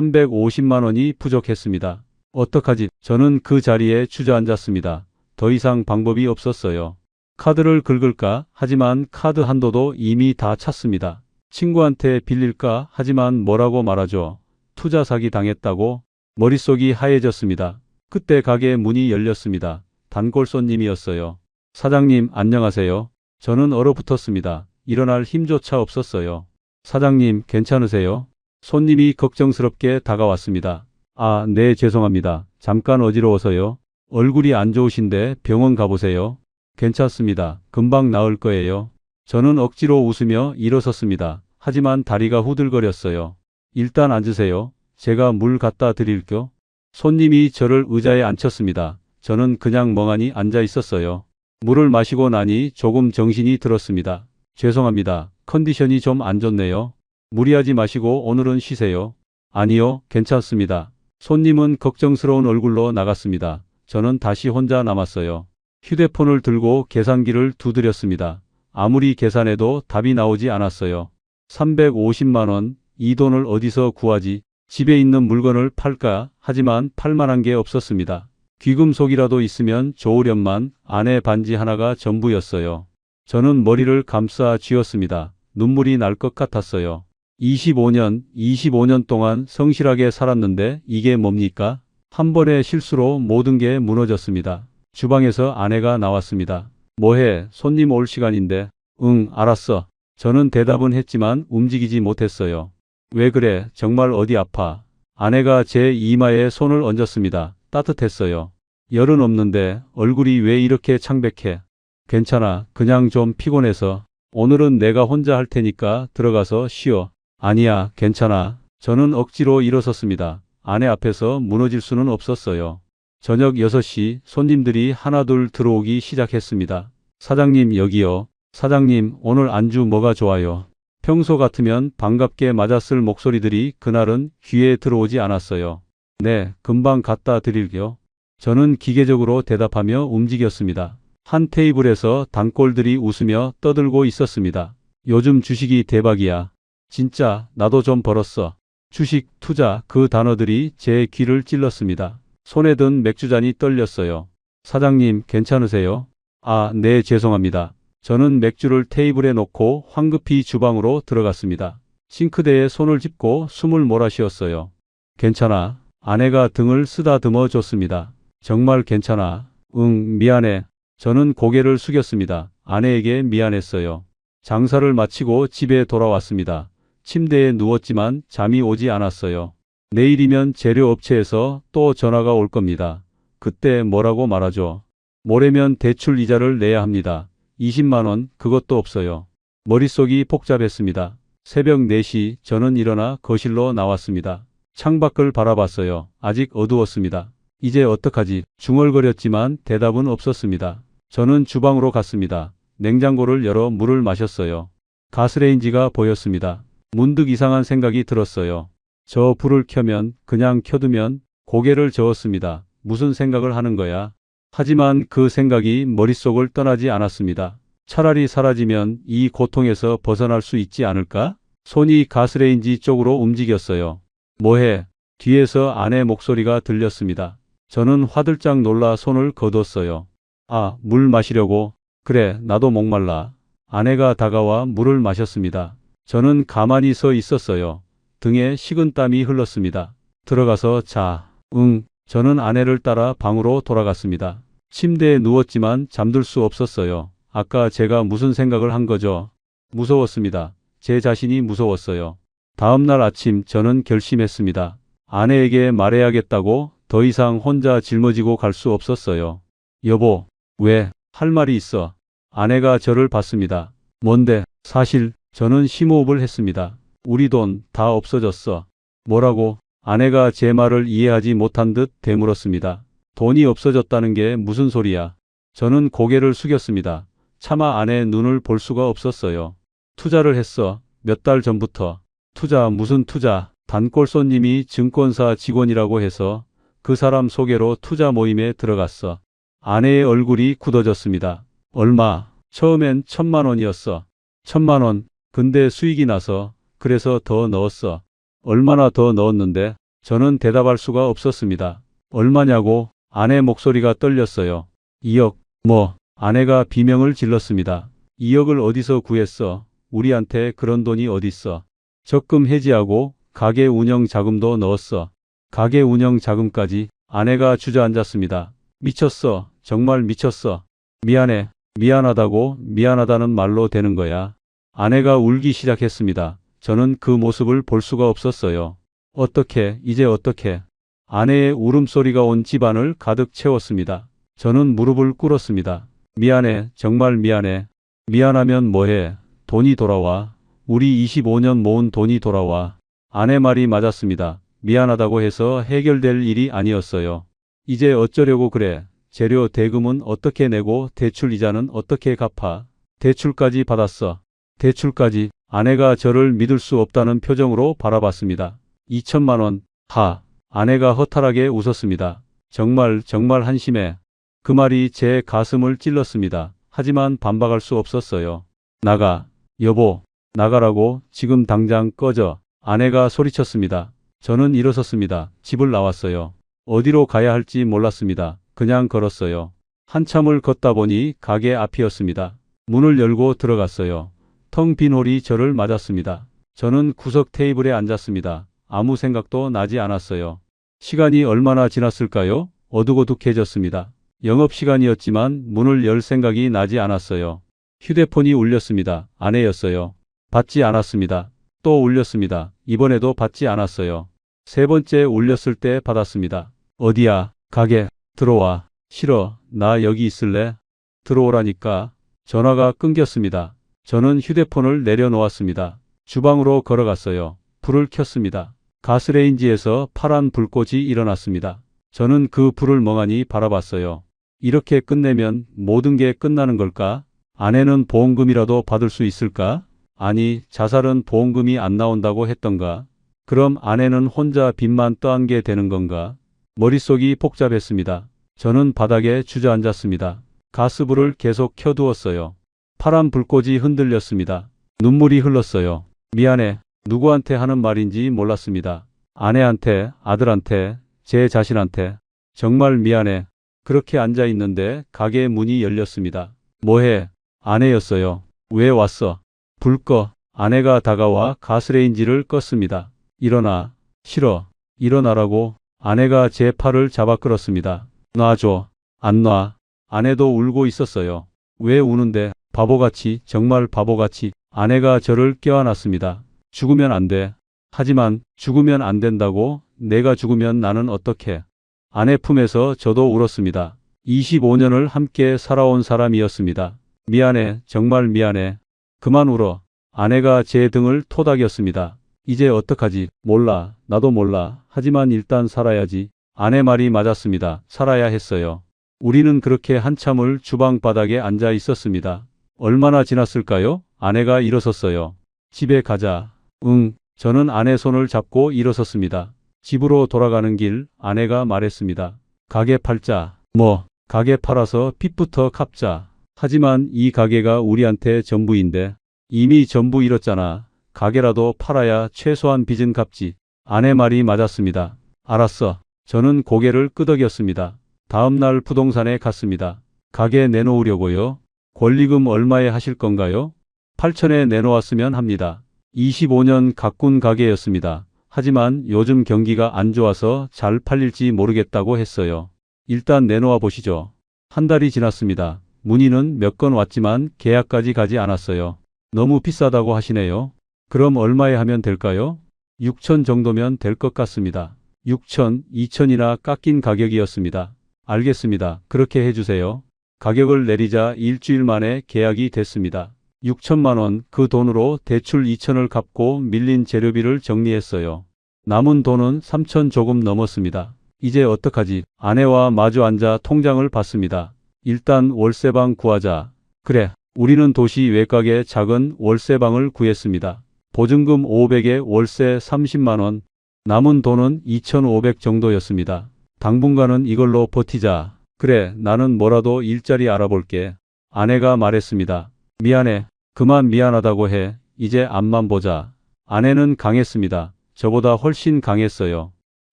350만 원이 부족했습니다. 어떡하지? 저는 그 자리에 주저앉았습니다. 더 이상 방법이 없었어요. 카드를 긁을까? 하지만 카드 한도도 이미 다 찼습니다. 친구한테 빌릴까? 하지만 뭐라고 말하죠? 투자 사기 당했다고? 머릿속이 하얘졌습니다. 그때 가게 문이 열렸습니다. 단골 손님이었어요. 사장님, 안녕하세요. 저는 얼어붙었습니다. 일어날 힘조차 없었어요. 사장님, 괜찮으세요? 손님이 걱정스럽게 다가왔습니다. 아, 네, 죄송합니다. 잠깐 어지러워서요. 얼굴이 안 좋으신데 병원 가보세요. 괜찮습니다. 금방 나을 거예요. 저는 억지로 웃으며 일어섰습니다. 하지만 다리가 후들거렸어요. 일단 앉으세요. 제가 물 갖다 드릴게요. 손님이 저를 의자에 앉혔습니다. 저는 그냥 멍하니 앉아 있었어요. 물을 마시고 나니 조금 정신이 들었습니다. 죄송합니다. 컨디션이 좀 안 좋네요. 무리하지 마시고 오늘은 쉬세요. 아니요, 괜찮습니다. 손님은 걱정스러운 얼굴로 나갔습니다. 저는 다시 혼자 남았어요. 휴대폰을 들고 계산기를 두드렸습니다. 아무리 계산해도 답이 나오지 않았어요. 350만 원, 이 돈을 어디서 구하지? 집에 있는 물건을 팔까? 하지만 팔만한 게 없었습니다. 귀금속이라도 있으면 좋으련만 아내 반지 하나가 전부였어요. 저는 머리를 감싸 쥐었습니다. 눈물이 날 것 같았어요. 25년 동안 성실하게 살았는데 이게 뭡니까? 한 번의 실수로 모든 게 무너졌습니다. 주방에서 아내가 나왔습니다. 뭐해? 손님 올 시간인데. 응, 알았어. 저는 대답은 했지만 움직이지 못했어요. 왜 그래? 정말 어디 아파? 아내가 제 이마에 손을 얹었습니다. 따뜻했어요. 열은 없는데 얼굴이 왜 이렇게 창백해? 괜찮아. 그냥 좀 피곤해서. 오늘은 내가 혼자 할 테니까 들어가서 쉬어. 아니야, 괜찮아. 저는 억지로 일어섰습니다. 아내 앞에서 무너질 수는 없었어요. 저녁 6시 손님들이 하나둘 들어오기 시작했습니다. 사장님, 여기요. 사장님, 오늘 안주 뭐가 좋아요? 평소 같으면 반갑게 맞았을 목소리들이 그날은 귀에 들어오지 않았어요. 네, 금방 갖다 드릴게요. 저는 기계적으로 대답하며 움직였습니다. 한 테이블에서 단골들이 웃으며 떠들고 있었습니다. 요즘 주식이 대박이야. 진짜 나도 좀 벌었어. 주식, 투자, 그 단어들이 제 귀를 찔렀습니다. 손에 든 맥주잔이 떨렸어요. 사장님, 괜찮으세요? 아, 네, 죄송합니다. 저는 맥주를 테이블에 놓고 황급히 주방으로 들어갔습니다. 싱크대에 손을 짚고 숨을 몰아쉬었어요. 괜찮아. 아내가 등을 쓰다듬어 줬습니다. 정말 괜찮아. 응, 미안해. 저는 고개를 숙였습니다. 아내에게 미안했어요. 장사를 마치고 집에 돌아왔습니다. 침대에 누웠지만 잠이 오지 않았어요. 내일이면 재료업체에서 또 전화가 올 겁니다. 그때 뭐라고 말하죠? 모레면 대출 이자를 내야 합니다. 20만 원, 그것도 없어요. 머릿속이 복잡했습니다. 새벽 4시 저는 일어나 거실로 나왔습니다. 창밖을 바라봤어요. 아직 어두웠습니다. 이제 어떡하지? 중얼거렸지만 대답은 없었습니다. 저는 주방으로 갔습니다. 냉장고를 열어 물을 마셨어요. 가스레인지가 보였습니다. 문득 이상한 생각이 들었어요. 저 불을 켜면, 그냥 켜두면 고개를 저었습니다. 무슨 생각을 하는 거야? 하지만 그 생각이 머릿속을 떠나지 않았습니다. 차라리 사라지면 이 고통에서 벗어날 수 있지 않을까? 손이 가스레인지 쪽으로 움직였어요. 뭐해? 뒤에서 아내 목소리가 들렸습니다. 저는 화들짝 놀라 손을 거뒀어요. 아, 물 마시려고? 그래, 나도 목말라. 아내가 다가와 물을 마셨습니다. 저는 가만히 서 있었어요. 등에 식은땀이 흘렀습니다. 들어가서 자. 응. 저는 아내를 따라 방으로 돌아갔습니다. 침대에 누웠지만 잠들 수 없었어요. 아까 제가 무슨 생각을 한 거죠? 무서웠습니다. 제 자신이 무서웠어요. 다음 날 아침 저는 결심했습니다. 아내에게 말해야겠다고. 더 이상 혼자 짊어지고 갈 수 없었어요. 여보, 왜? 할 말이 있어. 아내가 저를 봤습니다. 뭔데? 사실 저는 심호흡을 했습니다. 우리 돈 다 없어졌어. 뭐라고? 아내가 제 말을 이해하지 못한 듯 되물었습니다. 돈이 없어졌다는 게 무슨 소리야? 저는 고개를 숙였습니다. 차마 아내 눈을 볼 수가 없었어요. 투자를 했어. 몇 달 전부터. 투자 무슨 투자? 단골 손님이 증권사 직원이라고 해서 그 사람 소개로 투자 모임에 들어갔어. 아내의 얼굴이 굳어졌습니다. 얼마? 처음엔 1,000만 원이었어. 1,000만 원. 근데 수익이 나서 그래서 더 넣었어. 얼마나 더 넣었는데? 저는 대답할 수가 없었습니다. 얼마냐고? 아내 목소리가 떨렸어요. 2억. 뭐? 아내가 비명을 질렀습니다. 2억을 어디서 구했어? 우리한테 그런 돈이 어딨어? 적금 해지하고 가게 운영 자금도 넣었어. 가게 운영 자금까지. 아내가 주저앉았습니다. 미쳤어. 정말 미쳤어. 미안해. 미안하다고 미안하다는 말로 되는 거야. 아내가 울기 시작했습니다. 저는 그 모습을 볼 수가 없었어요. 어떻게, 이제 어떻게. 아내의 울음소리가 온 집안을 가득 채웠습니다. 저는 무릎을 꿇었습니다. 미안해. 정말 미안해. 미안하면 뭐해. 돈이 돌아와. 우리 25년 모은 돈이 돌아와. 아내 말이 맞았습니다. 미안하다고 해서 해결될 일이 아니었어요. 이제 어쩌려고 그래. 재료 대금은 어떻게 내고 대출 이자는 어떻게 갚아. 대출까지 받았어. 대출까지. 아내가 저를 믿을 수 없다는 표정으로 바라봤습니다. 2천만 원. 하. 아내가 허탈하게 웃었습니다. 정말 한심해. 그 말이 제 가슴을 찔렀습니다. 하지만 반박할 수 없었어요. 나가. 여보. 나가라고. 지금 당장 꺼져. 아내가 소리쳤습니다. 저는 일어섰습니다. 집을 나왔어요. 어디로 가야 할지 몰랐습니다. 그냥 걸었어요. 한참을 걷다 보니 가게 앞이었습니다. 문을 열고 들어갔어요. 텅 빈 홀이 저를 맞았습니다. 저는 구석 테이블에 앉았습니다. 아무 생각도 나지 않았어요. 시간이 얼마나 지났을까요? 어둑어둑해졌습니다. 영업시간이었지만 문을 열 생각이 나지 않았어요. 휴대폰이 울렸습니다. 아내였어요. 받지 않았습니다. 또 울렸습니다. 이번에도 받지 않았어요. 세 번째 울렸을 때 받았습니다. 어디야? 가게. 들어와. 싫어. 나 여기 있을래? 들어오라니까. 전화가 끊겼습니다. 저는 휴대폰을 내려놓았습니다. 주방으로 걸어갔어요. 불을 켰습니다. 가스레인지에서 파란 불꽃이 일어났습니다. 저는 그 불을 멍하니 바라봤어요. 이렇게 끝내면 모든 게 끝나는 걸까? 아내는 보험금이라도 받을 수 있을까? 아니, 자살은 보험금이 안 나온다고 했던가? 그럼 아내는 혼자 빚만 떠안게 되는 건가? 머릿속이 복잡했습니다. 저는 바닥에 주저앉았습니다. 가스불을 계속 켜두었어요. 파란 불꽃이 흔들렸습니다. 눈물이 흘렀어요. 미안해. 누구한테 하는 말인지 몰랐습니다. 아내한테, 아들한테, 제 자신한테. 정말 미안해. 그렇게 앉아 있는데 가게 문이 열렸습니다. 뭐해? 아내였어요. 왜 왔어? 불 꺼. 아내가 다가와 가스레인지를 껐습니다. 일어나. 싫어. 일어나라고. 아내가 제 팔을 잡아 끌었습니다. 놔줘. 안 놔. 아내도 울고 있었어요. 왜 우는데? 바보같이, 정말 바보같이. 아내가 저를 껴안았습니다. 죽으면 안 돼. 하지만 죽으면 안 된다고? 내가 죽으면 나는 어떡해? 아내 품에서 저도 울었습니다. 25년을 함께 살아온 사람이었습니다. 미안해. 정말 미안해. 그만 울어. 아내가 제 등을 토닥였습니다. 이제 어떡하지? 몰라. 나도 몰라. 하지만 일단 살아야지. 아내 말이 맞았습니다. 살아야 했어요. 우리는 그렇게 한참을 주방 바닥에 앉아 있었습니다. 얼마나 지났을까요? 아내가 일어섰어요. 집에 가자. 응. 저는 아내 손을 잡고 일어섰습니다. 집으로 돌아가는 길 아내가 말했습니다. 가게 팔자. 뭐, 가게 팔아서 빚부터 갚자. 하지만 이 가게가 우리한테 전부인데. 이미 전부 잃었잖아. 가게라도 팔아야 최소한 빚은 갚지. 아내 말이 맞았습니다. 알았어. 저는 고개를 끄덕였습니다. 다음 날 부동산에 갔습니다. 가게 내놓으려고요. 권리금 얼마에 하실 건가요? 8천에 내놓았으면 합니다. 25년 가꾼 가게였습니다. 하지만 요즘 경기가 안 좋아서 잘 팔릴지 모르겠다고 했어요. 일단 내놓아 보시죠. 한 달이 지났습니다. 문의는 몇 건 왔지만 계약까지 가지 않았어요. 너무 비싸다고 하시네요. 그럼 얼마에 하면 될까요? 6천 정도면 될 것 같습니다. 6천, 2천이나 깎인 가격이었습니다. 알겠습니다. 그렇게 해주세요. 가격을 내리자 일주일 만에 계약이 됐습니다. 6천만 원, 그 돈으로 대출 2천을 갚고 밀린 재료비를 정리했어요. 남은 돈은 3천 조금 넘었습니다. 이제 어떡하지? 아내와 마주 앉아 통장을 봤습니다. 일단 월세방 구하자. 그래, 우리는 도시 외곽에 작은 월세방을 구했습니다. 보증금 500에 월세 30만 원, 남은 돈은 2,500 정도였습니다. 당분간은 이걸로 버티자. 그래, 나는 뭐라도 일자리 알아볼게. 아내가 말했습니다. 미안해. 그만 미안하다고 해. 이제 앞만 보자. 아내는 강했습니다. 저보다 훨씬 강했어요.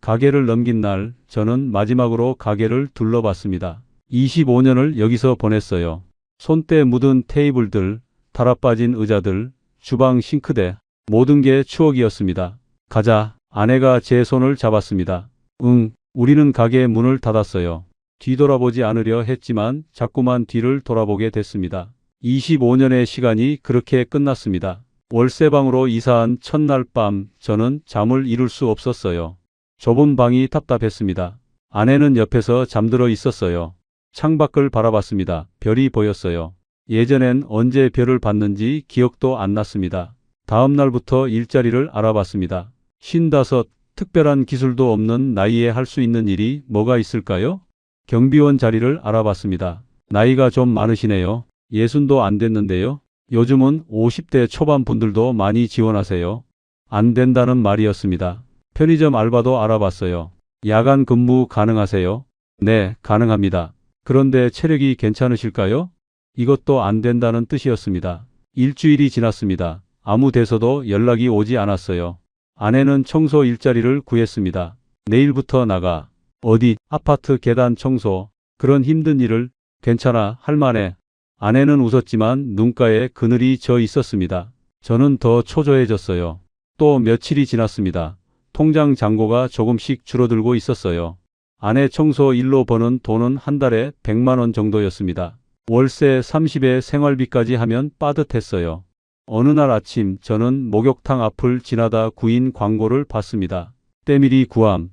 가게를 넘긴 날, 저는 마지막으로 가게를 둘러봤습니다. 25년을 여기서 보냈어요. 손때 묻은 테이블들, 달아빠진 의자들, 주방 싱크대, 모든 게 추억이었습니다. 가자. 아내가 제 손을 잡았습니다. 응, 우리는 가게 문을 닫았어요. 뒤돌아보지 않으려 했지만 자꾸만 뒤를 돌아보게 됐습니다. 25년의 시간이 그렇게 끝났습니다. 월세방으로 이사한 첫날 밤, 저는 잠을 이룰 수 없었어요. 좁은 방이 답답했습니다. 아내는 옆에서 잠들어 있었어요. 창밖을 바라봤습니다. 별이 보였어요. 예전엔 언제 별을 봤는지 기억도 안 났습니다. 다음 날부터 일자리를 알아봤습니다. 55, 특별한 기술도 없는 나이에 할 수 있는 일이 뭐가 있을까요? 경비원 자리를 알아봤습니다. 나이가 좀 많으시네요. 60도 안 됐는데요. 요즘은 50대 초반 분들도 많이 지원하세요. 안 된다는 말이었습니다. 편의점 알바도 알아봤어요. 야간 근무 가능하세요? 네, 가능합니다. 그런데 체력이 괜찮으실까요? 이것도 안 된다는 뜻이었습니다. 일주일이 지났습니다. 아무 데서도 연락이 오지 않았어요. 아내는 청소 일자리를 구했습니다. 내일부터 나가. 어디? 아파트 계단 청소. 그런 힘든 일을. 괜찮아, 할만해. 아내는 웃었지만 눈가에 그늘이 져 있었습니다. 저는 더 초조해졌어요. 또 며칠이 지났습니다. 통장 잔고가 조금씩 줄어들고 있었어요. 아내 청소 일로 버는 돈은 한 달에 100만 원 정도였습니다. 월세 30에 생활비까지 하면 빠듯했어요. 어느 날 아침 저는 목욕탕 앞을 지나다 구인 광고를 봤습니다. 때밀이 구함.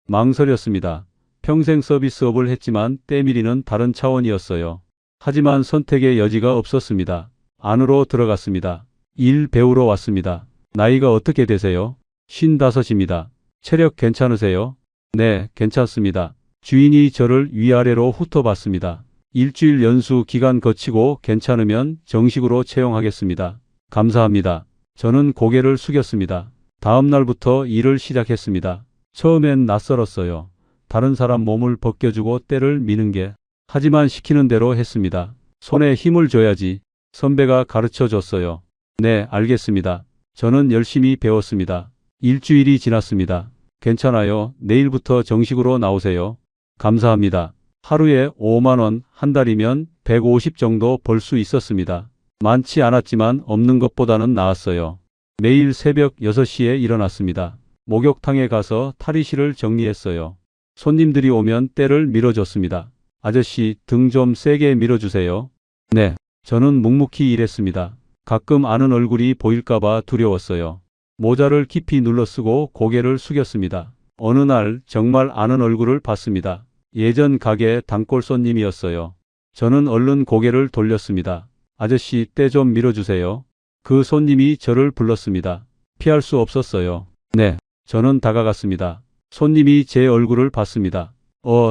망설였습니다. 평생 서비스업을 했지만 때밀이는 다른 차원이었어요. 하지만 선택의 여지가 없었습니다. 안으로 들어갔습니다. 일 배우러 왔습니다. 나이가 어떻게 되세요? 55입니다. 체력 괜찮으세요? 네, 괜찮습니다. 주인이 저를 위아래로 훑어봤습니다. 일주일 연수 기간 거치고 괜찮으면 정식으로 채용하겠습니다. 감사합니다. 저는 고개를 숙였습니다. 다음 날부터 일을 시작했습니다. 처음엔 낯설었어요. 다른 사람 몸을 벗겨주고 때를 미는 게. 하지만 시키는 대로 했습니다. 손에 힘을 줘야지. 선배가 가르쳐 줬어요. 네, 알겠습니다. 저는 열심히 배웠습니다. 일주일이 지났습니다. 괜찮아요. 내일부터 정식으로 나오세요. 감사합니다. 하루에 5만 원, 한 달이면 150 정도 벌 수 있었습니다. 많지 않았지만 없는 것보다는 나았어요. 매일 새벽 6시에 일어났습니다. 목욕탕에 가서 탈의실을 정리했어요. 손님들이 오면 때를 밀어줬습니다. 아저씨, 등 좀 세게 밀어주세요. 네, 저는 묵묵히 일했습니다. 가끔 아는 얼굴이 보일까봐 두려웠어요. 모자를 깊이 눌러쓰고 고개를 숙였습니다. 어느 날 정말 아는 얼굴을 봤습니다. 예전 가게 단골 손님이었어요. 저는 얼른 고개를 돌렸습니다. 아저씨, 때 좀 밀어주세요. 그 손님이 저를 불렀습니다. 피할 수 없었어요. 네, 저는 다가갔습니다. 손님이 제 얼굴을 봤습니다.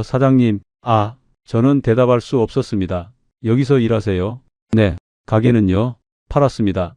사장님. 저는 대답할 수 없었습니다. 여기서 일하세요? 네. 가게는요? 팔았습니다.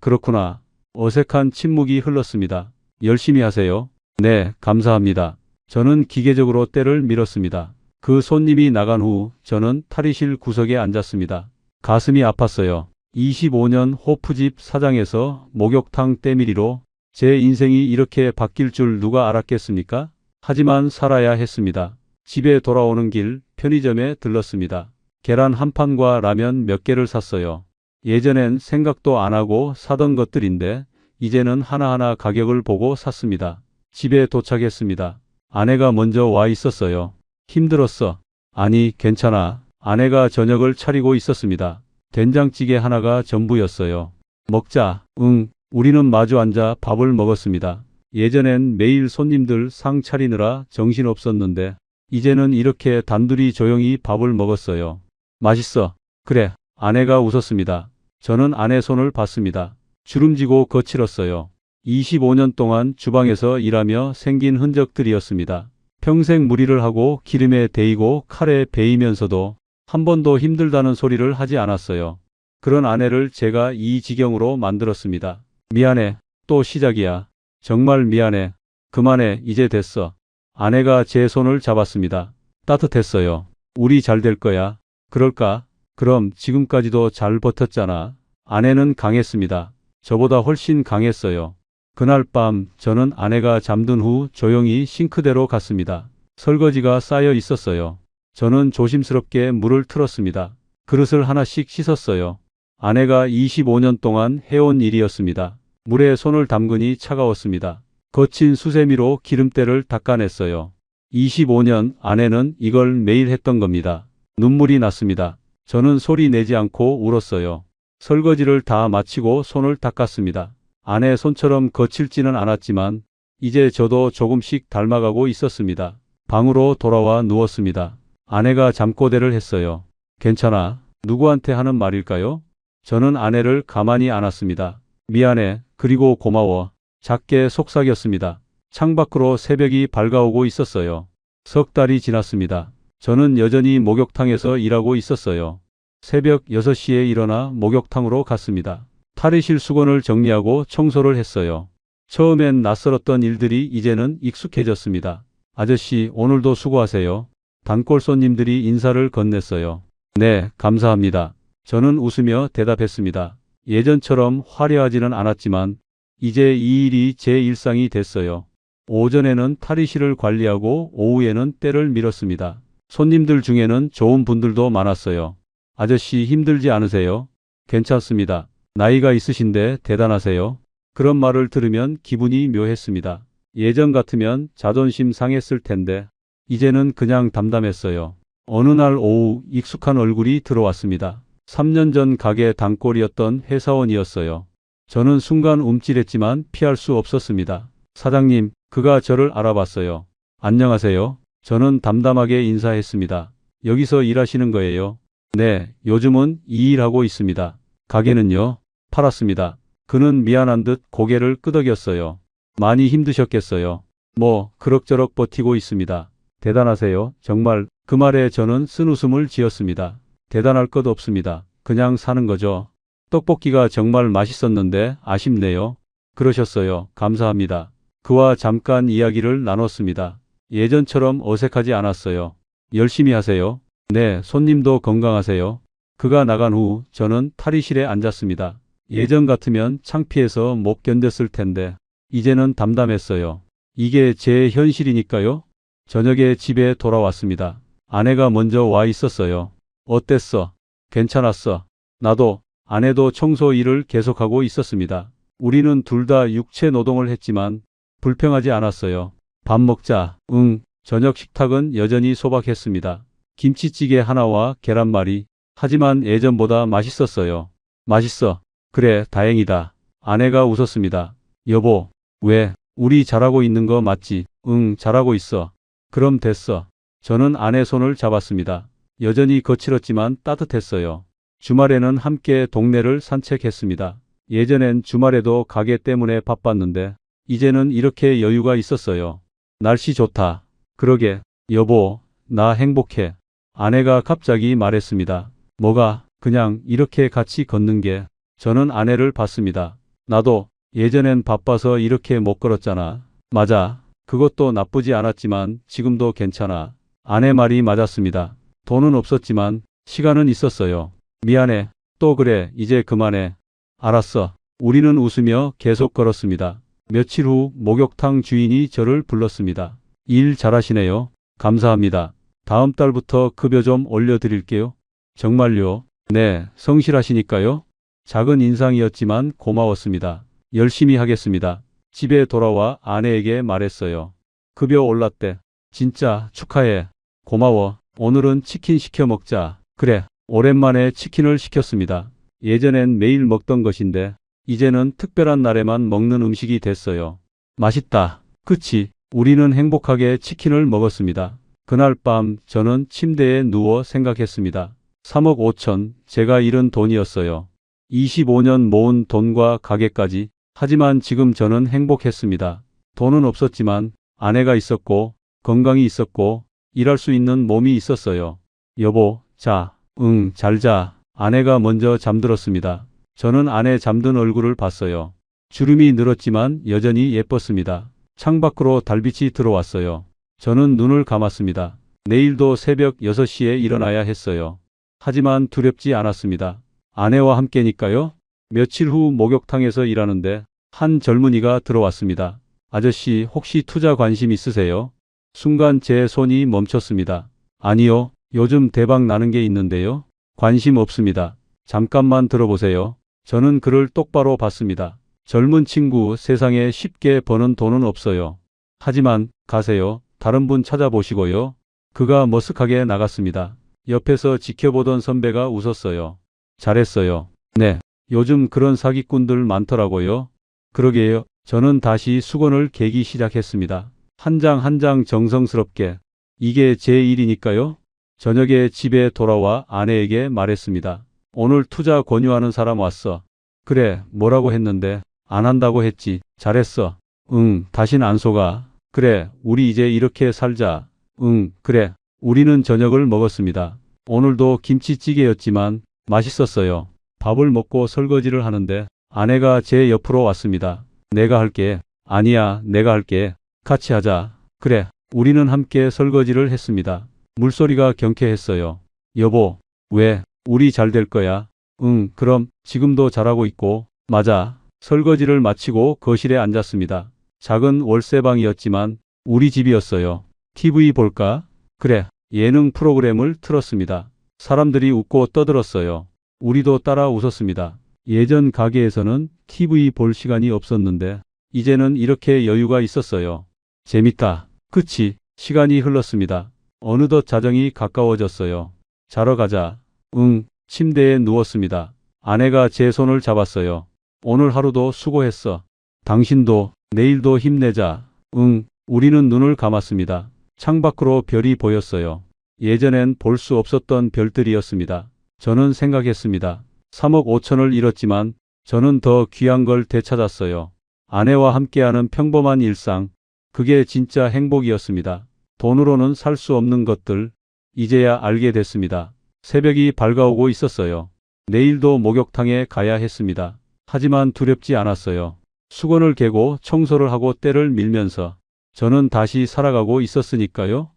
그렇구나. 어색한 침묵이 흘렀습니다. 열심히 하세요. 네, 감사합니다. 저는 기계적으로 때를 밀었습니다. 그 손님이 나간 후 저는 탈의실 구석에 앉았습니다. 가슴이 아팠어요. 25년 호프집 사장에서 목욕탕 때밀이로 제 인생이 이렇게 바뀔 줄 누가 알았겠습니까? 하지만 살아야 했습니다. 집에 돌아오는 길 편의점에 들렀습니다. 계란 한 판과 라면 몇 개를 샀어요. 예전엔 생각도 안 하고 사던 것들인데 이제는 하나하나 가격을 보고 샀습니다. 집에 도착했습니다. 아내가 먼저 와 있었어요. 힘들었어. 아니, 괜찮아. 아내가 저녁을 차리고 있었습니다. 된장찌개 하나가 전부였어요. 먹자. 응. 우리는 마주 앉아 밥을 먹었습니다. 예전엔 매일 손님들 상 차리느라 정신없었는데 이제는 이렇게 단둘이 조용히 밥을 먹었어요. 맛있어. 그래. 아내가 웃었습니다. 저는 아내 손을 봤습니다. 주름지고 거칠었어요. 25년 동안 주방에서 일하며 생긴 흔적들이었습니다. 평생 무리를 하고 기름에 데이고 칼에 베이면서도 한 번도 힘들다는 소리를 하지 않았어요. 그런 아내를 제가 이 지경으로 만들었습니다. 미안해. 또 시작이야. 정말 미안해. 그만해. 이제 됐어. 아내가 제 손을 잡았습니다. 따뜻했어요. 우리 잘 될 거야. 그럴까? 그럼 지금까지도 잘 버텼잖아. 아내는 강했습니다. 저보다 훨씬 강했어요. 그날 밤 저는 아내가 잠든 후 조용히 싱크대로 갔습니다. 설거지가 쌓여 있었어요. 저는 조심스럽게 물을 틀었습니다. 그릇을 하나씩 씻었어요. 아내가 25년 동안 해온 일이었습니다. 물에 손을 담그니 차가웠습니다. 거친 수세미로 기름때를 닦아냈어요. 25년 아내는 이걸 매일 했던 겁니다. 눈물이 났습니다. 저는 소리 내지 않고 울었어요. 설거지를 다 마치고 손을 닦았습니다. 아내 손처럼 거칠지는 않았지만 이제 저도 조금씩 닮아가고 있었습니다. 방으로 돌아와 누웠습니다. 아내가 잠꼬대를 했어요. 괜찮아. 누구한테 하는 말일까요? 저는 아내를 가만히 안았습니다. 미안해. 그리고 고마워. 작게 속삭였습니다. 창밖으로 새벽이 밝아오고 있었어요. 석 달이 지났습니다. 저는 여전히 목욕탕에서 일하고 있었어요. 새벽 6시에 일어나 목욕탕으로 갔습니다. 탈의실 수건을 정리하고 청소를 했어요. 처음엔 낯설었던 일들이 이제는 익숙해졌습니다. 아저씨, 오늘도 수고하세요. 단골 손님들이 인사를 건넸어요. 네, 감사합니다. 저는 웃으며 대답했습니다. 예전처럼 화려하지는 않았지만 이제 이 일이 제 일상이 됐어요. 오전에는 탈의실을 관리하고 오후에는 때를 밀었습니다. 손님들 중에는 좋은 분들도 많았어요. 아저씨 힘들지 않으세요? 괜찮습니다. 나이가 있으신데 대단하세요. 그런 말을 들으면 기분이 묘했습니다. 예전 같으면 자존심 상했을 텐데 이제는 그냥 담담했어요. 어느 날 오후 익숙한 얼굴이 들어왔습니다. 3년 전 가게 단골이었던 회사원이었어요. 저는 순간 움찔했지만 피할 수 없었습니다. 사장님, 그가 저를 알아봤어요. 안녕하세요. 저는 담담하게 인사했습니다. 여기서 일하시는 거예요? 네, 요즘은 이 일하고 있습니다. 가게는요? 팔았습니다. 그는 미안한 듯 고개를 끄덕였어요. 많이 힘드셨겠어요. 뭐 그럭저럭 버티고 있습니다. 대단하세요. 정말. 그 말에 저는 쓴웃음을 지었습니다. 대단할 것 없습니다. 그냥 사는 거죠. 떡볶이가 정말 맛있었는데 아쉽네요. 그러셨어요. 감사합니다. 그와 잠깐 이야기를 나눴습니다. 예전처럼 어색하지 않았어요. 열심히 하세요. 네, 손님도 건강하세요. 그가 나간 후 저는 탈의실에 앉았습니다. 예전 같으면 창피해서 못 견뎠을 텐데 이제는 담담했어요. 이게 제 현실이니까요. 저녁에 집에 돌아왔습니다. 아내가 먼저 와 있었어요. 어땠어? 괜찮았어. 나도. 아내도 청소 일을 계속하고 있었습니다. 우리는 둘 다 육체 노동을 했지만 불평하지 않았어요. 밥 먹자. 응. 저녁 식탁은 여전히 소박했습니다. 김치찌개 하나와 계란말이. 하지만 예전보다 맛있었어요. 맛있어. 그래, 다행이다. 아내가 웃었습니다. 여보, 왜? 우리 잘하고 있는 거 맞지? 응, 잘하고 있어. 그럼 됐어. 저는 아내 손을 잡았습니다. 여전히 거칠었지만 따뜻했어요. 주말에는 함께 동네를 산책했습니다. 예전엔 주말에도 가게 때문에 바빴는데 이제는 이렇게 여유가 있었어요. 날씨 좋다. 그러게. 여보, 나 행복해. 아내가 갑자기 말했습니다. 뭐가? 그냥 이렇게 같이 걷는 게. 저는 아내를 봤습니다. 나도 예전엔 바빠서 이렇게 못 걸었잖아. 맞아. 그것도 나쁘지 않았지만 지금도 괜찮아. 아내 말이 맞았습니다. 돈은 없었지만 시간은 있었어요. 미안해. 또 그래. 이제 그만해. 알았어. 우리는 웃으며 계속 걸었습니다. 며칠 후 목욕탕 주인이 저를 불렀습니다. 일 잘하시네요. 감사합니다. 다음 달부터 급여 좀 올려드릴게요. 정말요? 네, 성실하시니까요. 작은 인상이었지만 고마웠습니다. 열심히 하겠습니다. 집에 돌아와 아내에게 말했어요. 급여 올랐대. 진짜 축하해. 고마워. 오늘은 치킨 시켜 먹자. 그래. 오랜만에 치킨을 시켰습니다. 예전엔 매일 먹던 것인데 이제는 특별한 날에만 먹는 음식이 됐어요. 맛있다. 그치? 우리는 행복하게 치킨을 먹었습니다. 그날 밤 저는 침대에 누워 생각했습니다. 3억 5천, 제가 잃은 돈이었어요. 25년 모은 돈과 가게까지. 하지만 지금 저는 행복했습니다. 돈은 없었지만 아내가 있었고 건강이 있었고 일할 수 있는 몸이 있었어요. 여보, 자, 응, 잘 자. 아내가 먼저 잠들었습니다. 저는 아내 잠든 얼굴을 봤어요. 주름이 늘었지만 여전히 예뻤습니다. 창밖으로 달빛이 들어왔어요. 저는 눈을 감았습니다. 내일도 새벽 6시에 일어나야 했어요. 하지만 두렵지 않았습니다. 아내와 함께니까요. 며칠 후 목욕탕에서 일하는데 한 젊은이가 들어왔습니다. 아저씨, 혹시 투자 관심 있으세요? 순간 제 손이 멈췄습니다. 아니요, 요즘 대박 나는 게 있는데요. 관심 없습니다. 잠깐만 들어보세요. 저는 그를 똑바로 봤습니다. 젊은 친구, 세상에 쉽게 버는 돈은 없어요. 하지만 가세요. 다른 분 찾아보시고요. 그가 머쓱하게 나갔습니다. 옆에서 지켜보던 선배가 웃었어요. 잘했어요. 네, 요즘 그런 사기꾼들 많더라고요. 그러게요. 저는 다시 수건을 개기 시작했습니다. 한 장 한 장 정성스럽게. 이게 제 일이니까요. 저녁에 집에 돌아와 아내에게 말했습니다. 오늘 투자 권유하는 사람 왔어. 그래, 뭐라고 했는데? 안 한다고 했지. 잘했어. 응, 다신 안 속아. 그래, 우리 이제 이렇게 살자. 응, 그래. 우리는 저녁을 먹었습니다. 오늘도 김치찌개였지만 맛있었어요. 밥을 먹고 설거지를 하는데 아내가 제 옆으로 왔습니다. 내가 할게. 아니야, 내가 할게. 같이 하자. 그래. 우리는 함께 설거지를 했습니다. 물소리가 경쾌했어요. 여보, 왜? 우리 잘 될 거야. 응, 그럼 지금도 잘하고 있고. 맞아. 설거지를 마치고 거실에 앉았습니다. 작은 월세방이었지만 우리 집이었어요. TV 볼까? 그래. 예능 프로그램을 틀었습니다. 사람들이 웃고 떠들었어요. 우리도 따라 웃었습니다. 예전 가게에서는 TV 볼 시간이 없었는데 이제는 이렇게 여유가 있었어요. 재밌다. 그치? 시간이 흘렀습니다. 어느덧 자정이 가까워졌어요. 자러 가자. 응. 침대에 누웠습니다. 아내가 제 손을 잡았어요. 오늘 하루도 수고했어. 당신도 내일도 힘내자. 응. 우리는 눈을 감았습니다. 창밖으로 별이 보였어요. 예전엔 볼 수 없었던 별들이었습니다. 저는 생각했습니다. 3억 5천을 잃었지만 저는 더 귀한 걸 되찾았어요. 아내와 함께하는 평범한 일상. 그게 진짜 행복이었습니다. 돈으로는 살 수 없는 것들. 이제야 알게 됐습니다. 새벽이 밝아오고 있었어요. 내일도 목욕탕에 가야 했습니다. 하지만 두렵지 않았어요. 수건을 개고 청소를 하고 때를 밀면서 저는 다시 살아가고 있었으니까요.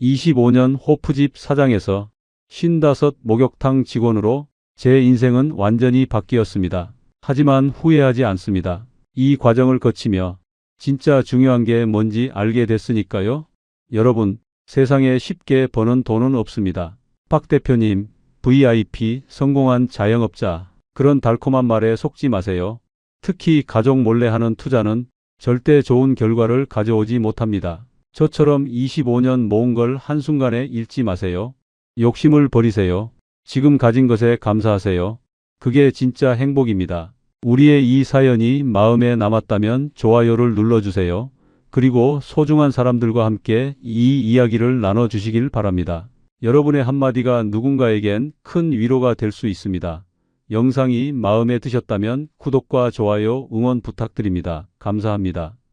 25년 호프집 사장에서 55 목욕탕 직원으로 제 인생은 완전히 바뀌었습니다. 하지만 후회하지 않습니다. 이 과정을 거치며 진짜 중요한 게 뭔지 알게 됐으니까요. 여러분, 세상에 쉽게 버는 돈은 없습니다. 박 대표님, VIP, 성공한 자영업자, 그런 달콤한 말에 속지 마세요. 특히 가족 몰래 하는 투자는 절대 좋은 결과를 가져오지 못합니다. 저처럼 25년 모은 걸 한순간에 잃지 마세요. 욕심을 버리세요. 지금 가진 것에 감사하세요. 그게 진짜 행복입니다. 우리의 이 사연이 마음에 남았다면 좋아요를 눌러주세요. 그리고 소중한 사람들과 함께 이 이야기를 나눠주시길 바랍니다. 여러분의 한마디가 누군가에겐 큰 위로가 될 수 있습니다. 영상이 마음에 드셨다면 구독과 좋아요, 응원 부탁드립니다. 감사합니다.